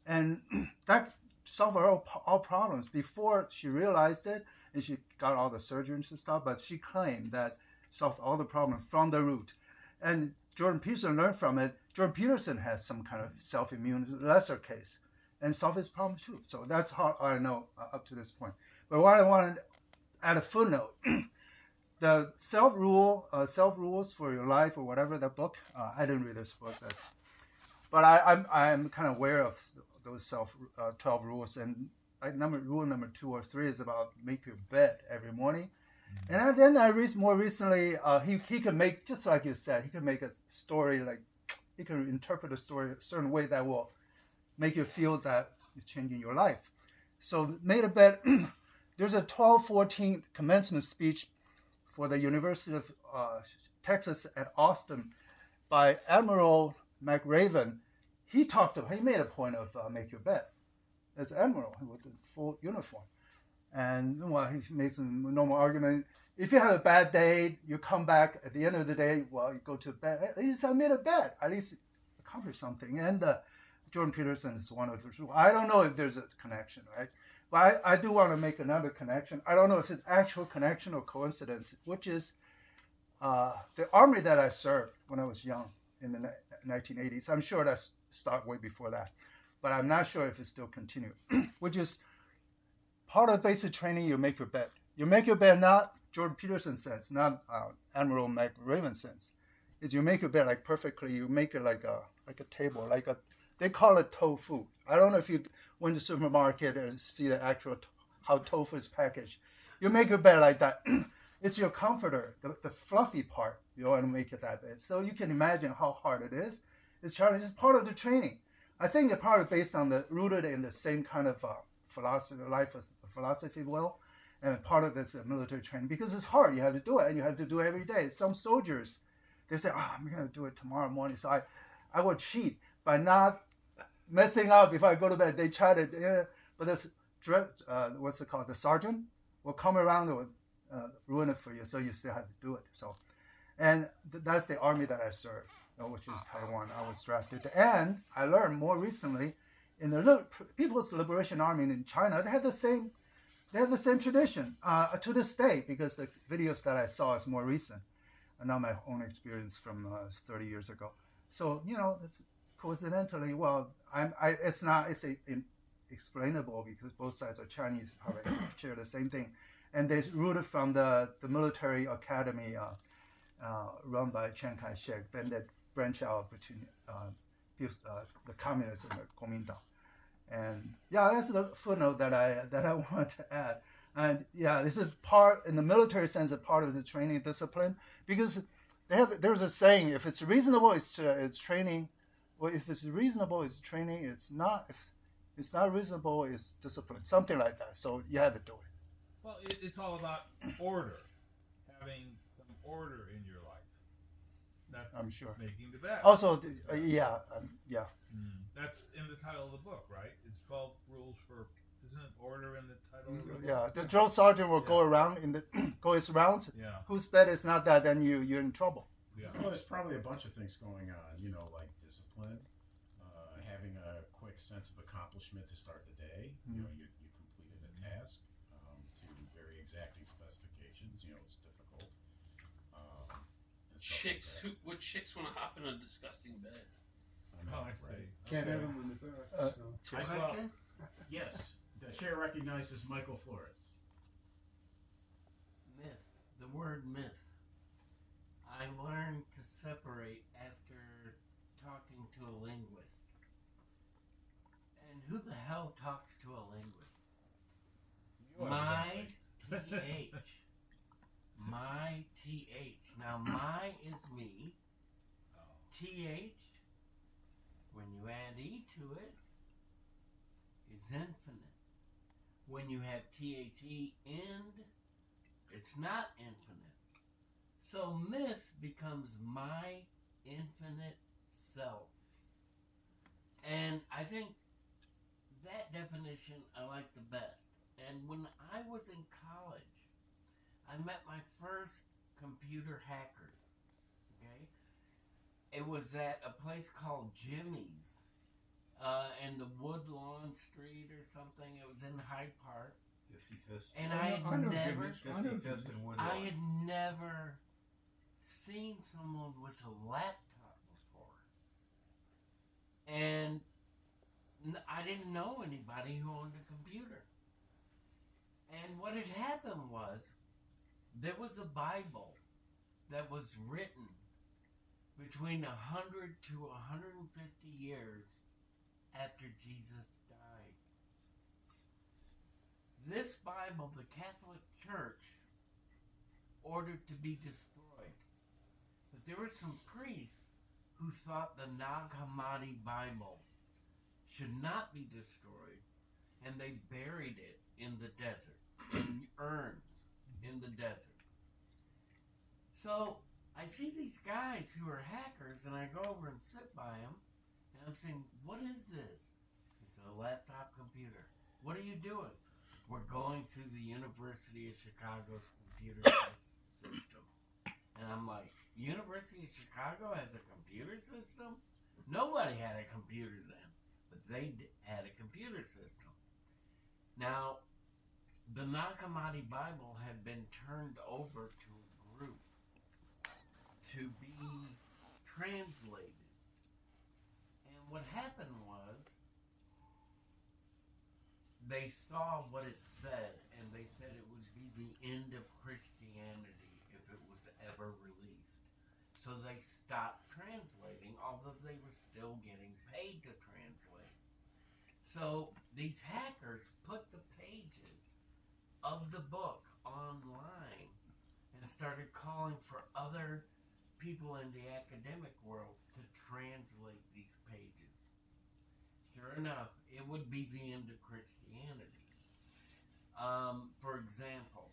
and that solved all problems. Before she realized it, and she got all the surgeries and stuff, but she claimed that solved all the problems from the root. And Jordan Peterson learned from it. Jordan Peterson has some kind of self-immune lesser case and solved his problem too. So that's how I know up to this point. But what I wanted add a footnote. The self-rules for your life or whatever, that book, I didn't read this book. But I'm kind of aware of those 12 rules. And rule number 2 or 3 is about make your bed every morning. And then I read more recently, he can make, just like you said, he can make a story, like he can interpret a story a certain way that will make you feel that it's changing your life. So made a bed. There's a 12-14 commencement speech for the University of Texas at Austin by Admiral McRaven. He made a point of make your bed. It's Admiral with the full uniform. And he makes a normal argument. If you have a bad day, you come back at the end of the day, you go to bed. At least I made a bed. At least accomplish something. And Jordan Peterson is one of those. I don't know if there's a connection, right? But I do want to make another connection. I don't know if it's actual connection or coincidence, which is the army that I served when I was young in the 1980s. I'm sure that started way before that, but I'm not sure if it still continued, which is part of basic training. You make your bed. You make your bed not Jordan Peterson sense, not Admiral McRaven sense. Is you make your bed like perfectly. You make it like a table, they call it tofu. I don't know if you went to the supermarket and see the actual how tofu is packaged. You make your bed like that. It's your comforter, the fluffy part. You want to make it that bed. So you can imagine how hard it is. It's challenging. It's part of the training. I think it's probably based on rooted in the same kind of philosophy, philosophy, and part of it's military training because it's hard. You have to do it, and you have to do it every day. Some soldiers, they say, I'm going to do it tomorrow morning. So I will cheat by not messing up if I go to bed. They try to, but this, what's it called? The sergeant will come around and will ruin it for you, so you still have to do it. So, and that's the army that I served, which is Taiwan. I was drafted. And I learned more recently in the People's Liberation Army in China, they have the same tradition to this day because the videos that I saw is more recent, and not my own experience from 30 years ago. So it's coincidentally, it's explainable because both sides are Chinese, probably share the same thing, and they rooted from the military academy run by Chiang Kai-shek. Then they branch out between the communists and the Kuomintang. And that's the footnote that I want to add. And this is part, in the military sense, a part of the training discipline because there's a saying: if it's reasonable, it's training. Well, if it's reasonable, it's training. It's not. If it's not reasonable, it's discipline. Something like that. So you have to do it. Well, it's all about order, having some order in your life. That's I'm sure. Making the best. Also, That's in the title of the book, right? It's 12 rules for. Isn't it order in the title of the book? Yeah, the drill sergeant will go around go his rounds. Yeah. Whose bed is not that, then you're in trouble. Yeah. Well, there's probably a bunch of things going on, like discipline, having a quick sense of accomplishment to start the day. You completed a task to very exacting specifications. It's difficult. Chicks, what chicks want to hop in a disgusting bed? I see. Can't have them in the barracks. So. Question? Yes, the chair recognizes Michael Flores. Myth. The word myth. I learned to separate after talking to a linguist. And who the hell talks to a linguist? My TH. My TH. Now, my is me. TH, when you add E to it, is infinite. When you have THE end, it's not infinite. So myth becomes my infinite self. And I think that definition I like the best. And when I was in college, I met my first computer hackers. Okay? It was at a place called Jimmy's in the Woodlawn Street or something. It was in Hyde Park. 55th. And I had never seen someone with a laptop before. And I didn't know anybody who owned a computer. And what had happened was, there was a Bible that was written between 100 to 150 years after Jesus died. This Bible, the Catholic Church ordered to be destroyed. But there were some priests who thought the Nag Hammadi Bible should not be destroyed, and they buried it in the desert, in urns in the desert. So I see these guys who are hackers, and I go over and sit by them, and I'm saying, what is this? It's a laptop computer. What are you doing? We're going through the University of Chicago's computer system. And I'm like, University of Chicago has a computer system? Nobody had a computer then, but they had a computer system. Now, the Nag Hammadi Bible had been turned over to a group to be translated. And what happened was they saw what it said, and they said it would be the end of Christianity if it was ever released. So they stopped translating, although they were still getting paid to translate. So these hackers put the pages of the book online and started calling for other people in the academic world to translate these pages. Sure enough, it would be the end of Christianity. For example,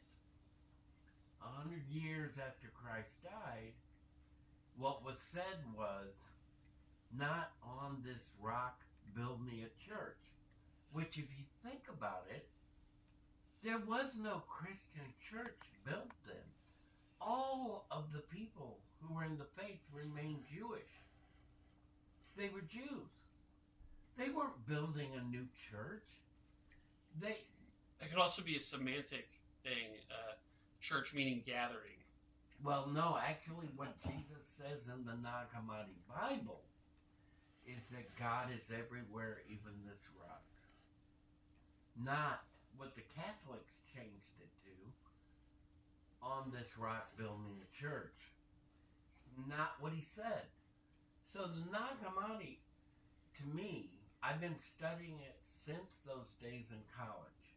100 years after Christ died, what was said was, "Not on this rock build me a church," which, if you think about it, there was no Christian church built then. All of the people who were in the faith remained Jewish. They were Jews. They weren't building a new church. It could also be a semantic thing. Church meaning gathering. Well, no, actually what Jesus says in the Nag Hammadi Bible is that God is everywhere, even this rock. Not what the Catholics changed it to, "On this rock build me a church." It's not what he said. So the Nag Hammadi, to me, I've been studying it since those days in college,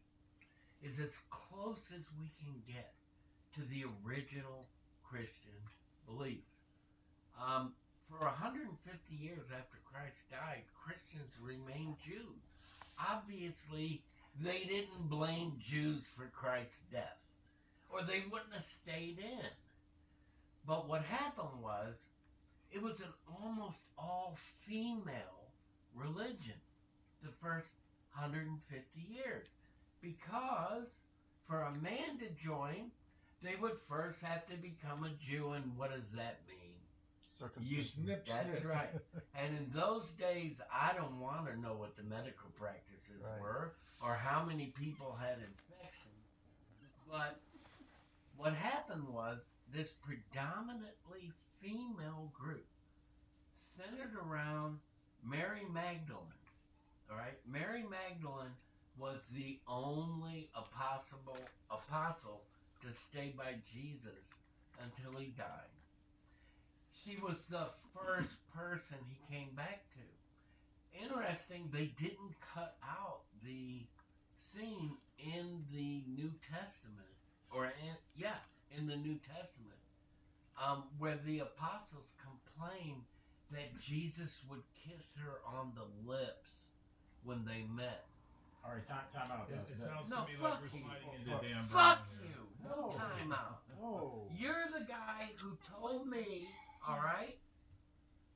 is as close as we can get to the original Christian beliefs. For 150 years after Christ died, Christians remained Jews. Obviously, they didn't blame Jews for Christ's death, or they wouldn't have stayed in. But what happened was, it was an almost all-female religion the first 150 years. Because for a man to join, they would first have to become a Jew, and what does that mean? Circumcision. That's right. And in those days, I don't want to know what the medical practices were or how many people had infections. But what happened was this predominantly female group centered around Mary Magdalene. All right? Mary Magdalene was the only apostle to stay by Jesus until he died. She was the first person he came back to. Interesting, they didn't cut out the scene in the New Testament, in the New Testament, where the apostles complained that Jesus would kiss her on the lips when they met. All right, time out. It sounds No, to me fuck like we're you. sliding into Dan Fuck Brown here. you! No time out. Whoa. You're the guy who told me, all right,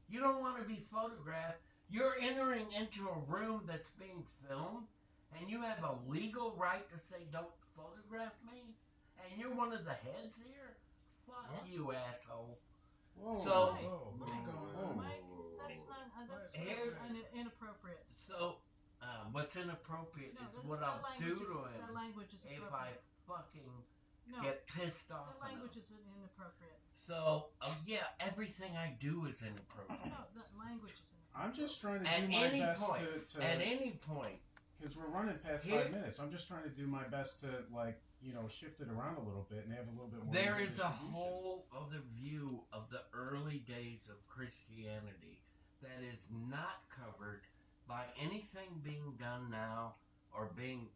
you don't want to be photographed. You're entering into a room that's being filmed, and you have a legal right to say, "Don't photograph me," and you're one of the heads here? Fuck you, asshole. Whoa. So, Mike, that's not, that's Here's- inappropriate. So, what's inappropriate No, is that's, what that I'll language do is, to that him language is if I appropriate. fucking No, get pissed off. that at him. language is inappropriate. So, yeah, everything I do is inappropriate. No, that language is inappropriate. I'm just trying to At do my any best point, to at any point, because we're running past Here- 5 minutes. I'm just trying to do my best to, like, shift it around a little bit and have a little bit more. there even is a distribution. whole other view of the early days of Christianity that is not covered by anything being done now or being,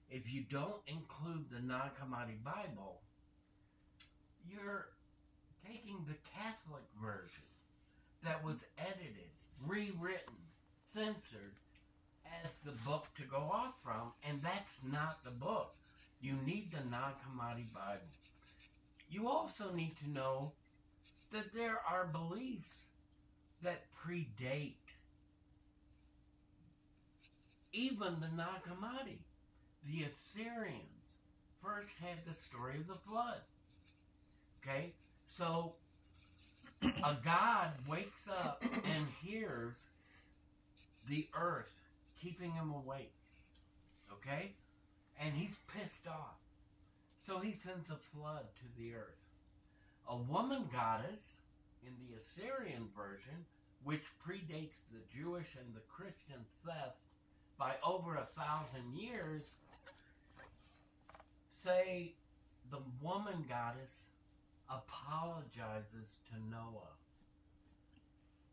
if you don't include the Nag Hammadi Bible, you're taking the Catholic version that was edited, rewritten, censored as the book to go off from, and that's not the book. You need the Nag Hammadi Bible. You also need to know that there are beliefs that predate even the Nag Hammadi. The Assyrians first had the story of the flood. Okay? So, a god wakes up and hears the earth keeping him awake. Okay? And he's pissed off. So he sends a flood to the earth. A woman goddess in the Assyrian version, which predates the Jewish and the Christian theft by over 1,000 years, say the woman goddess apologizes to Noah.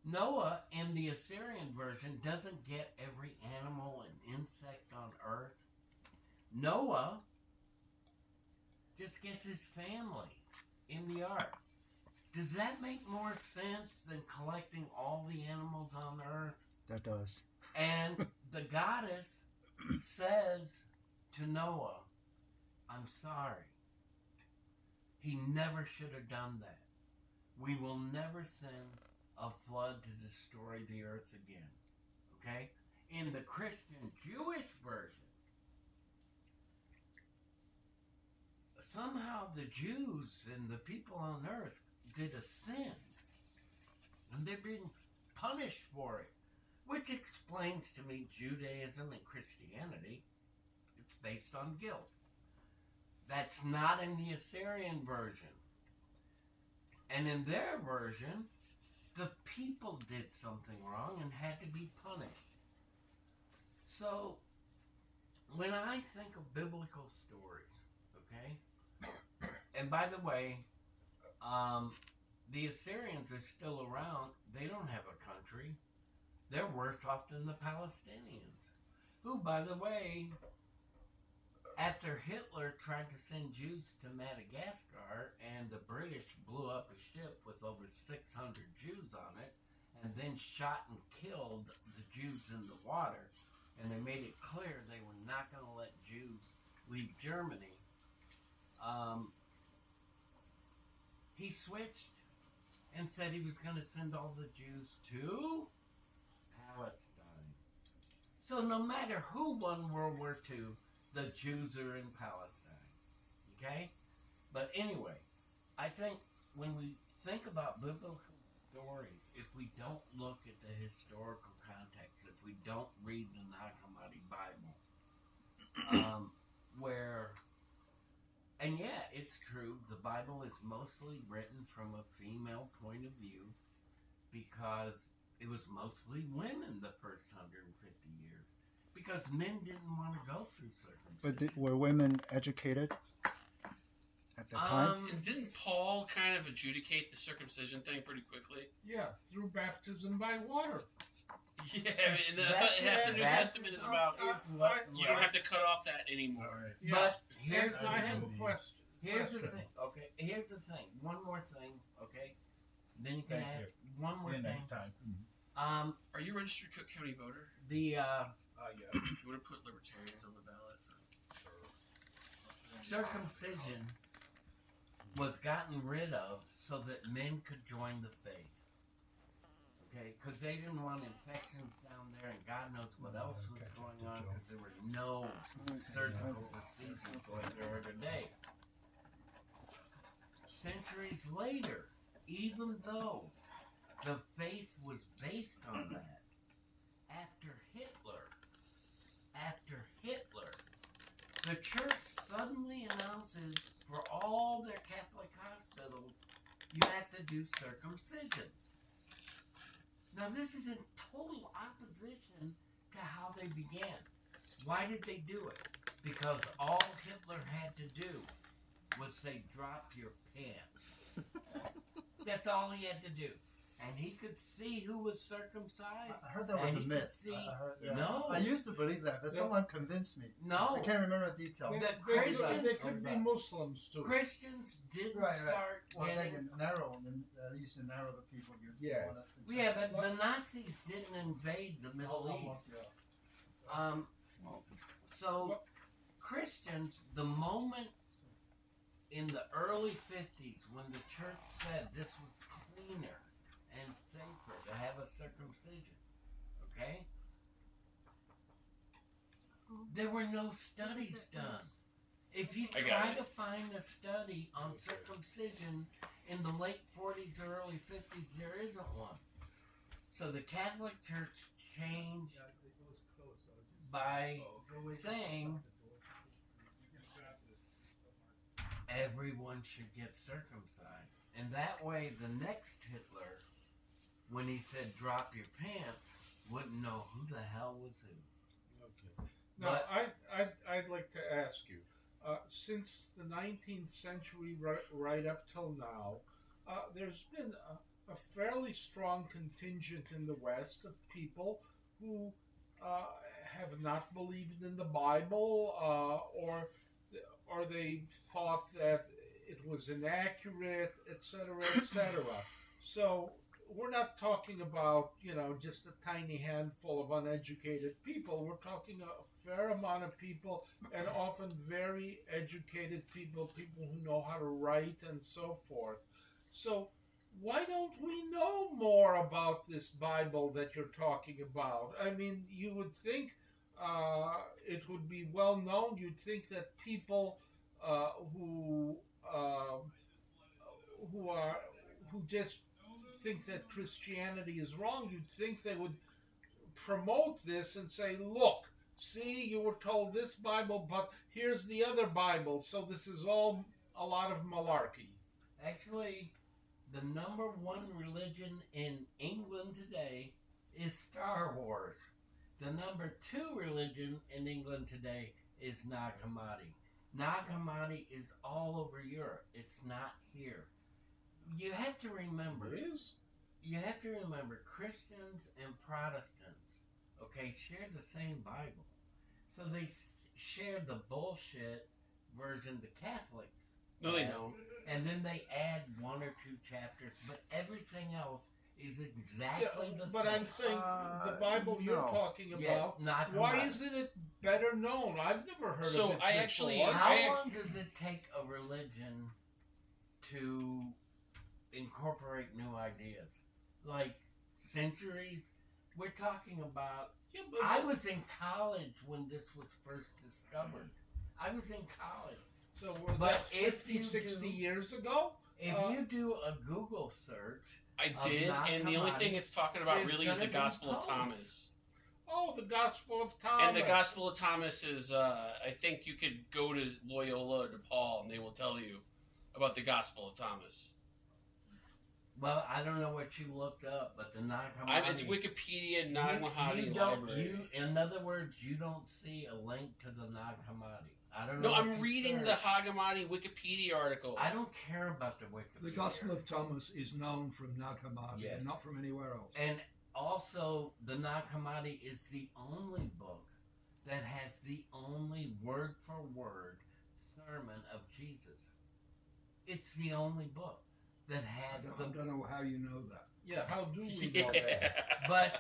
Noah, in the Assyrian version, doesn't get every animal and insect on earth. Noah just gets his family in the ark. Does that make more sense than collecting all the animals on earth? That does. And the goddess says to Noah, I'm sorry. He never should have done that. We will never send a flood to destroy the earth again. Okay? In the Christian Jewish version, somehow the Jews and the people on earth did a sin. And they're being punished for it. Which explains to me Judaism and Christianity. It's based on guilt. That's not in the Assyrian version. And in their version, the people did something wrong and had to be punished. So, when I think of biblical stories, okay? And by the way, the Assyrians are still around. They don't have a country. They're worse off than the Palestinians, who, by the way, after Hitler tried to send Jews to Madagascar and the British blew up a ship with over 600 Jews on it and then shot and killed the Jews in the water, and they made it clear they were not going to let Jews leave Germany, he switched and said he was going to send all the Jews to Palestine. So no matter who won World War II, the Jews are in Palestine. Okay? But anyway, I think when we think about biblical stories, if we don't look at the historical context, if we don't read the Nag Hammadi Bible, where, and yeah, it's true, the Bible is mostly written from a female point of view because it was mostly women the first 150 years. Because men didn't want to go through circumcision. But were women educated at the time? And didn't Paul kind of adjudicate the circumcision thing pretty quickly? Yeah, through baptism by water. Yeah, and half the New Testament is about you don't have to cut off that anymore. Yeah. But here's the I thing. have a question. Here's the thing. Okay. Here's the thing. One more thing. Okay. Then you can Thank ask one more See you thing. next time. Are you a registered Cook County voter? The Yeah. You want to put libertarians on the ballot for circumcision was gotten rid of so that men could join the faith. Okay, because they didn't want infections down there, and God knows what else was going on, because there were no surgical procedures like there are today. Centuries later, even though the faith was based on that, after Hitler, the church suddenly announces for all their Catholic hospitals, you have to do circumcisions. Now, this is in total opposition to how they began. Why did they do it? Because all Hitler had to do was say, drop your pants. That's all he had to do. And he could see who was circumcised. I heard that was a and he myth. could see- Yeah. No. I used to believe that, but someone convinced me. No. I can't remember the detail. The They Christians- could be Muslims too. Christians didn't Right. start Well, they getting... can narrow, at least to narrow the people you Yes. want to Yeah, but the Nazis didn't invade the Middle East. So Christians, the moment in the early 50s when the church said this was cleaner and safer to have a circumcision, okay? There were no studies done. If you I got try it. to find a study on circumcision in the late 40s or early 50s, there isn't one. So the Catholic Church changed by saying everyone should get circumcised. And that way, the next Hitler, when he said drop your pants, wouldn't know who the hell was who. Okay. Now, I'd like to ask you, since the 19th century right up till now, there's been a fairly strong contingent in the West of people who have not believed in the Bible, or they thought that it was inaccurate, etc., etc. So we're not talking about, just a tiny handful of uneducated people. We're talking a fair amount of people, and often very educated people who know how to write and so forth. So why don't we know more about this Bible that you're talking about? I mean, you would think it would be well known. You'd think that people who just think that Christianity is wrong, you'd think they would promote this and say, look, see, you were told this Bible, but here's the other Bible, so this is all a lot of malarkey. Actually, the number one religion in England today is Star Wars. The number two religion in England today is Nag Hammadi. Nag Hammadi is all over Europe. It's not here. You have to remember. It is? You have to remember Christians and Protestants, share the same Bible. So they share the bullshit version the Catholics. No, they don't. And then they add one or two chapters, but everything else is exactly the same. But I'm saying the Bible you're talking about, why isn't it better known? I've never heard of it So before. How long does it take a religion to incorporate new ideas? Like centuries? We're talking about... Yeah, I was in college when this was first discovered. I was in college. So that's 50, 60 years ago? If you do a Google search... I did, and the only thing it's talking about really is the Gospel of Thomas. Oh, the Gospel of Thomas. And the Gospel of Thomas is, I think you could go to Loyola or DePaul, and they will tell you about the Gospel of Thomas. Well, I don't know what you looked up, but the Nag Hammadi... It's Wikipedia, Nag Hammadi Library. In other words, you don't see a link to the Nag Hammadi. I don't know. No, I'm reading the Nag Hammadi Wikipedia article. I don't care about the Wikipedia. The Gospel of Thomas is known from Nag Hammadi, and not from anywhere else. And also, the Nag Hammadi is the only book that has the only word-for-word sermon of Jesus. It's the only book that has I don't know how you know that. Yeah, how do we know that? But,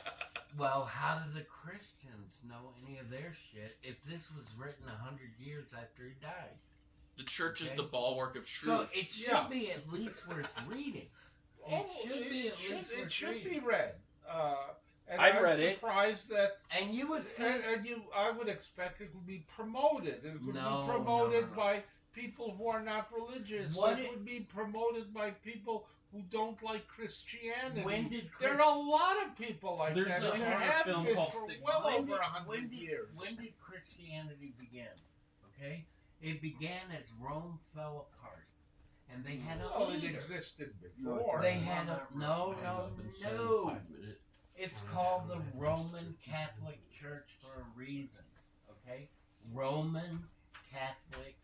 well, how do the Christians know any of their shit if this was written 100 years after he died? The church is the bulwark of truth. So it should be at least worth reading. It should be read. And I've read it. I'm surprised that... And you would say... I would expect it would be promoted. It would be promoted by people who are not religious. It would be promoted by people who don't like Christianity. There are a lot of people like that. There's There have been for well over 100 years. When did Christianity begin? Okay? It began as Rome fell apart. And they had a leader. It existed before. They had a... No. It's called the Roman Catholic Church for a reason. Okay? Roman Catholic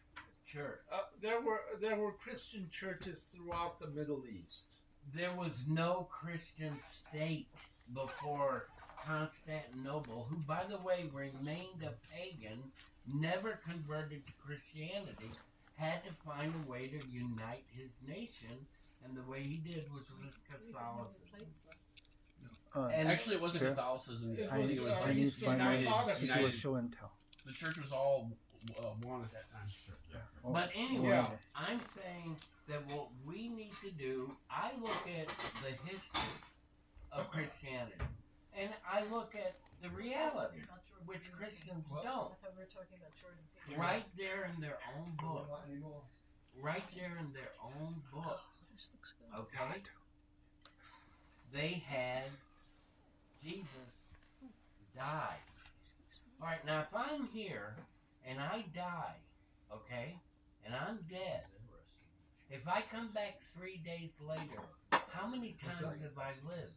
Church. There were Christian churches throughout the Middle East. There was no Christian state before Constantinople, who, by the way, remained a pagan, never converted to Christianity, had to find a way to unite his nation, and the way he did was with Catholicism. Actually, it wasn't Catholicism. I need to find out to do a show and tell. The church was all one at that time. But anyway, I'm saying that what we need to do, I look at the history of Christianity, and I look at the reality, which Christians don't. I thought we were talking about Jordan Peterson. Right there in their own book. Right there in their own book. This looks good. Okay? They had Jesus die All right, now if I'm here and I die, okay, and I'm dead, if I come back 3 days later, how many times have I lived?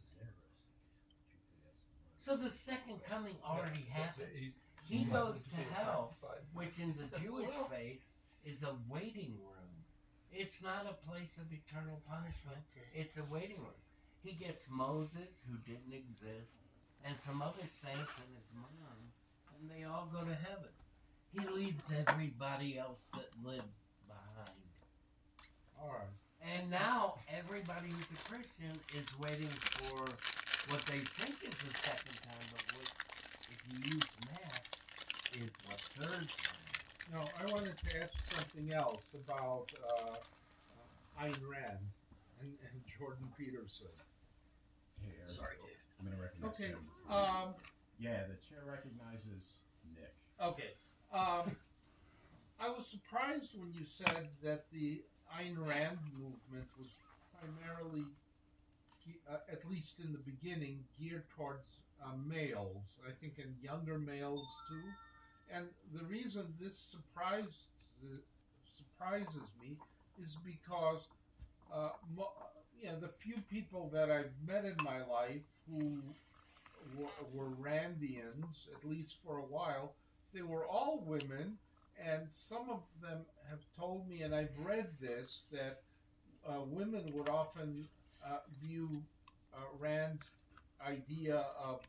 So the second coming already happened. He goes to hell, which in the Jewish faith is a waiting room. It's not a place of eternal punishment. It's a waiting room. He gets Moses, who didn't exist, and some other saints and his mom, and they all go to heaven. He leaves everybody else that lived behind. All right. And now everybody who's a Christian is waiting for what they think is the second time, but what, if you use math, is the third time. No, I wanted to ask something else about Ayn Rand and Jordan Peterson. Hey, Eric, Sorry, Dave. I'm going to recognize Okay. him. Yeah, the chair recognizes Nick. Okay. I was surprised when you said that the Ayn Rand movement was primarily, at least in the beginning, geared towards males. I think in younger males too. And the reason this surprises me is because the few people that I've met in my life who were Randians, at least for a while, they were all women, and some of them have told me, and I've read this, that women would often view Rand's idea of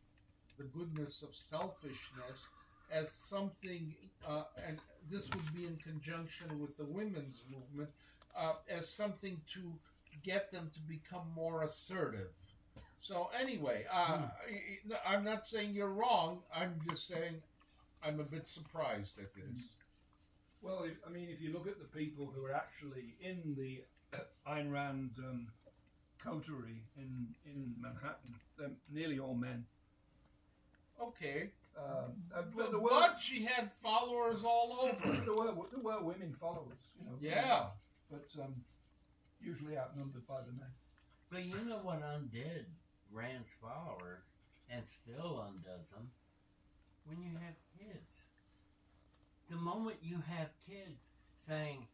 the goodness of selfishness as something, and this would be in conjunction with the women's movement, as something to get them to become more assertive. So anyway, I'm not saying you're wrong. I'm just saying I'm a bit surprised at this. Well, if you look at the people who are actually in the Ayn Rand coterie in Manhattan, they're nearly all men. Okay. But she had followers all over. there were women followers, Yeah. but usually outnumbered by the men. But you know what undid Rand's followers, and still undoes them, when you have kids. The moment you have kids saying,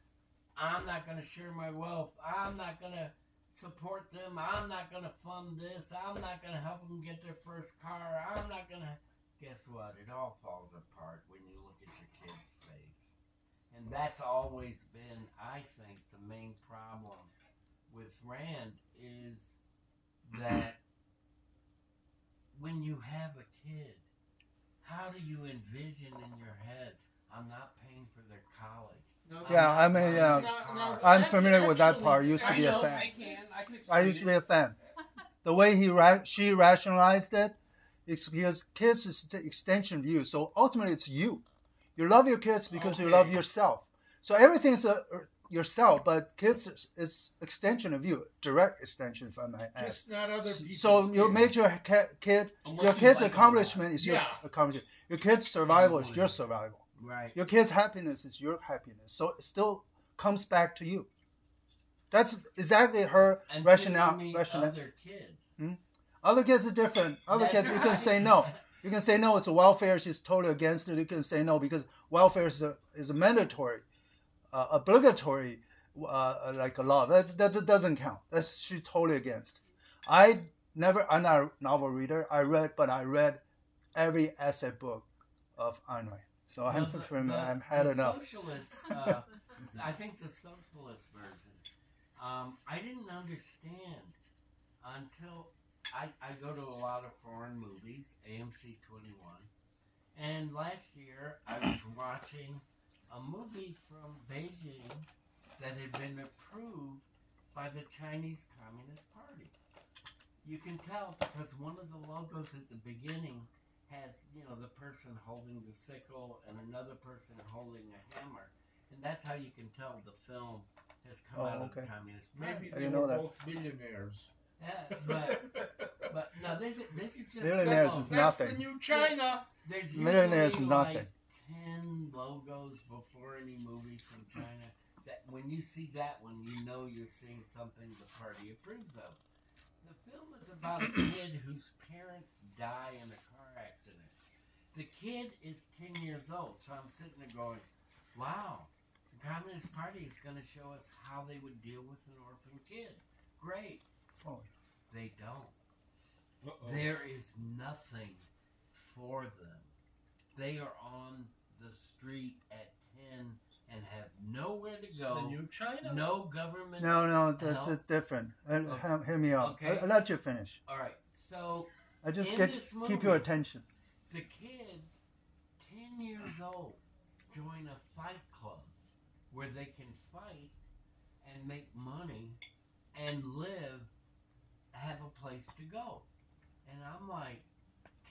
I'm not going to share my wealth, I'm not going to support them, I'm not going to fund this, I'm not going to help them get their first car, I'm not going to... Guess what? It all falls apart when you look at your kid's face. And that's always been, I think, the main problem with Rand is that when you have a kid, how do you envision in your head, I'm not paying for their college? No, I'm familiar with that part. I used to be a fan. I used to be a fan. The way she rationalized it, it's because kids is the extension of you. So ultimately, it's you. You love your kids because you love yourself. So everything's yourself, but kids is extension of you, direct extension, if I might add. Just not other people's So you kids. make your kid, your kid's accomplishment is your accomplishment. Your kid's survival is your survival. Right. Your kid's happiness is your happiness. So it still comes back to you. That's exactly her rationale. Other kids. Other kids are different. Other kids, you can say no. You can say no, it's a welfare. She's totally against it. You can say no because welfare is a mandatory, obligatory, like a law. That doesn't count. She's totally against. I'm not a novel reader. I read every essay book of Ayn Rand. So I've had enough. Socialist, I think the socialist version, I didn't understand until I go to a lot of foreign movies, AMC 21, and last year I was watching a movie from Beijing that had been approved by the Chinese Communist Party. You can tell because one of the logos at the beginning has, the person holding the sickle and another person holding a hammer. And that's how you can tell the film has come out of the Communist Party. Maybe they were both billionaires. But no, this is just... Millionaires is That's nothing. the new China. There's Millionaires is usually nothing. like 10 logos before any movie from China. That when you see that one, you know you're seeing something the party approves of. The film is about a kid whose parents die in a car accident. The kid is 10 years old, so I'm sitting there going, wow, the Communist Party is going to show us how they would deal with an orphan kid. Great. Oh. They don't. Uh-oh. There is nothing for them. They are on the street at 10 and have nowhere to go. The new China. No government. No, that's help. different. Okay. Hear me out. Okay. I'll let you finish. All right. So I just in get this keep your movie, attention. the kids, 10 years old, join a fight club where they can fight and make money and live, have a place to go. And I'm like,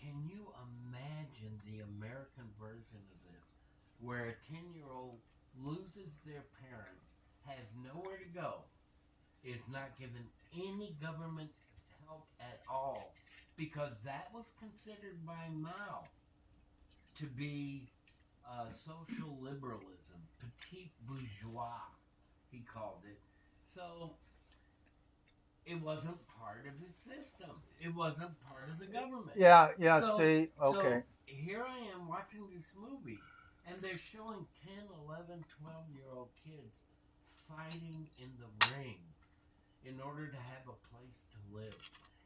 can you imagine the American version of this, where a 10-year-old loses their parents, has nowhere to go, is not given any government help at all, because that was considered by Mao to be social liberalism, petit bourgeois, he called it. So it wasn't part of his system. It wasn't part of the government. Yeah, So- see, okay. So here I am watching this movie, and they're showing 10, 11, 12-year-old kids fighting in the ring in order to have a place to live.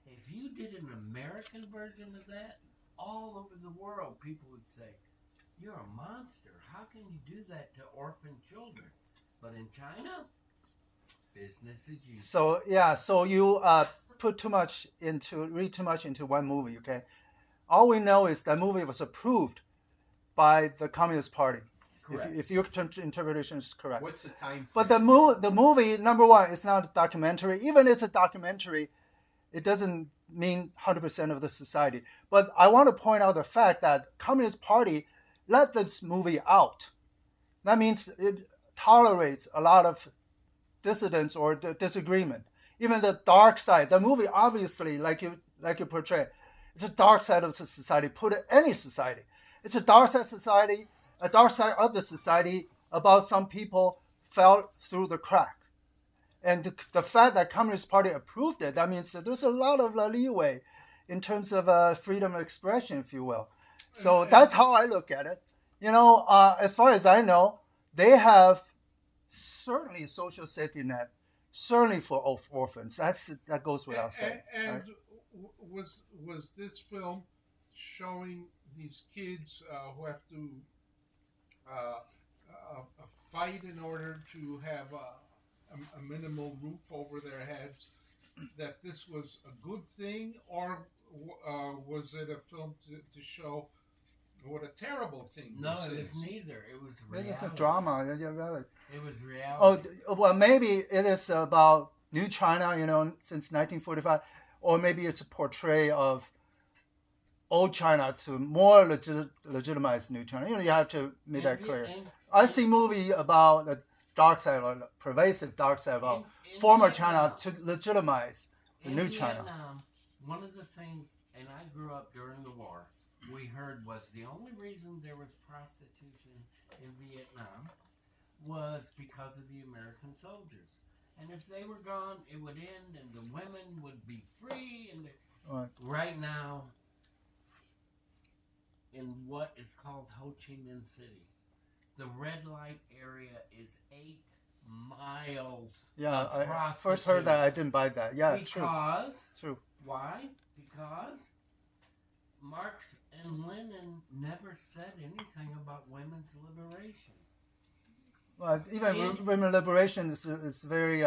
If you did an American version of that, all over the world, people would say, you're a monster. How can you do that to orphan children? But in China, business as usual. So you read too much into one movie, okay? All we know is that movie was approved by the Communist Party. Correct. If your interpretation is correct. What's the time? But the movie, number one, it's not a documentary. Even if it's a documentary, it doesn't mean 100% of the society. But I want to point out the fact that Communist Party let this movie out. That means it tolerates a lot of dissidence or disagreement. Even the dark side. The movie, obviously, like you portray, it's a dark side of the society. Put it any society. It's a dark side society, a dark side of the society about some people fell through the crack. And the fact that Communist Party approved it, that means that there's a lot of leeway in terms of freedom of expression, if you will. So that's how I look at it. As far as I know, they have certainly a social safety net, certainly for orphans. That goes without saying. And right? was this film showing these kids who have to fight in order to have a minimal roof over their heads, that this was a good thing, or was it a film to show what a terrible thing No, this it is? was neither. It was reality. It's a drama. You're right. It was reality. Well, maybe it is about New China, since 1945, or maybe it's a portray of old China to more legitimize New China. You have to make that clear. I see movie about the dark side or the pervasive dark side of former China to legitimize the new China. Vietnam, one of the things, and I grew up during the war, we heard was the only reason there was prostitution in Vietnam was because of the American soldiers. And if they were gone, it would end and the women would be free. And right now, in what is called Ho Chi Minh City, the red light area is 8 miles. Yeah, I across first the heard that. I cities. didn't buy that. Yeah, Because true. why? Because Marx and Lenin never said anything about women's liberation. Well, even women liberation is very,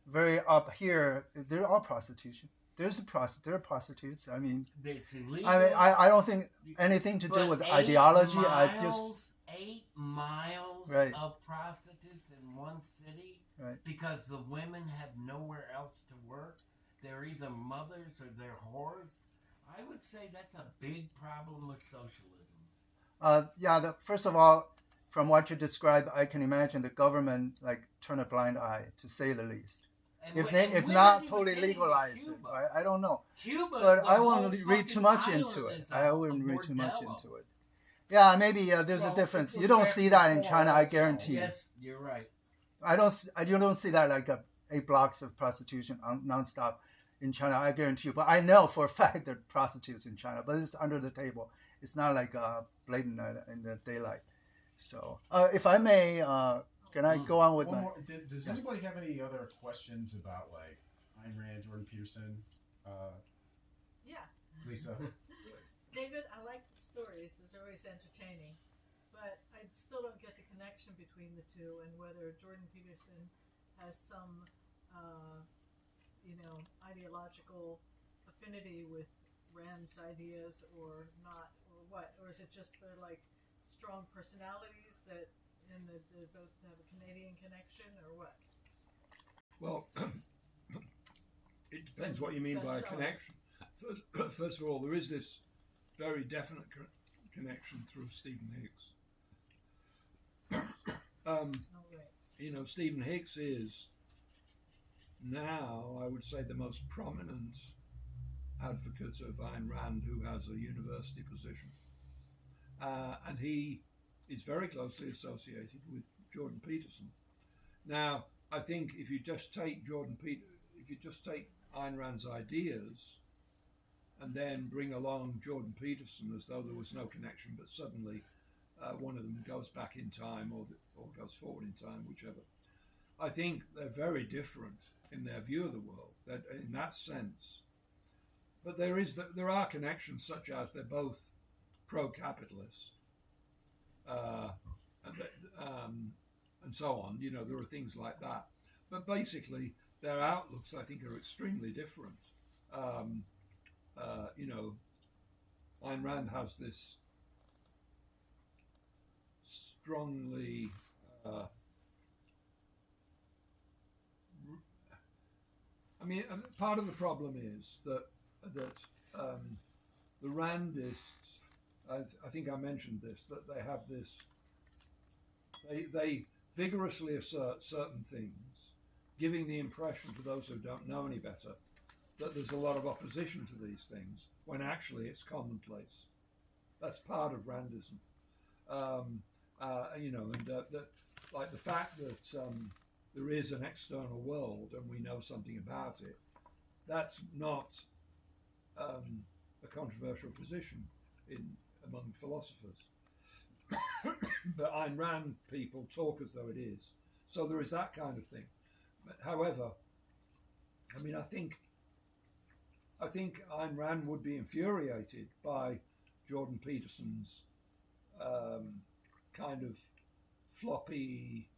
very up here. There are prostitution. There are prostitutes. I mean, It's illegal. I don't think anything to do But with 8 ideology. Miles, 8 miles Right. of prostitutes in one city, Right. because the women have nowhere else to work. They're either mothers or they're whores. I would say that's a big problem with socialism. First of all, from what you described, I can imagine the government turn a blind eye, to say the least. And If we're not even totally getting to legalized it, Cuba. I don't know. Cuba, But the I whole won't read too much fucking into island it. is I wouldn't read too much bordello. into it. Yeah, maybe there's a Well, difference. it You was don't see that in before China, I also. guarantee you. Yes, you're right. You don't see that 8 blocks of prostitution nonstop in China, I guarantee you. But I know for a fact there are prostitutes in China, but it's under the table. It's not like blatant in the daylight. So, if I may, can I go on with One my? more. Does anybody have any other questions about like Ayn Rand, Jordan Peterson, Yeah. Lisa? David, I like the stories. It's always entertaining. But I still don't get the connection between the two and whether Jordan Peterson has some, ideological affinity with Rand's ideas or not, or what. Or is it just they're like strong personalities that they both have a Canadian connection or what? Well, it depends what you mean by a connection. First of all, there is this very definite connection through Stephen Hicks. Stephen Hicks is now, I would say, the most prominent advocate of Ayn Rand who has a university position. And he is very closely associated with Jordan Peterson. Now, I think if you just take Ayn Rand's ideas and then bring along Jordan Peterson as though there was no connection, but suddenly one of them goes back in time or goes forward in time, whichever. I think they're very different in their view of the world, in that sense. But there are connections, such as they're both pro-capitalist, and so on. There are things like that. But basically, their outlooks, I think, are extremely different. Ayn Rand has this strongly part of the problem is that the Randists, I think I mentioned this, that they have this, they vigorously assert certain things, giving the impression to those who don't know any better that there's a lot of opposition to these things, when actually it's commonplace. That's part of Randism. Like the fact that there is an external world and we know something about it, that's not a controversial position among philosophers. But Ayn Rand people talk as though it is. So there is that kind of thing. But however, I think Ayn Rand would be infuriated by Jordan Peterson's kind of floppy,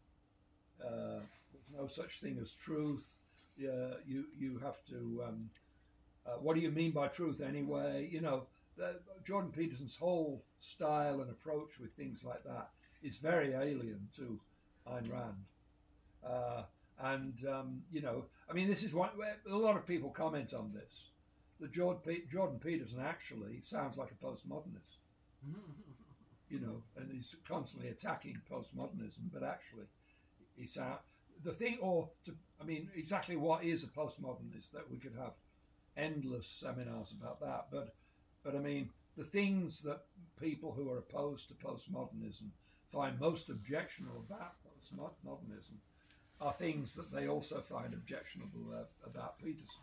there's no such thing as truth. You have to, what do you mean by truth anyway? Jordan Peterson's whole style and approach with things like that is very alien to Ayn Rand. This is where a lot of people comment on this. That Jordan Peterson actually sounds like a postmodernist. And he's constantly attacking postmodernism, but actually exactly what is a postmodernist, that we could have endless seminars about that, but the things that people who are opposed to postmodernism find most objectionable about postmodernism are things that they also find objectionable about Peterson.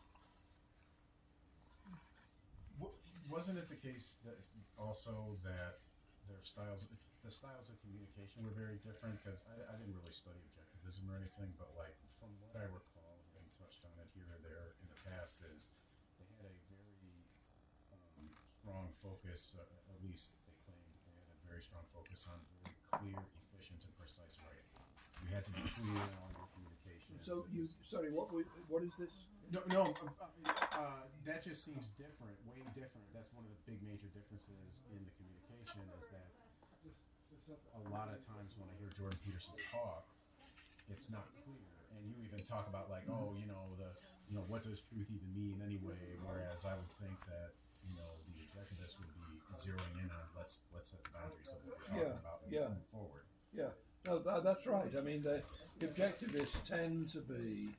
Wasn't it the case that also that the styles of communication were very different? Because I didn't really study objectivism or anything, but like from what I recall, having touched on it here or there in the past, is they had a very strong focus, at least they claimed they had a very strong focus on very clear, efficient, and precise writing. You had to be clear in all your communications. So what is this? No, that just seems different, way different. That's one of the big major differences in the communication, is that a lot of times when I hear Jordan Peterson talk, it's not clear. And you even talk about like, what does truth even mean anyway? Whereas I would think that, the objectivist would be zeroing in on let's set the boundaries of what we're talking about and moving forward. Yeah, no, that's right. The objectivists tend to be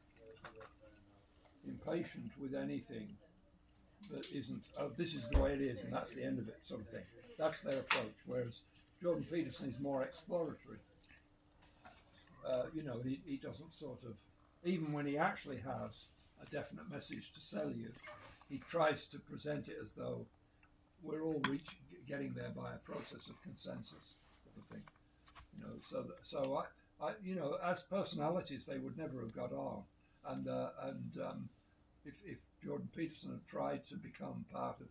impatient with anything that isn't, this is the way it is and that's the end of it, sort of thing. That's their approach, whereas Jordan Peterson is more exploratory. He doesn't sort of, even when he actually has a definite message to sell you, he tries to present it as though we're all getting there by a process of consensus sort of thing. As personalities, they would never have got on. And if Jordan Peterson had tried to become part of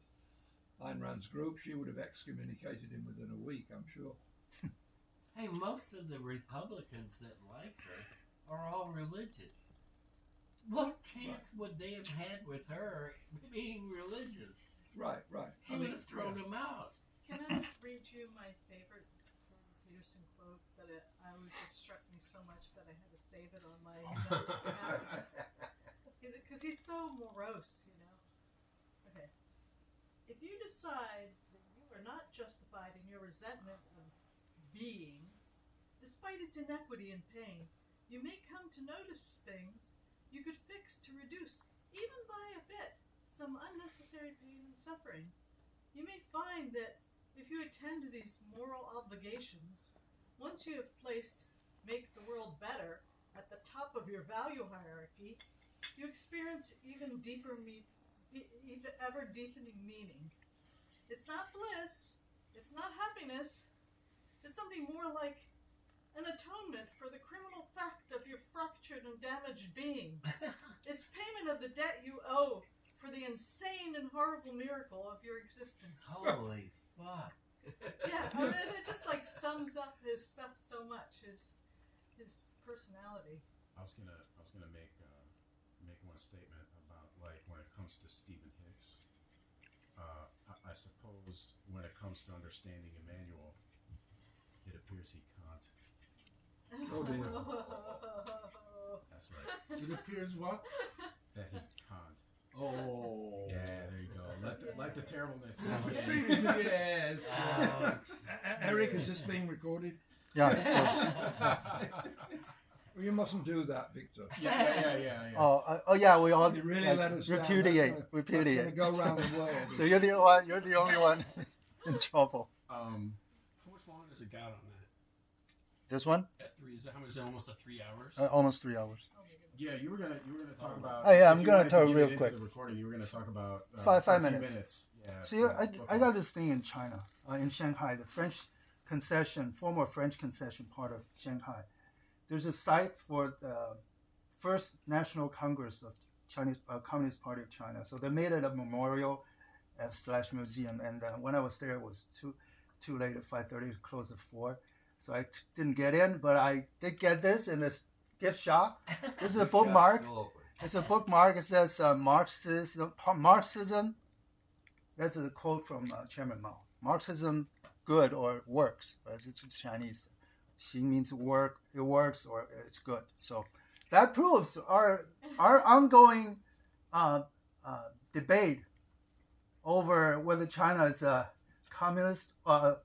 Ayn Rand's group, she would have excommunicated him within a week, I'm sure. Hey, most of the Republicans that like her are all religious. What chance would they have had with her being religious? Right. She would have thrown him out. Can I read you my favorite Jordan Peterson quote that it struck me so much that I had to save it on my notes app? Because he's so morose, Okay. If you decide that you are not justified in your resentment of being, despite its inequity and pain, you may come to notice things you could fix to reduce, even by a bit, some unnecessary pain and suffering. You may find that if you attend to these moral obligations, once you have placed make the world better at the top of your value hierarchy, you experience even deeper, ever deepening meaning. It's not bliss, it's not happiness, it's something more like an atonement for the criminal fact of your fractured and damaged being. It's payment of the debt you owe for the insane and horrible miracle of your existence. Holy fuck. Yeah, it just sums up his stuff so much, his personality. I was gonna make one statement about when it comes to Stephen Hicks. I suppose when it comes to understanding Emmanuel, it appears he can't. Oh dear. That's right. It appears what? That he can't. Oh. Yeah, there you go. Let the terribleness sink in. Yes. Eric, is this being recorded? Yeah. It's still, Well, you mustn't do that, Victor. Yeah. oh yeah, we all You really let us down. repudiate. That's going to go around the world. So you're the only one in trouble. How much longer does it got on that? This one? At 3, is it almost 3 hours? Almost 3 hours. Yeah, you were gonna talk about. Oh, yeah, I'm if you gonna wanted talk get real into quick. The recording, you were gonna talk about Five for a few minutes. Yeah. See, I got this thing in China, in Shanghai, the French concession, former French concession part of Shanghai. There's a site for the first National Congress of Chinese Communist Party of China. So they made it a memorial / museum. And when I was there, it was too late at 5:30. It closed at 4. So I didn't get in, but I did get this in this gift shop. This is a bookmark. It's a bookmark. It says Marxism. That's a quote from Chairman Mao. Marxism, good or works. It's Chinese. Xing means work. It works or it's good. So that proves our ongoing debate over whether China is a communist,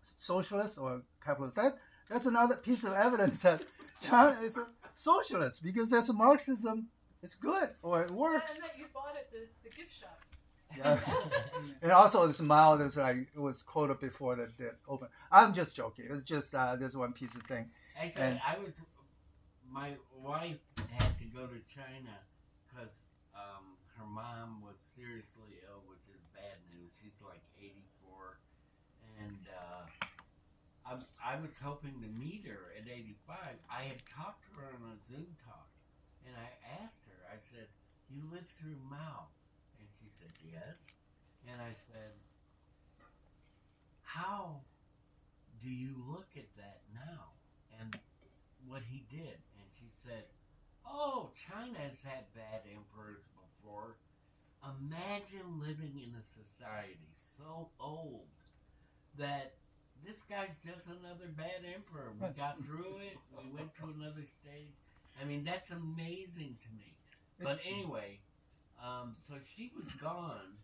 socialist, or capitalist. That's another piece of evidence that China is a socialist because there's a Marxism. It's good or it works. And that you bought at the gift shop. Yeah. And also this Mao, it was quoted before that open. I'm just joking. It's just this one piece of thing. Actually, my wife had to go to China because her mom was seriously ill, which is bad news. She's like 84, and I was hoping to meet her at 85. I had talked to her on a Zoom talk, and I asked her, I said, "You lived through Mao?" And she said, "Yes." And I said, "How do you look at that now and what he did?" And she said, "Oh, China has had bad emperors before. Imagine living in a society so old that this guy's just another bad emperor. We got through it. We went to another stage. I mean, that's amazing to me." But anyway, so she was gone,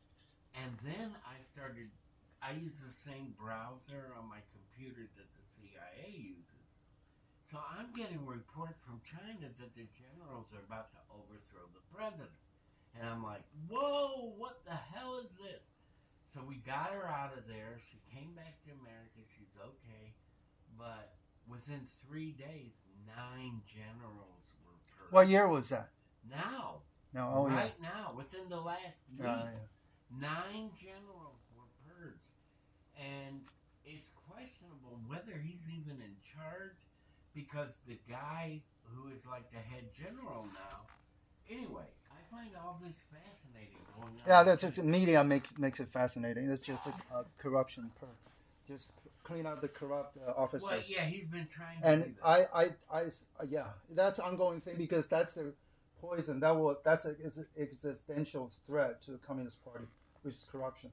and then I use the same browser on my computer that the CIA uses. So I'm getting reports from China that the generals are about to overthrow the president. And I'm like, whoa, what the hell is this? So we got her out of there. She came back to America. She's okay. But within 3 days, 9 generals were purged. What year was that? Now. No, right now, within the last week. Yeah. 9 generals were purged. And it's questionable whether he's even in charge, because the guy who is like the head general now. Anyway, I find all this fascinating going on. Yeah, that's the media makes it fascinating. It's just a corruption just clean out the corrupt officers. Well, yeah, he's been trying to And do that. yeah, that's an ongoing thing because that's the poison. That's an existential threat to the Communist Party, which is corruption.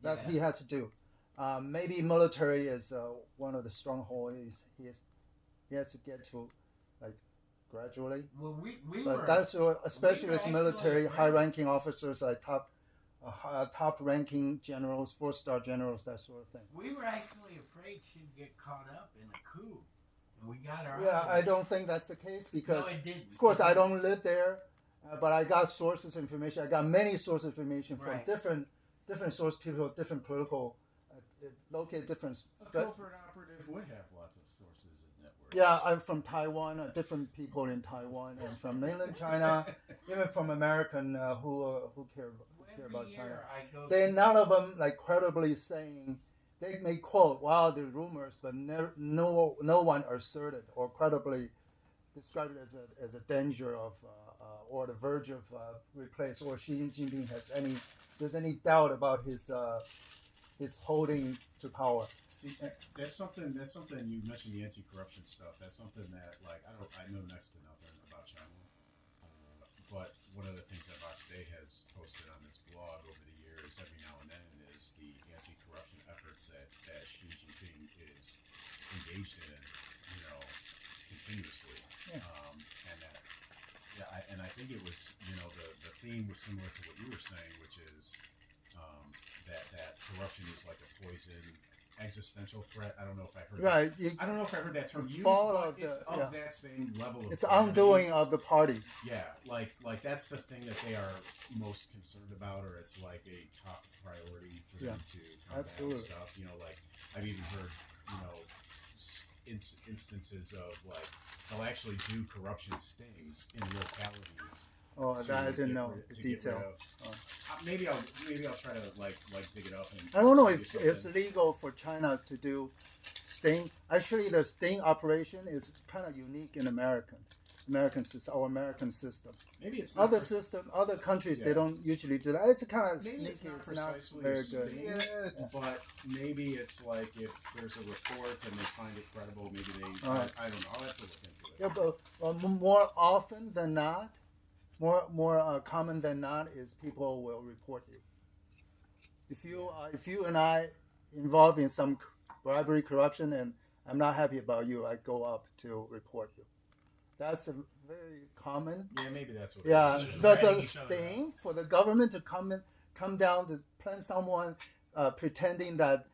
That he has to do. Maybe military is one of the strongholds he has to get to, like gradually. Well, we But were, that's especially we were with military, actually- high-ranking officers, like top-ranking generals, 4-star generals, that sort of thing. we were actually afraid she'd get caught up in a coup, and we got her. Yeah, out of I it. don't think that's the case because, No, it didn't. of course, I don't live there, but I got sources of information. I got many sources of information from Right. different source people, different political, located different. A covert operative would have lots of sources and networks. Yeah, I'm from Taiwan. Different people in Taiwan, and from mainland China, even from American who care Every about year China. I go. They none of them like credibly saying. They may quote, "Wow, there's rumors," but no one asserted or credibly described it as a danger of or the verge of replace, or Xi Jinping there's any doubt about his holding to power. See, that's something you mentioned, the anti-corruption stuff. That's something that I know next to nothing about China. But one of the things that Vox Day has posted on this blog over the years, every now and then, is the anti-corruption efforts that Xi Jinping is engaged in, continuously. Yeah. And I think it was, the theme was similar to what you were saying, which is that corruption is like a poison, existential threat. I don't know if I heard. Right. I don't know if I heard that term used, fall but of it's the- of yeah. that same level of. It's gravity. undoing of the party. Yeah, like that's the thing that they are most concerned about, or it's like a top priority for them to combat absolutely. stuff. I've even heard, instances of like they'll actually do corruption stings in localities. Oh, to that I didn't get know rid- the to get rid detail. of. Maybe I'll try to like dig it up. And I don't know send you if something. it's legal for China to do sting. Actually, the sting operation is kind of unique in American system. Maybe it's not Other countries they Yeah. don't usually do that. It's kind of Maybe sneaky. it's not It's not precisely very a good. sting, but maybe it's like if there's a report and they find it credible, maybe they. Right. I don't know. I'll have to look into it. Yeah, but more often than not, more common than not is people will report you. If you and I involved in some bribery, corruption, and I'm not happy about you, I go up to report you. That's a very common. Yeah, maybe that's what. Yeah, it is. the sting for the government to come down to plant someone pretending that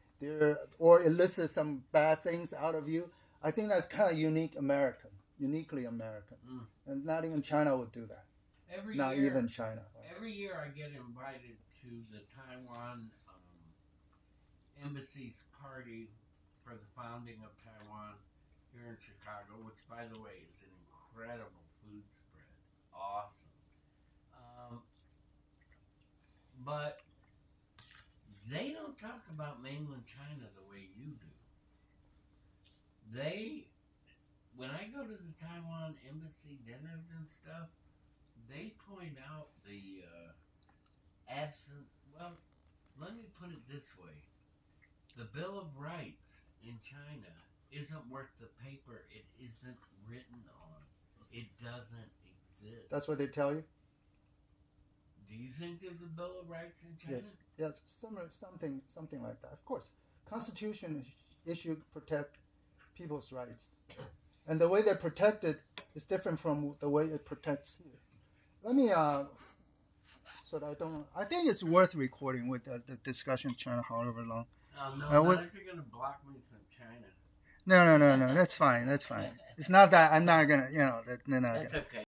or elicit some bad things out of you. I think that's kind of uniquely American, and not even China would do that. Not even China. Every year I get invited to the Taiwan embassy's party for the founding of Taiwan here in Chicago, which, by the way, is an incredible food spread. Awesome. But they don't talk about mainland China the way you do. When I go to the Taiwan embassy dinners and stuff, they point out the absence. Well, let me put it this way: the Bill of Rights in China isn't worth the paper it isn't written on. It doesn't exist. That's what they tell you. Do you think there's a Bill of Rights in China? Yes, something like that. Of course, Constitution issue protect people's rights, and the way they protect it is different from the way it protects here. Let me so that I don't. I think it's worth recording with the discussion China, however long. No, not if you're gonna block me from China. No. That's fine. It's not that I'm not gonna. They're not That's gonna. okay.